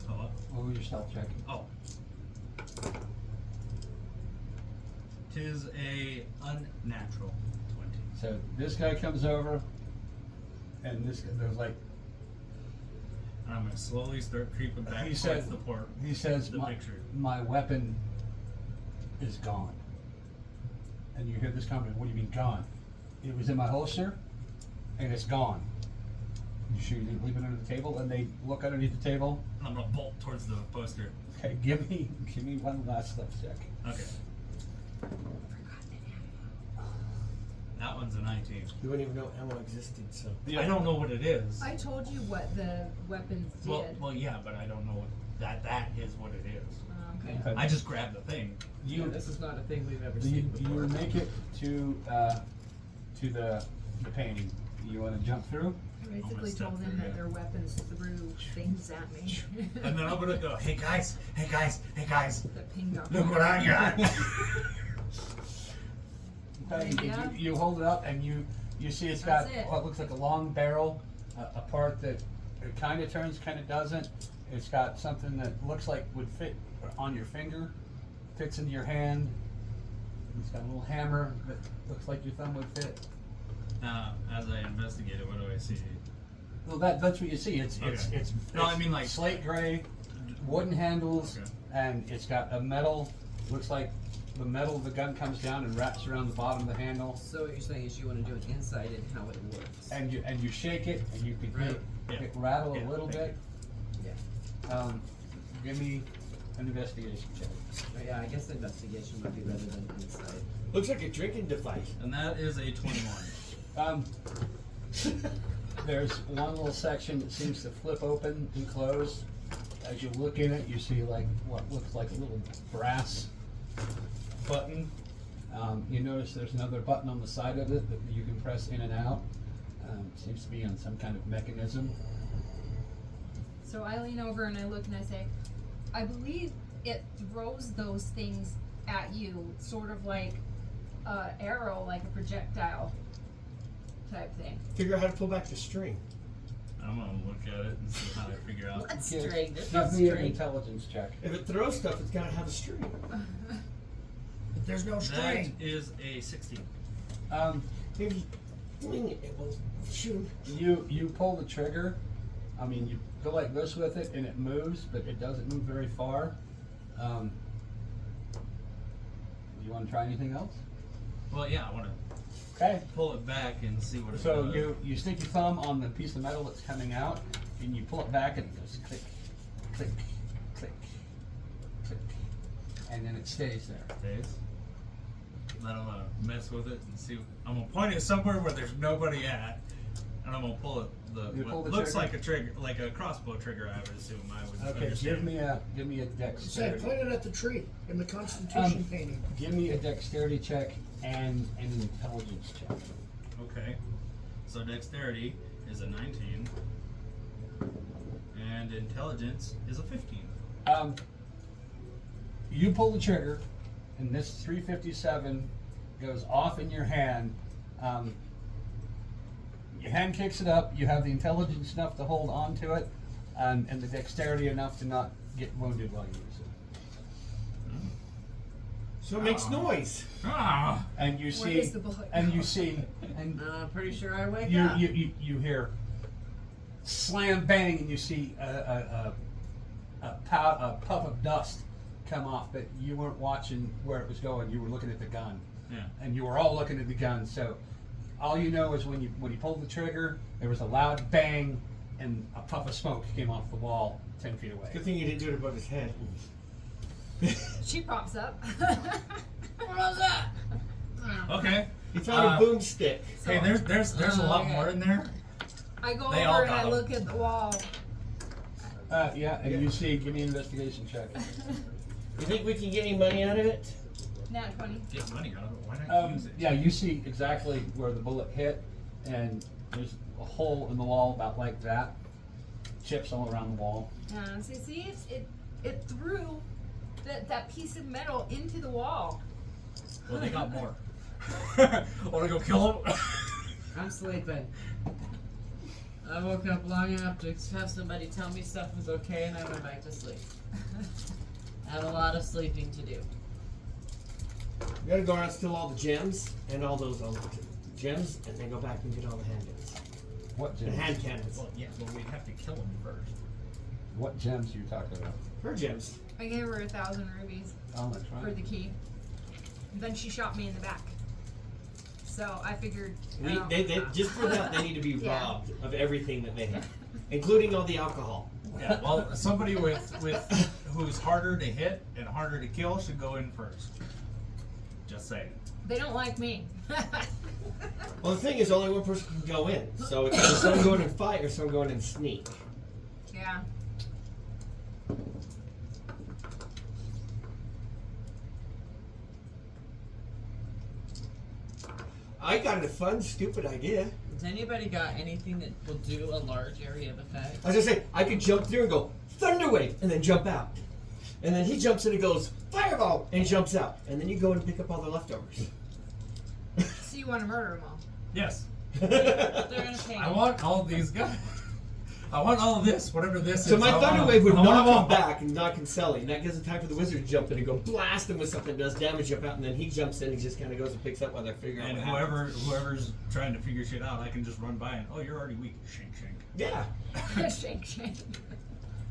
Oh, what?
What was your stealth check?
Oh. Tis a unnatural 20.
So this guy comes over, and there's like,
And I'm gonna slowly start creeping back
He
towards
said-
the port.
he says,
The picture.
my weapon is gone. And you hear this comment, what do you mean gone? It was in my holster, and it's gone. You sure you didn't leave it under the table? And they look underneath the table.
And I'm gonna bolt towards the poster.
Okay, give me one last stealth check.
Okay. That one's a 19.
You wouldn't even know ammo existed, so.
I don't know what it is.
I told you what the weapons did.
Well, yeah, but I don't know what that is what it is.
Okay.
Okay.
I just grabbed the thing.
Yeah, this is not a thing we've ever
Do you,
seen before.
make it to the painting? You want to jump through?
I basically
step
told him
through,
that
yeah.
their weapons threw things at me.
And then I'm gonna go, hey guys,
That pinged off.
look what I got.
Okay,
Yeah.
you hold it up, and you see it's
That's
got
it.
what looks like a long barrel, a part that it kind of turns, kind of doesn't. It's got something that looks like would fit on your finger, fits into your hand. It's got a little hammer that looks like your thumb would fit.
As I investigate it, what do I see?
Well, that's what you see. It's
Okay. No, I mean, like-
slate gray, wooden handles,
Okay.
and it's got a metal. Looks like the metal of the gun comes down and wraps around the bottom of the handle.
So what you're saying is you want to do an insight in how it works.
And you shake it, and you can hear
Right.
it rattle
Yeah,
a little
thank
bit.
Yeah.
Give me an investigation check.
But yeah, I guess investigation would be better than insight.
Looks like a drinking device.
And that is a 21.
There's one little section that seems to flip open and close. As you look in it, you see like what looks like a little brass button. You notice there's another button on the side of it that you can press in and out. Seems to be on some kind of mechanism.
So I lean over and I look and I say, I believe it throws those things at you, sort of like arrow, like a projectile type thing.
Figure out how to pull back the string.
I'm gonna look at it and see how to figure out.
What
Give-
string? There's no
Give me an
string.
intelligence check.
If it throws stuff, it's got to have a string.
But there's no
That
string.
is a 16.
Maybe fling it, it will shoot.
You pull the trigger. I mean, you go like this with it, and it moves, but it doesn't move very far. You want to try anything else?
Well, yeah, I want to
Okay.
pull it back and see what it
So
does.
you stick your thumb on the piece of metal that's coming out, and you pull it back, and it goes click, click, click, click, and then it stays there.
Stays. Then I'm gonna mess with it and see. I'm gonna point it somewhere where there's nobody at, and I'm gonna pull it.
You
What
pull the
looks
trigger?
like a trigger, like a crossbow trigger. I would assume. I would
Okay.
understand.
Give me a
Say,
dexterity.
point it at the tree in the Constitution painting.
Give me a dexterity check and an intelligence check.
Okay. So dexterity is a 19, and intelligence is a 15.
You pull the trigger, and this 357 goes off in your hand. Your hand kicks it up. You have the intelligence enough to hold on to it, and the dexterity enough to not get wounded while you use it.
So it makes noise.
Ah!
And you
Where
see,
does the bullet
and
go?
you see, and
I'm pretty sure I wake
you,
up.
you hear slam bang, and you see a puff of dust come off, but you weren't watching where it was going. You were looking at the gun,
Yeah.
and you were all looking at the gun. So all you know is when you pulled the trigger, there was a loud bang, and a puff of smoke came off the wall 10 feet away.
Good thing you didn't do it above his head.
She pops up.
What was that?
Okay.
He found
Uh,
a boomstick.
Hey, there's a lot
okay.
more in there.
I go
They all
over and
got
I
'em.
look at the wall.
Yeah, and you see, give me an investigation check.
You think we can get any money out of it?
Nat 20.
Get money out of it. Why not use it?
Yeah, you see exactly where the bullet hit, and there's a hole in the wall about like that. Chips all around the wall.
See, it threw that piece of metal into the wall.
Well, they got more. Want to go kill them?
I'm sleeping. I woke up long enough to have somebody tell me stuff was okay, and I went back to sleep. I have a lot of sleeping to do.
We gotta go around and steal all the gems and all those gems, and then go back and get all the handguns.
What
The
gems?
hand cannons.
Well, yeah, but we'd have to kill them first.
What gems are you talking about?
Her gems.
I gave her 1,000 rubies
Oh, that's
for
right.
the key. Then she shot me in the back. So I figured.
They just for that, they need to be
Yeah.
robbed of everything that they have, including all the alcohol.
Yeah, well, somebody with who's harder to hit and harder to kill should go in first. Just saying.
They don't like me.
Well, the thing is, only one person can go in, so it's either someone going and fight or someone going and sneak.
Yeah.
I got a fun, stupid idea.
Has anybody got anything that will do a large area of effect?
I was gonna say, I could jump through and go, Thunder Wave, and then jump out. And then he jumps in and goes, Fireball, and jumps out. And then you go in and pick up all the leftovers.
So you want to murder them all?
Yes.
They're gonna pay
I
me.
want all of these guys. I want all of this, whatever this
So
is.
my
I
Thunder
want
Wave would
I want
knock
them
him
all.
back and knock him selling. That gives him time for the wizard to jump in and go blast him with something that does damage, jump out, and then he jumps in and just kind of goes and picks up while they're figuring
And
out what happens.
whoever's trying to figure shit out, I can just run by and you're already weak. Shank, shank.
Yeah.
Shake, shake.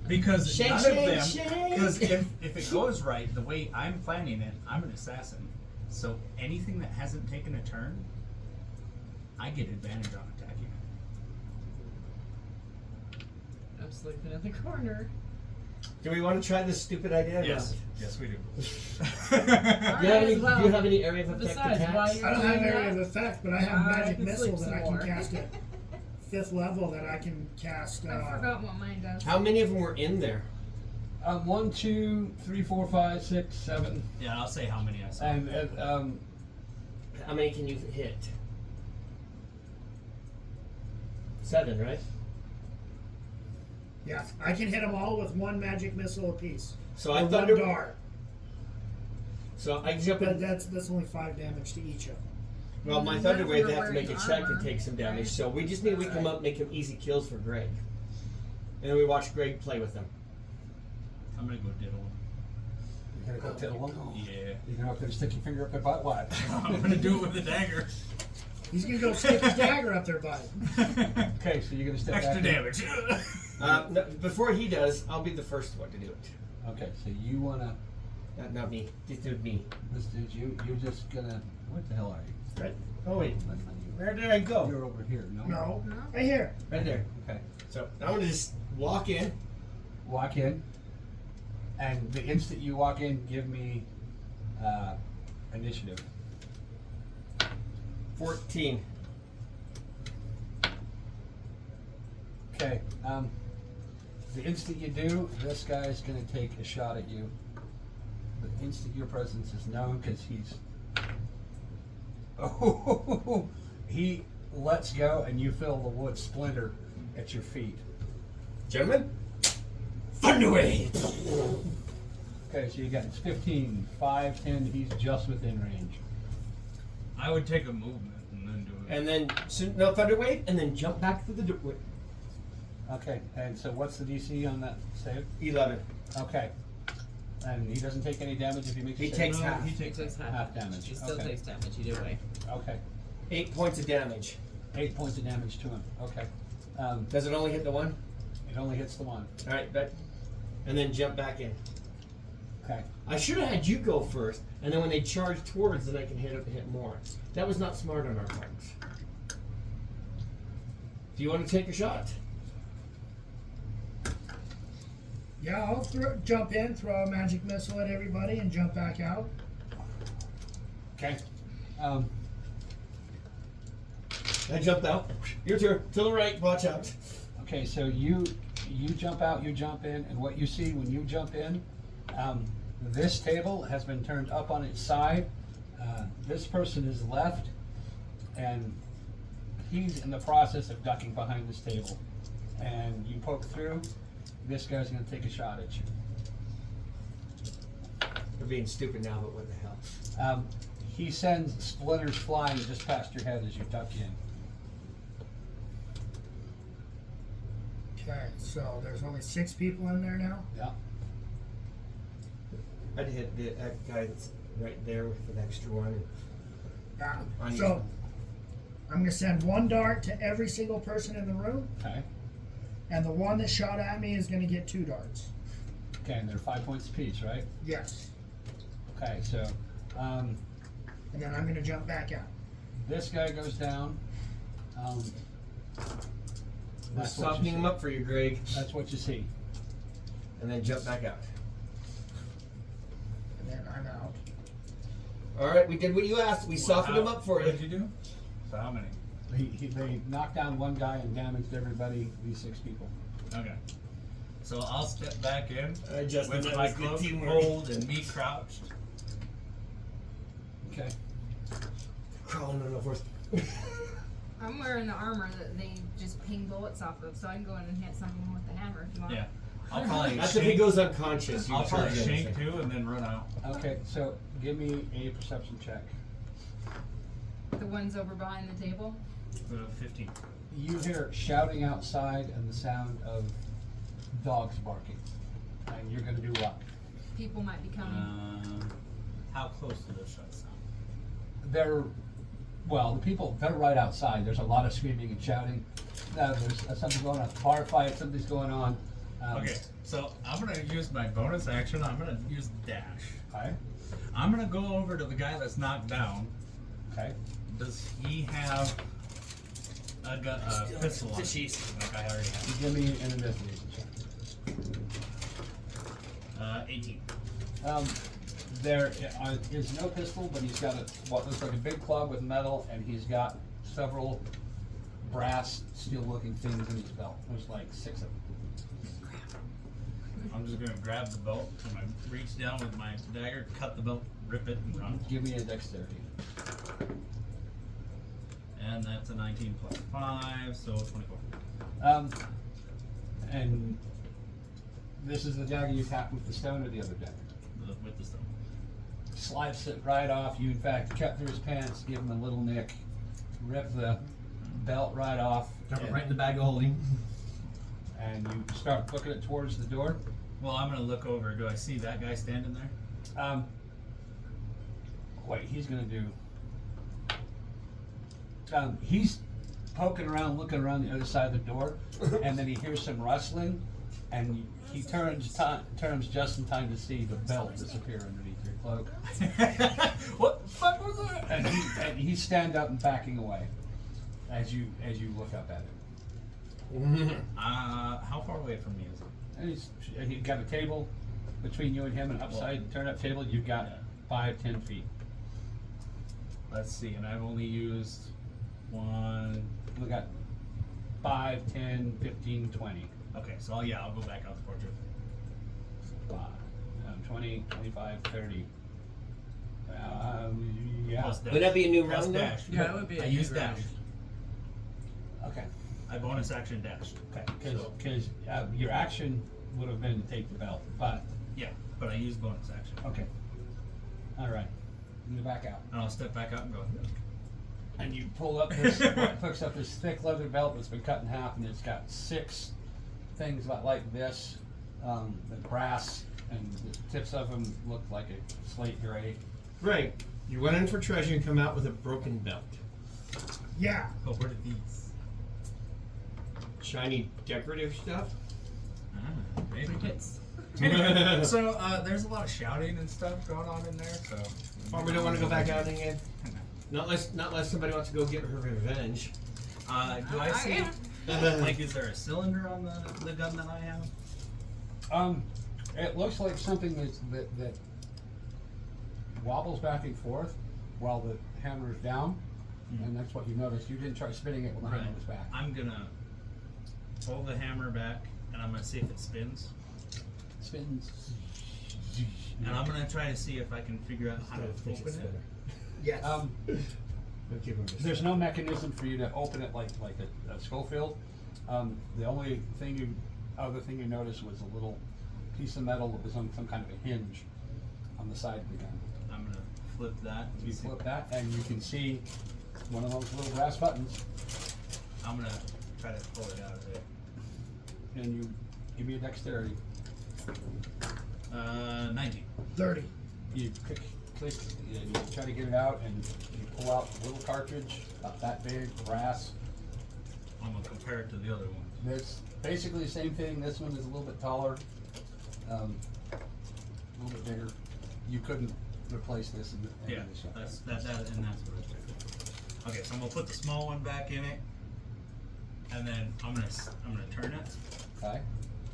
Because
Shake,
none
shake,
of them.
shake.
Because if it goes right, the way I'm planning it, I'm an assassin. So anything that hasn't taken a turn, I get advantage on attacking it.
I'm sleeping in the corner.
Do we want to try this stupid idea? or
Yes.
not?
Yes, we do.
Do you have any,
well,
do you have any area of effect
besides,
attacks?
while you're
I don't have
doing
area of
that,
effect, but I have
I
magic
can
missile
sleep
that
some
I can
more.
cast at 5th level that I can cast.
I forgot what mine does.
How many of them were in there?
1, 2, 3, 4, 5, 6, 7,
Yeah, I'll say how many I saw.
and
How many can you hit? 7, right?
Yeah, I can hit them all with one magic missile apiece.
So
Or
I
one
thunder.
dart.
So I jump
But
in.
that's only 5 damage to each of them.
Well, my
None
Thunder
of
Wave,
them
they
are
have to make a
wearing
check
armor,
and take some damage.
right?
So we just need to wake him up, make him easy kills for Greg. And then we watch Greg play with them.
I'm gonna go diddle him.
You're gonna go tiddle them?
Yeah.
You're not gonna stick your finger up their butt? What?
I'm gonna do it with the dagger.
He's gonna go stick his dagger up their butt.
Okay, so you're gonna step
Extra
back in.
damage.
No, before he does, I'll be the first one to do it.
Okay, so you wanna,
Not me. Just do me.
this dude, you're just gonna, what the hell are you?
Right. Oh wait.
Let me-
Where did I go?
You're over here, no?
No,
No?
right here.
Right there.
Okay,
So I'm gonna just walk in.
walk in, and the instant you walk in, give me, initiative.
14.
Okay, the instant you do, this guy's gonna take a shot at you. The instant your presence is known, because he's, oh, he lets go, and you feel the wood splinter at your feet.
Gentlemen, Thunder Wave!
Okay, so you got, it's 15, 5, 10, he's just within range.
I would take a movement and then do it.
And then, no Thunder Wave, and then jump back to the door.
Okay, and so what's the DC on that save?
11.
Okay. And he doesn't take any damage if he makes a
He
save?
takes
No,
half.
he
He
takes
takes
half damage.
He still
Okay.
takes damage either way.
Okay.
8 points of damage.
8 points of damage to him. Okay.
Does it only hit the one?
It only hits the one.
Alright, but. And then jump back in.
Okay.
I should have had you go first, and then when they charge towards, then I can hit more. That was not smart on our part. Do you want to take a shot?
Yeah, I'll jump in, throw a magic missile at everybody, and jump back out.
Okay.
I jumped out. Your turn. To the right. Watch out.
Okay, so you jump out, you jump in, and what you see when you jump in, this table has been turned up on its side. This person is left, and he's in the process of ducking behind this table. And you poke through, this guy's gonna take a shot at you.
We're being stupid now, but what the hell?
He sends splinters flying just past your head as you duck in.
Okay, so there's only 6 people in there now.
Yeah.
I'd hit that guy that's right there with an extra one.
Yeah.
On
So
you.
I'm gonna send 1 dart to every single person in the room,
Okay.
and the one that shot at me is gonna get 2 darts.
Okay, and they're 5 points apiece, right?
Yes.
Okay, so
And then I'm gonna jump back out.
this guy goes down.
We're
That's what you
softening
see.
him up for you, Greg.
That's what you see.
And then jump back out.
And then I'm out.
Alright, we did what you asked. We softened him up for
What
you.
did you do? So how many?
They knocked down one guy and damaged everybody, these 6 people.
Okay. So I'll step back in
Justin,
with
that
my
was good
cloak
teamwork.
hold and me crouched.
Okay.
Crawling on the horse.
I'm wearing the armor that they just ping bullets off of, so I can go in and hit someone with the hammer if you want.
Yeah. I'll probably
That's if he
shank,
goes unconscious. You
I'll probably
charge
shank
anything.
too and then run out.
Okay, so give me a perception check.
The ones over behind the table.
15.
You hear shouting outside and the sound of dogs barking. And you're gonna do what?
People might be coming.
How close to those shots sound?
They're, well, the people, they're right outside. There's a lot of screaming and shouting. There's something going on, bar fight, something's going on.
Okay, so I'm gonna use my bonus action. I'm gonna use dash.
Okay,
I'm gonna go over to the guy that's knocked down.
okay.
Does he have a pistol on him? Like I already have.
You give me an investigation check.
18.
There is no pistol, but he's got what looks like a big club with metal, and he's got several brass, steel-looking things in his belt. There's like 6 of them.
I'm just gonna grab the belt and I reach down with my dagger, cut the belt, rip it, and run.
Give me a dexterity.
And that's a 19 plus 5, so 24.
And this is the dagger you tapped with the stone, or the other dagger?
With the stone.
slides it right off. You, in fact, cut through his pants, give him a little nick, rip the belt right off,
Drop it right in the bag of holding.
and you start booking it towards the door.
Well, I'm gonna look over. Do I see that guy standing there?
Wait, he's gonna do. He's poking around, looking around the other side of the door, and then he hears some rustling, and he turns just in time to see the belt disappear underneath your cloak,
What the fuck was that?
and he stand up and backing away as you look up at him.
How far away from me is it?
And he's got a table between you and him, an upside turn up table. You've got 5-10 feet.
Let's see, and I've only used one.
We got 5, 10, 15, 20.
Okay, so I'll go back out the portrait.
20, 25, 30. Yeah.
Plus dash.
Would that be a new
Plus
round, though?
dash.
Yeah, it would be a
I
new
used
round.
dash.
Okay.
I bonus action dashed.
Okay.
So-
Because your action would have been to take the belt, but
Yeah, but I used bonus action.
okay. All right. You back out,
And I'll step back out and go.
and you pull up this picks up this thick leather belt that's been cut in half, and it's got 6 things about like this, the brass, and the tips of them look like a slate gray.
Right. You went in for treasure and come out with a broken belt.
Yeah.
Oh, where did these?
Shiny decorative stuff.
Maybe.
Trinkets.
So there's a lot of shouting and stuff going on in there. So.
Or we don't want to go back out again. Not unless somebody wants to go get her revenge.
Do I see? Like, is there a cylinder on the gun that I have?
It looks like something that wobbles back and forth while the hammer is down, and that's what you noticed. You didn't try spinning it when the hammer was back.
I'm gonna pull the hammer back, and I'm gonna see if it spins.
Spins.
And I'm gonna try to see if I can figure out how to open it.
Yes.
Don't give him this.
There's no mechanism for you to open it like a Schofield. The only other thing you noticed was a little piece of metal that was on some kind of a hinge on the side of the gun.
I'm gonna flip that. and
You
see-
flip that, and you can see one of those little brass buttons,
I'm gonna try to pull it out of it.
and you give me a dexterity.
19.
30.
You click, and you try to get it out, and you pull out a little cartridge about that big, brass.
I'm gonna compare it to the other one.
It's basically the same thing. This one is a little bit taller, a little bit bigger. You couldn't replace this in the
Yeah,
shop.
that's what it's. Okay, so I'm gonna put the small one back in it, and then I'm gonna turn it
Okay.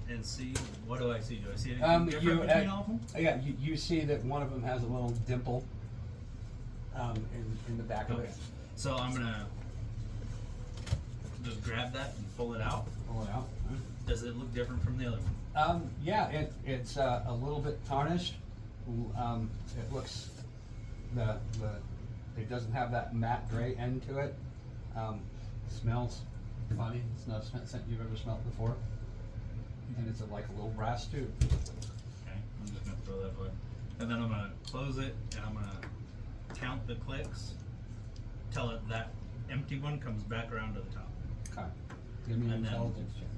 and see, what do I see? Do I see anything different
you,
between all of them?
Yeah, you see that one of them has a little dimple in the back of
Okay,
it.
so I'm gonna just grab that and pull it out.
Pull it out.
Does it look different from the other one?
Yeah, it's a little bit tarnished. It looks it doesn't have that matte gray end to it. Smells funny. It's not a scent you've ever smelled before. And it's like a little brass tube.
Okay, I'm just gonna throw that away. And then I'm gonna close it, and I'm gonna count the clicks till that empty one comes back around to the top.
Okay. Give me an
And then-
intelligence check.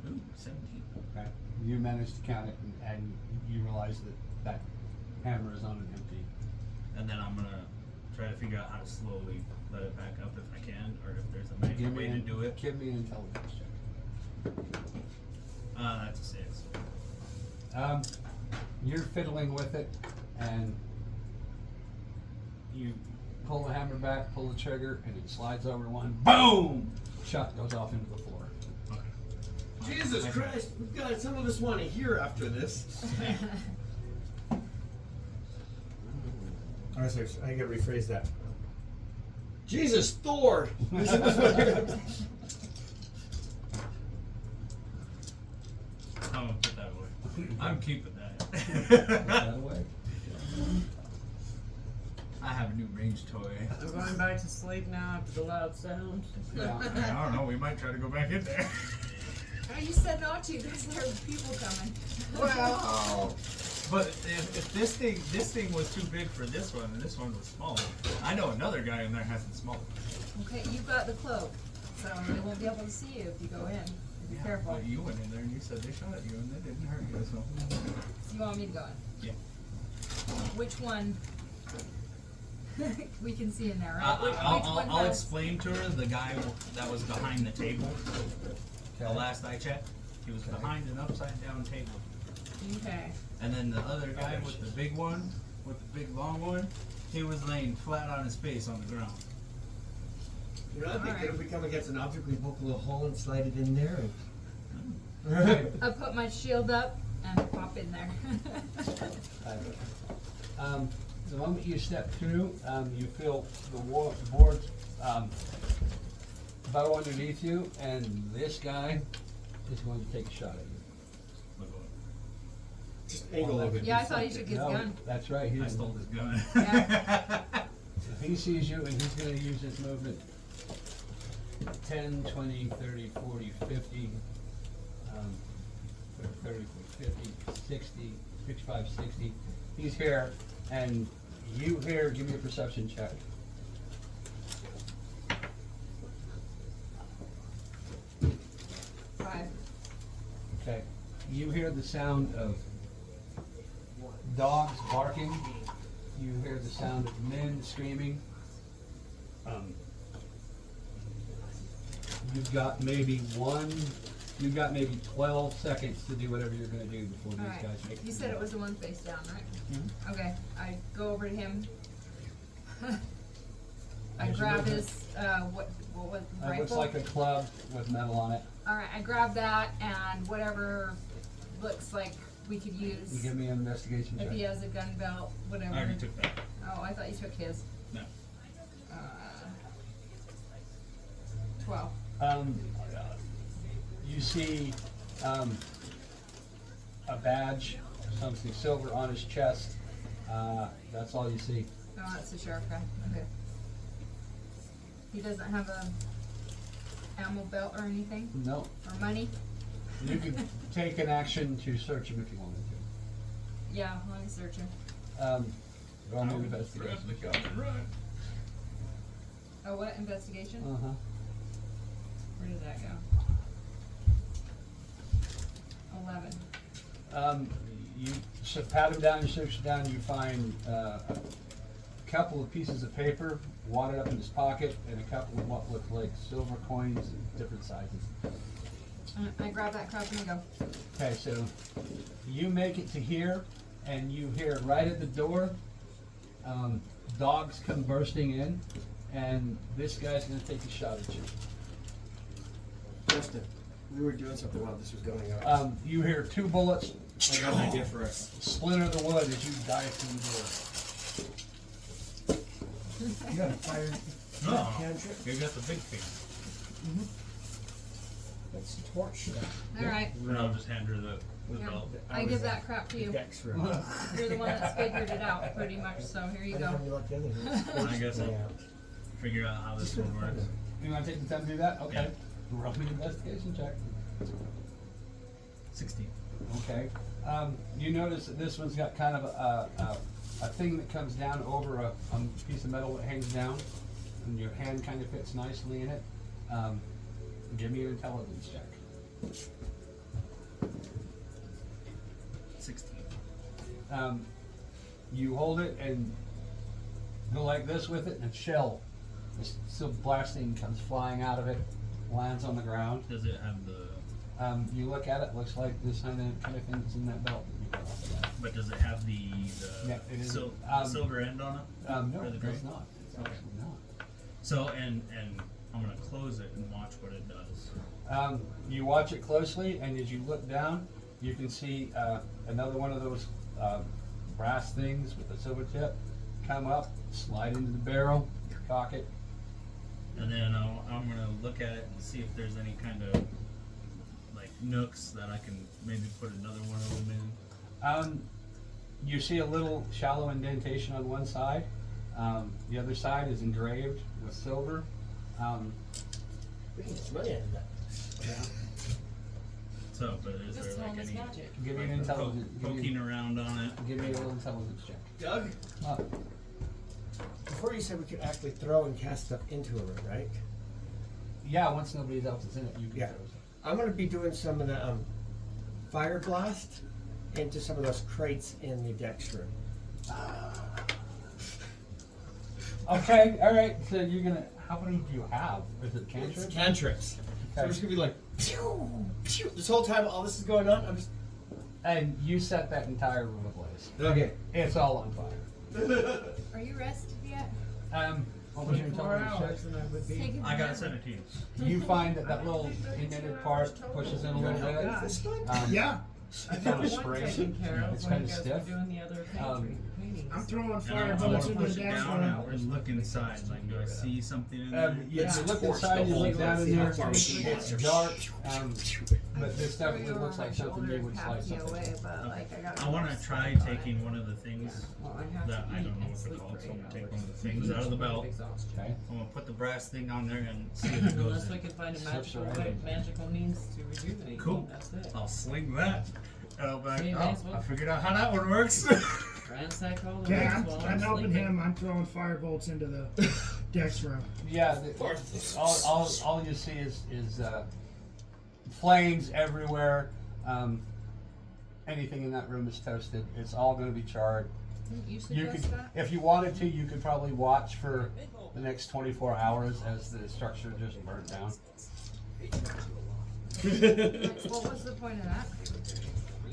Ooh, 17.
Okay. You managed to count it, and you realize that hammer is on an empty.
And then I'm gonna try to figure out how to slowly let it back up if I can, or if there's a magic way to do it.
Give me an intelligence check.
That's a 6.
You're fiddling with it, and you pull the hammer back, pull the trigger, and it slides over one. Boom! Shot goes off into the floor.
Okay.
Jesus Christ, we've got some of us want to hear after this. I gotta rephrase that. Jesus, Thor!
I'm gonna put that away. I'm keeping
Put
that.
that away.
I have a new range toy.
I'm going back to sleep now after the loud sound.
Yeah.
I don't know, we might try to go back in there.
Oh, you said not to because there are people coming.
Well,
But if this thing was too big for this one and this one was smaller, I know another guy in there has it smaller.
Okay, you've got the cloak, so they won't be able to see you if you go in. Be careful.
But you went in there and you said they shot at you and they didn't hurt you, so.
You want me to go in?
Yeah.
Which one? We can see in there, right? Which one
I'll
has-
explain to her the guy that was behind the table. The
Okay.
last I checked, he was behind an upside down table.
Okay.
And then the other guy with the big one, with the big long one, he was laying flat on his face on the ground.
You know, I think that
Alright.
if we come against an object, we poke a little hole and slide it in there. And...
I put my shield up and pop in there.
The moment you step through, you feel the board bow underneath you, and this guy is going to take a shot at you.
Look what-
Just angle a little bit.
Yeah, I thought he took his
No,
gun.
that's right.
I stole his gun.
Yeah.
If he sees you, and he's going to use his movement 10, 20, 30, 40, 50, 30, 40, 50, 60, 55, 60. He's here, and you here, give me a perception check.
Five.
Okay. You hear the sound of dogs barking. You hear the sound of men screaming. You've got maybe 12 seconds to do whatever you're gonna do before these
Alright.
guys make.
You said it was the one face down, right?
Mhm.
Okay. I go over to him. I
As you
grab
move
his what was
It looks
rifle?
like a club with metal on it.
Alright, I grab that and whatever looks like we could
You
use.
give me an investigation
If
check.
he has a gun belt, whatever.
I already took that.
Oh, I thought you took his.
No.
12.
You see a badge, something silver on his chest. That's all you see.
Oh, that's the sheriff guy. Okay. He doesn't have a ammo belt or anything?
No.
Or money?
You could take an action to search him if you wanted to.
Yeah, let me search him.
Roll me an investigation.
Grab the gun and run.
Oh, what? Investigation?
Uh-huh.
Where did that go? 11.
You pat him down, you search him down, you find a couple of pieces of paper wadded up in his pocket and a couple of what look like silver coins in different sizes.
I grab that crap and I go.
Okay, so you make it to here, and you hear right at the door, dogs come bursting in, and this guy's gonna take a shot at you.
Justin, we were doing something while this was going on.
You hear 2 bullets
I got an idea for us.
splinter the wood as you dive through the door.
You got a fire
No.
cantrip?
You got the big thing.
That's a torch.
Alright.
And I'll just hand her the
Yeah.
belt.
I give that crap to you.
Dex room.
You're the one that's figured it out, pretty much, so here you go.
I guess I'll figure out how this one works.
You wanna take the time to do that? Okay.
Yeah.
Roll me an investigation check.
16.
Okay. You notice that this one's got kind of a thing that comes down over a piece of metal that hangs down, and your hand kind of fits nicely in it. Give me an intelligence check.
16.
You hold it and go like this with it, and a shell, this still blasting, comes flying out of it, lands on the ground.
Does it have the?
You look at it, looks like this kind of thing that's in that belt that you got off of that.
But does it have the
Yeah, it is.
silver end on it?
No,
Or the
it
gray?
does not. It's
Okay.
actually not.
So and I'm gonna close it and watch what it does.
You watch it closely, and as you look down, you can see another one of those brass things with a silver tip come up, slide into the barrel, cock it.
And then I'm gonna look at it and see if there's any kind of like nooks that I can maybe put another one of them in.
You see a little shallow indentation on one side. The other side is engraved with silver.
We can get some money out of that.
So, but is
Just
there
tell
like
him it's
any
magic.
Give me an intelligence.
poking around on it?
Give me a little intelligence check.
Doug, before you said we could actually throw and cast stuff into a room, right?
Yeah, once nobody else is in it, you can
Yeah.
throw stuff.
I'm gonna be doing some of the fire blast into some of those crates in the Dex room.
Okay, all right. So you're gonna. How many do you have? Is it
It's
cantrips?
cantrips. So I'm just gonna be like, pew, pew. This whole time all this is going on, I'm just.
And you set that entire room ablaze.
Okay.
It's all on fire.
Are you rested yet?
What was your
24
intelligence
hours
check?
and I would be.
Take
I got a 17.
You find that that little indented part pushes in a little bit.
God.
This fun?
Yeah,
I
It's
got
on a
one
spring.
taken care of
It's
when
kind
you
of
guys were
stiff.
doing the other pantry paintings.
I'm throwing
And I
fire
want
bullets
to
into the
push it
Dex
down
room.
and look inside. Like, do I see something in there?
You look inside, you look down in there. It's dark, but there's definitely looks like something you would slice
Patsy
something.
away, but like I got.
I want to try taking one of the things
Well, I have
that
to
I
eat
don't know
and
what they're
sleep
called.
for
So I'm
8
gonna take
hours.
one of the things out of the belt.
Exhaustion.
Okay.
I'm gonna put the brass thing on there and see if it goes
Unless we
in.
can find a
Slips
magical
around
way,
it.
magical means to rejuvenate.
Cool.
That's it.
I'll sling that. And I'll be like,
Hey,
oh,
may as well.
I figured out how that one works.
Ransack all the
Yeah,
rooms while
I'm helping
sleeping.
him. I'm throwing fire bolts into the Dex room.
Yeah, all you see is flames everywhere. Anything in that room is toasted. It's all going to be charred.
Didn't you
You could,
suggest that?
if you wanted to, you could probably watch for the next 24 hours as the structure just burnt down.
What was the point of that?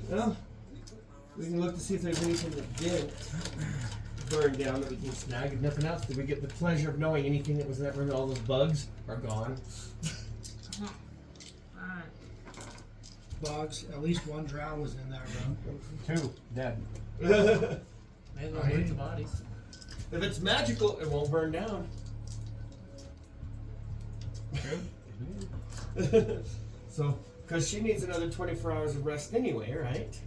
Well, we can look to see if there's anything that didn't burn down that we can snag. If nothing else, did we get the pleasure of knowing anything that was in that room? All those bugs are gone.
Alright.
Bugs. At least one drow was in that room.
2 dead.
May as well loot the bodies.
If it's magical, it won't burn down. So, because she needs another 24 hours of rest anyway, right?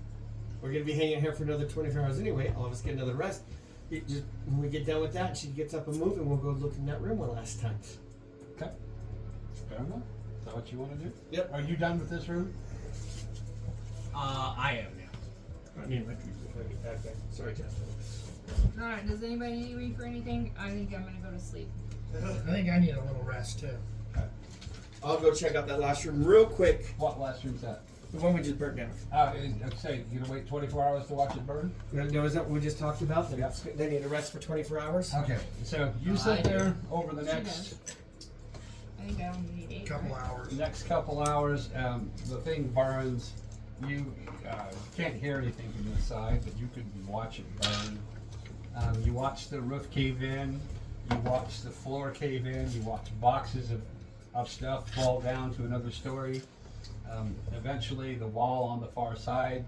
We're going to be hanging here for another 24 hours anyway. All of us get another rest. When we get done with that, she gets up and move, and we'll go look in that room one last time.
Okay. Fair enough. Is that what you want to do?
Yep.
Are you done with this room?
I am now.
I need my trees before I get back there. Sorry, Jeff.
Alright, does anybody need me for anything? I think I'm gonna go to sleep.
I think I need a little rest too.
I'll go check out that last room real quick.
What last room's that?
The one we just burnt down.
Say, you gonna wait 24 hours to watch it burn?
No, is that what we just talked about? That
Yep.
they need a rest for 24 hours?
Okay. So you sit there over the next
I think I only need 8.
Couple
right?
hours.
next couple hours. The thing burns. You can't hear anything from the side, but you could watch it burn. You watch the roof cave in. You watch the floor cave in. You watch boxes of stuff fall down to another story. Eventually, the wall on the far side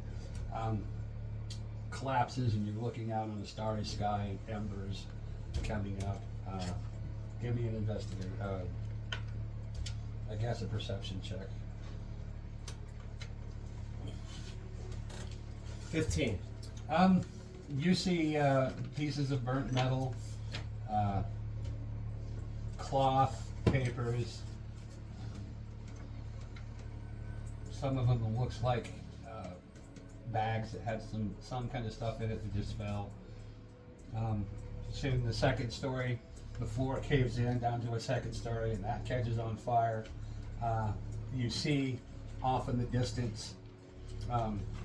collapses, and you're looking out on a starry sky, embers coming up. Give me an investigator. I guess a perception check.
15.
You see pieces of burnt metal, cloth, papers. Some of them looks like bags that had some kind of stuff in it that just fell. So in the second story, the floor caves in down to a second story, and that catches on fire. You see off in the distance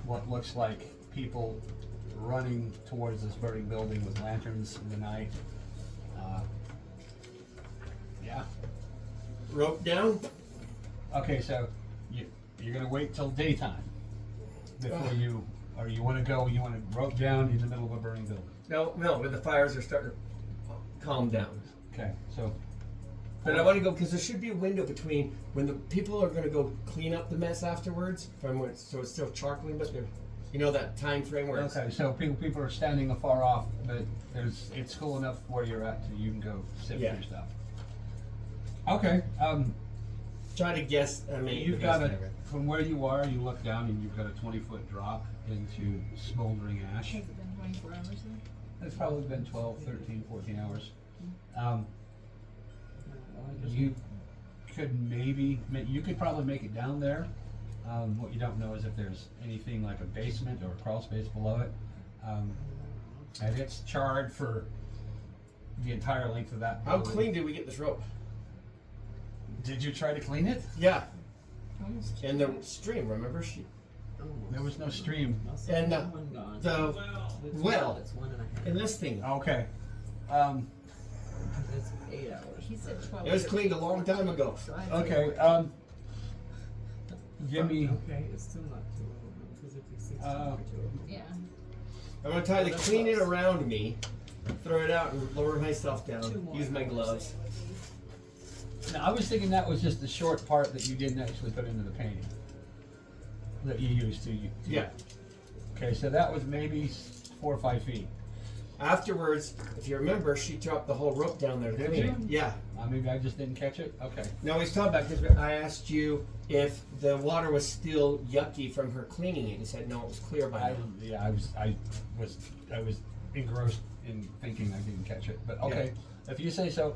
what looks like people running towards this burning building with lanterns in the night. Yeah.
Rope down?
Okay, so you're gonna wait till daytime before you want to go. You want to rope down in the middle of a burning building.
No, but the fires are starting to calm down.
Okay, so
But I want to go because there should be a window between when the people are going to go clean up the mess afterwards, from when so it's still charcoaling, but they're, you know, that time frame where it's,
okay, so people are standing afar off, but it's cool enough where you're at so you can go sift
Yeah.
your stuff. Okay,
try to guess. I mean,
you've got from where you are, you look down and you've got a 20-foot drop into smoldering ash.
Has it been 24 hours then?
It's probably been 12, 13, 14 hours. You could probably make it down there. What you don't know is if there's anything like a basement or a crawl space below it. And it's charred for the entire length of that
How
building.
clean did we get this rope?
Did you try to clean it?
Yeah,
Almost.
in the stream. Remember she
Almost.
There was no stream.
Also,
and
one gone.
the
It's
well
It's 1.5.
in this thing.
Okay.
It's 8 hours.
He said 12.
It was cleaned a long time ago.
So I
Okay. Give me.
Okay, it's still not too long because if you 16
Uh,
for 2 of them.
Yeah.
I'm gonna try to clean it around me, throw it out, and lower myself
Two
down.
more
Use my
hours.
gloves.
Now, I was thinking that was just the short part that you didn't actually put into the painting. That you used to.
Yeah.
Okay, so that was maybe 4 or 5 feet.
Afterwards, if you remember, she dropped the whole rope down there to
Did
clean
you?
it. Yeah.
Maybe I just didn't catch it. Okay.
No, he's talking about because I asked you if the water was still yucky from her cleaning it. You said no, it was clear by now.
I was engrossed in thinking I didn't catch it. But okay, if you say so.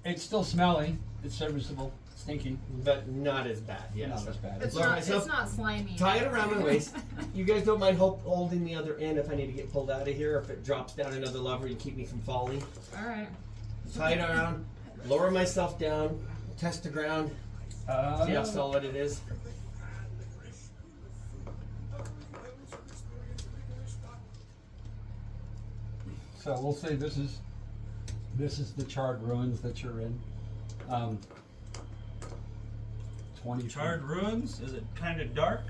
It's still smelly. It's serviceable. Stinky.
But not as bad. Yeah.
Not
so-
as bad.
It's
Lower
not,
myself,
it's not slimy.
tie it around my waist. You guys don't mind holding the other end if I need to get pulled out of here. If it drops down another lever, you keep me from falling.
Alright.
Tie it around. Lower myself down. Test the ground. See how solid it is.
So we'll say this is the charred ruins that you're in. 20
Charred ruins? Is it kind of dark?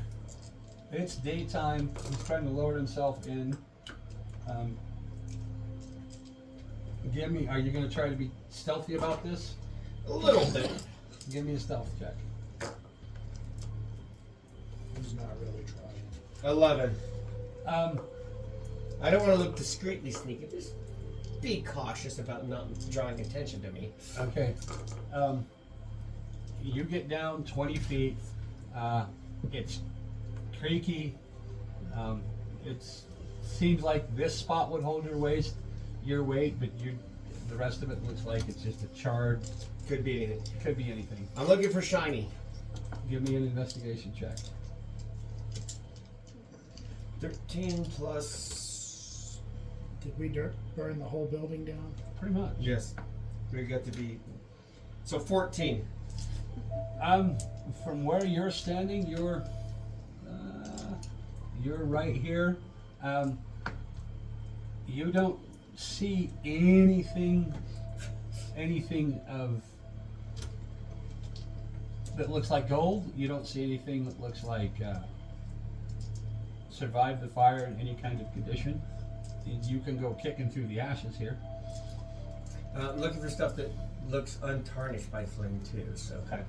It's daytime. He's trying to lower himself in. Give me. Are you going to try to be stealthy about this?
A little bit.
Give me a stealth check.
He's not really trying.
11.
Um,
I don't want to look discreetly sneaky. Just be cautious about not drawing attention to me.
okay. You get down 20 feet. It's creaky. It seems like this spot would hold your weight, but the rest of it looks like it's just a charred.
Could be anything.
Could be anything.
I'm looking for shiny.
Give me an investigation check.
13 plus.
Did we burn the whole building down?
Pretty much.
Yes. We got to be. So 14.
From where you're standing, you're right here. You don't see anything of that looks like gold. You don't see anything that looks like survived the fire in any kind of condition. You can go kicking through the ashes here.
I'm looking for stuff that looks untarnished by flame too. So.
Okay.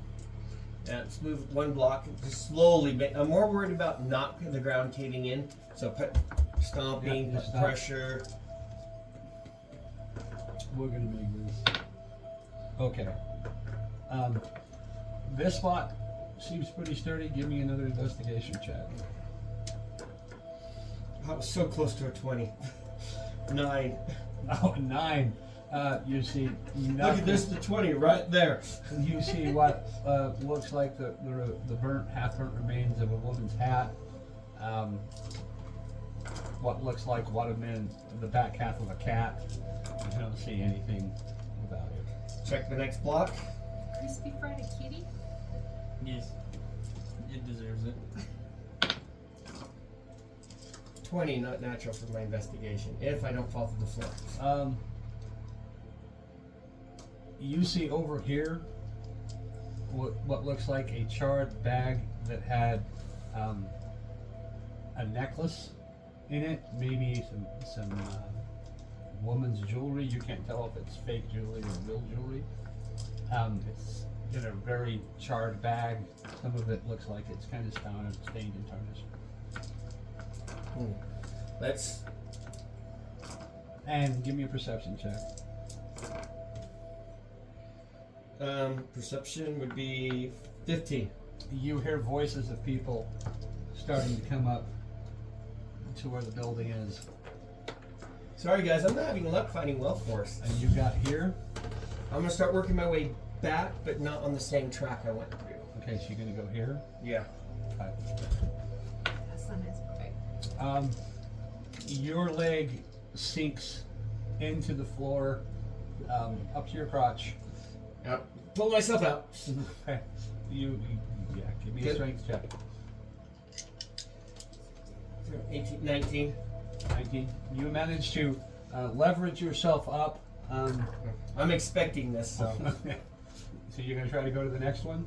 Let's move one block. Just slowly. I'm more worried about not the ground caving in. So put stomping,
Yeah,
put
stop.
pressure.
We're gonna make this. Okay. This spot seems pretty sturdy. Give me another investigation check.
I was so close to a 20. 9.
Oh, 9. You see nothing.
Look at this, the 20 right there.
You see what looks like the burnt, half-burnt remains of a woman's hat. What looks like what have been the back half of a cat. You don't see anything about it.
Check the next block.
Crispy fried a kitty?
Yes. It deserves it.
20, not natural for my investigation. If I don't fall through the floor.
You see over here what looks like a charred bag that had a necklace in it, maybe some woman's jewelry. You can't tell if it's fake jewelry or real jewelry. It's in a very charred bag. Some of it looks like it's kind of stained and tarnished.
Let's.
And give me a perception check.
Perception would be 15.
You hear voices of people starting to come up to where the building is.
Sorry guys, I'm not having luck finding wealth force.
And you got here.
I'm gonna start working my way back, but not on the same track I went through.
Okay, so you're gonna go here.
Yeah.
Okay.
The sun is bright.
Your leg sinks into the floor, up to your crotch.
Yep. Pull myself out.
Okay. Yeah, give me a
Good.
strength check.
18, 19.
19. You manage to leverage yourself up.
I'm expecting this, so.
So you're gonna try to go to the next one?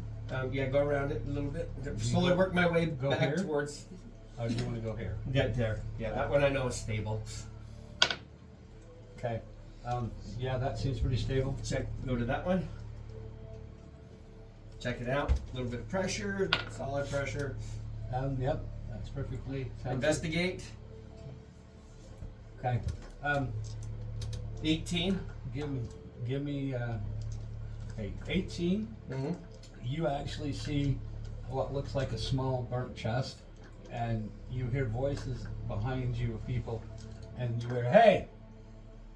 Yeah, go around it a little bit. Slowly work my way
Go
back
here?
towards.
Oh, you want to go here?
Get there. Yeah, that one I know is stable.
Okay. Yeah, that seems pretty stable.
Check. Go to that one. Check it out. A little bit of pressure. Solid pressure.
Yep, that's perfectly. sounds
Investigate.
good. Okay.
18.
Give me. Okay, 18.
Mm-hmm.
You actually see what looks like a small burnt chest, and you hear voices behind you of people, and you hear, "Hey,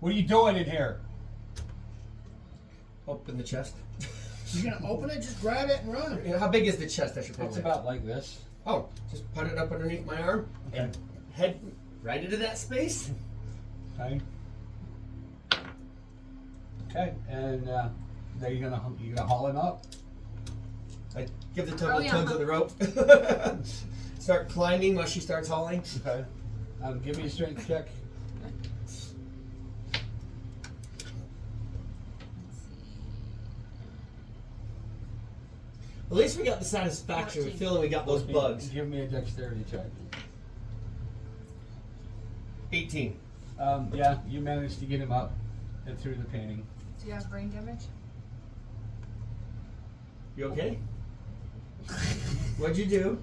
what are you doing in here?"
Open the chest.
You're gonna open it, just grab it and run.
How big is the chest? I should
It's
probably.
about like this.
Oh, just put it up underneath my arm
Okay.
and head right into that space.
Okay. Okay, and then you're gonna haul him up.
I give the
Oh,
tug
yeah.
tugs of the rope. Start climbing while she starts hauling.
Okay. Give me a strength check.
At least we got the satisfaction of
14.
feeling we got those bugs.
Give me a dexterity check.
18.
Yeah, you managed to get him up and through the painting.
Do you have brain damage?
You okay? What'd you do?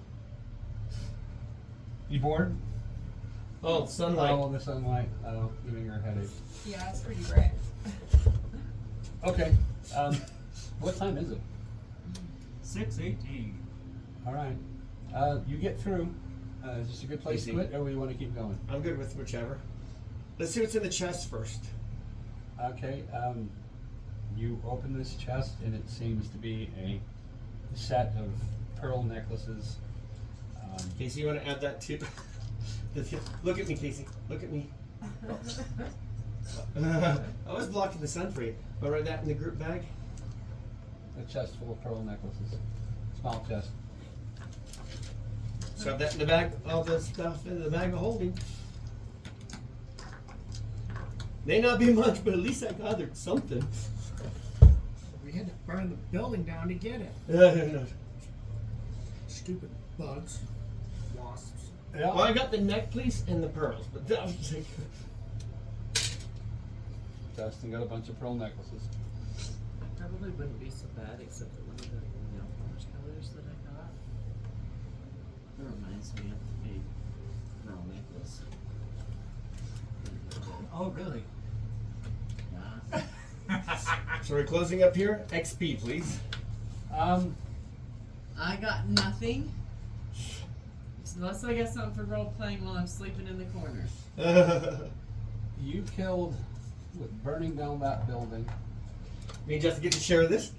You bored?
Oh, sunlight.
Oh, the sunlight. Oh, giving her a headache.
Yeah, it's pretty bright.
Okay. What time is it?
6:18.
All right. You get through. Is this a good place to
Easy.
quit, or we want to keep going?
I'm good with whichever. Let's see what's in the chest first.
Okay. You open this chest, and it seems to be a set of pearl necklaces.
Casey, you want to add that too? Look at me, Casey. Look at me. I was blocking the sun for you. I'll write that in the group bag.
A chest full of pearl necklaces. Small chest.
Shove that in the bag. All the stuff in the bag of holding. May not be much, but at least I gathered something.
We had to burn the building down to get it.
No.
Stupid bugs, wasps.
Yeah.
Well, I got the necklace and the pearls, but that was like,
Dustin got a bunch of pearl necklaces.
Probably wouldn't be so bad, except for one of the orange colors that I got. That reminds me of a pearl necklace.
Oh, really?
Yeah.
so we're closing up here. XP, please.
I got nothing. Unless I get something for role playing while I'm sleeping in the corner.
You killed with burning down that building.
Me and Justin get to share this.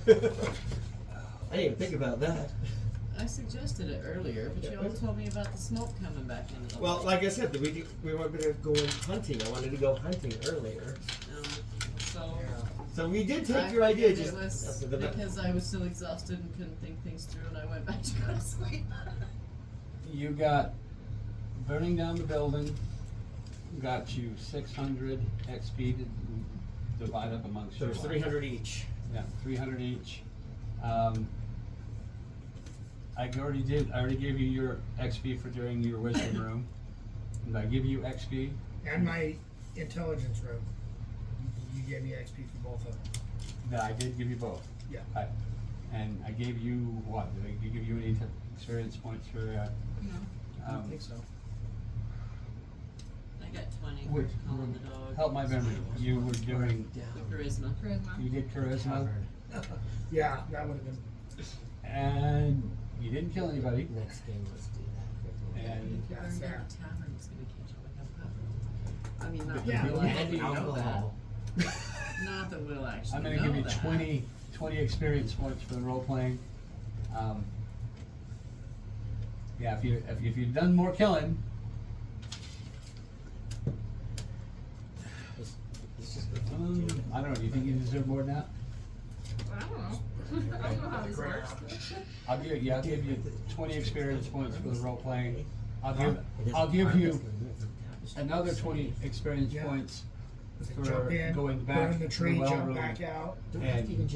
I didn't even think about that.
I suggested it earlier, but you all told me about the smoke coming back into the
Well,
light.
like I said, we wanted to go hunting. I wanted to go hunting earlier.
So
So we did
I
take your idea.
figured
Just
it was
after the
because I was so exhausted and couldn't think things through, and I went back to go to sleep.
You got burning down the building. Got you 600 XP to divide up amongst
So
you.
there's 300 each.
Yeah, 300 each. I already gave you your XP for doing your wisdom room. And I give you XP.
And my intelligence room. You gave me XP for both of them.
No, I did give you both.
Yeah.
And I gave you what? Did I give you any experience points for?
I don't think so.
I got 20
Would-
for calling the dog.
Help my memory. You were doing.
The charisma.
Charisma.
You did charisma,
Yeah, that would have been.
and you didn't kill anybody.
Next game, let's do that.
And
Yeah,
Burn
fair.
down the tavern is going to catch up like a puppet. I mean, not
Yeah,
that we'll
well,
actually know
alcohol.
that. Not that we'll actually
I'm
know
going to give you
that.
20 experience points for the role playing, Yeah, if you've done more killing, I don't know. Do you think you deserve more than that?
I don't know. I don't know how this works.
I'll give you 20 experience points for the role playing. I'll give you another 20 experience points for
Jump in,
going back
burn the
to
tree,
well
jump
room
back out.
and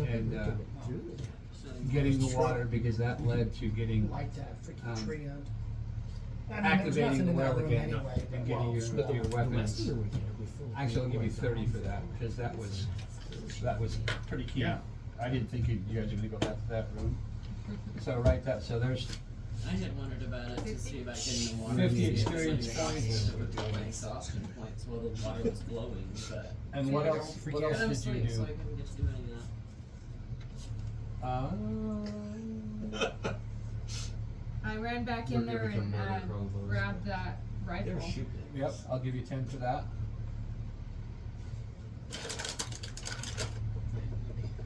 getting the water because that led to getting
Like that freaking
Um,
tree end. I mean, there's
activating
nothing
the
in that
well
room
again
anyway,
and
but
getting
walls.
your weapons. Actually, I'll give you 30 for that because that was pretty key.
Yeah.
I didn't think you guys were gonna go back to that room. So write that. So there's
I had wondered about it to see about getting the water.
50
to see if
experience
it's like
points.
exhaustion, it would be my exhaustion points while the water was glowing, but.
and what
Yeah,
else?
don't
What
forget.
But I'm
else did you
asleep, so I
do?
couldn't get to do any of that.
I ran back in there and grabbed that rifle.
They're shooting.
Yep, I'll give you 10 for that.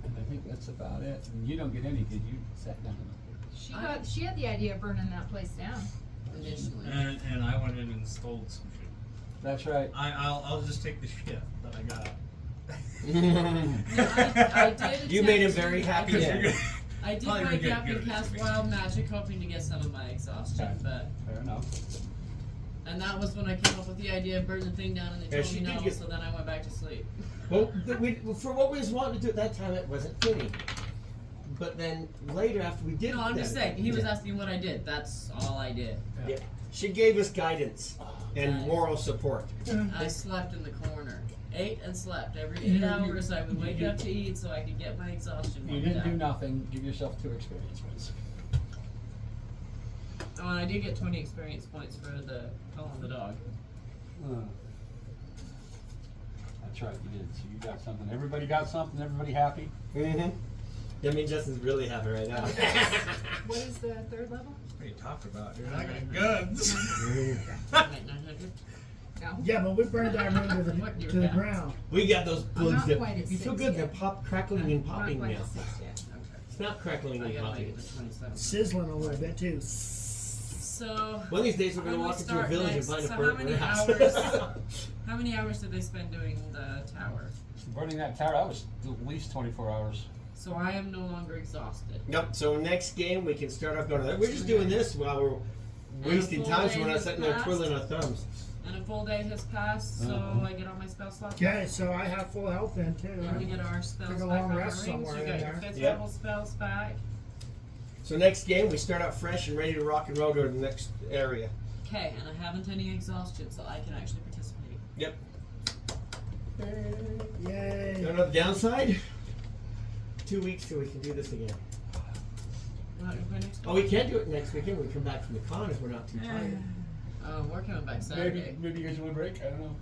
And I think that's about it. And you don't get any, did you? Sat down.
She had the idea of burning that place down.
Initially.
And I went in and stole some shit.
That's right.
I'll just take the shit that I got.
I did
You made him
attempt
very
to-
happy.
I did
Probably
wake
gonna
up
get
and
good
cast
information.
wild magic, hoping to get some of my exhaustion,
Okay.
but
Fair enough.
and that was when I came up with the idea of burning the thing down, and they
Yeah,
told
she
me
did
no,
get-
so then I went back to sleep.
Well, for what we was wanting to do at that time, it wasn't fitting. But then later, after we did
No, I'm just
that-
saying. He was
Yeah.
asking what I did. That's all I did.
Yeah. She gave us guidance and
Nice.
moral support.
I slept in the corner. Ate and slept. Every 8 hours I would wake up to eat so I could get my exhaustion
You
worked
didn't do
out.
nothing. Give yourself 2 experience points.
Oh, and I did get 20 experience points for the calling the dog.
That's right, you did. So you got something. Everybody got something. Everybody happy.
Mm-hmm. That means Justin's really happy right now.
What is the third level?
What are you talking about, dude? I got guns.
Wait, 900?
No.
Yeah, but we burned that room to
What
the,
you
to the
got?
ground.
We got those
I'm
bugs
not
that
quite at
you feel
6
good. They're
yet.
pop, crackling and popping
Not
now.
quite 6 yet.
It's not crackling
I
and
gotta make
popping.
it to 27.
Sizzling a little bit too.
So,
One of these days we're gonna
when we
walk into a
start
village
next,
and find a
so
burnt
how many
house.
how many hours did they spend doing the tower?
Burning that tower, that was at least 24 hours.
So I am no longer exhausted.
Nope. So next game we can start off going to that. We're just doing this while we're wasting
full
time, so
day
we're not
has
sitting there
passed.
twiddling our thumbs.
And a full day has passed, so
Uh-huh.
I get all my spell slots.
Okay, so I have full health then too.
And we get our spells
Took a
back
long
on
rest
our rings.
somewhere
You
in
got your
there.
5th
Yep.
level spells back.
So next game we start out fresh and ready to rock and roll to the next area.
Okay, and I haven't any exhaustion, so I can actually participate.
Yep.
Yay.
Don't know the downside? 2 weeks till we can do this again.
You want to play next
Oh,
week?
we can do it next weekend. We come back from the con if we're not too tired.
We're coming back Saturday.
Maybe you guys want a break? I don't know.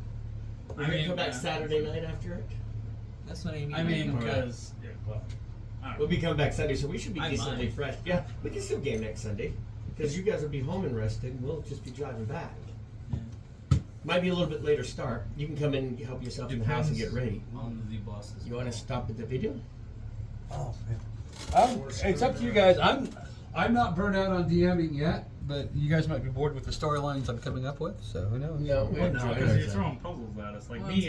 We're gonna come back Saturday night after it.
That's what Amy.
I mean,
and I go.
because I don't
We'll
know.
be coming back Sunday, so we should be
I
decently
might.
fresh. Yeah, we can still game next Sunday because you guys will be home and rested, and we'll just be driving back. Might be a little bit later start. You can come in and help yourself in the house and get ready.
On the bosses.
You want to stop at the video?
It's up to you guys. I'm not burnt out on DMing yet, but you guys might be bored with the storylines I'm coming up with. So who knows?
No,
Well, no, because you're throwing puzzles at us. Like
Well,
me,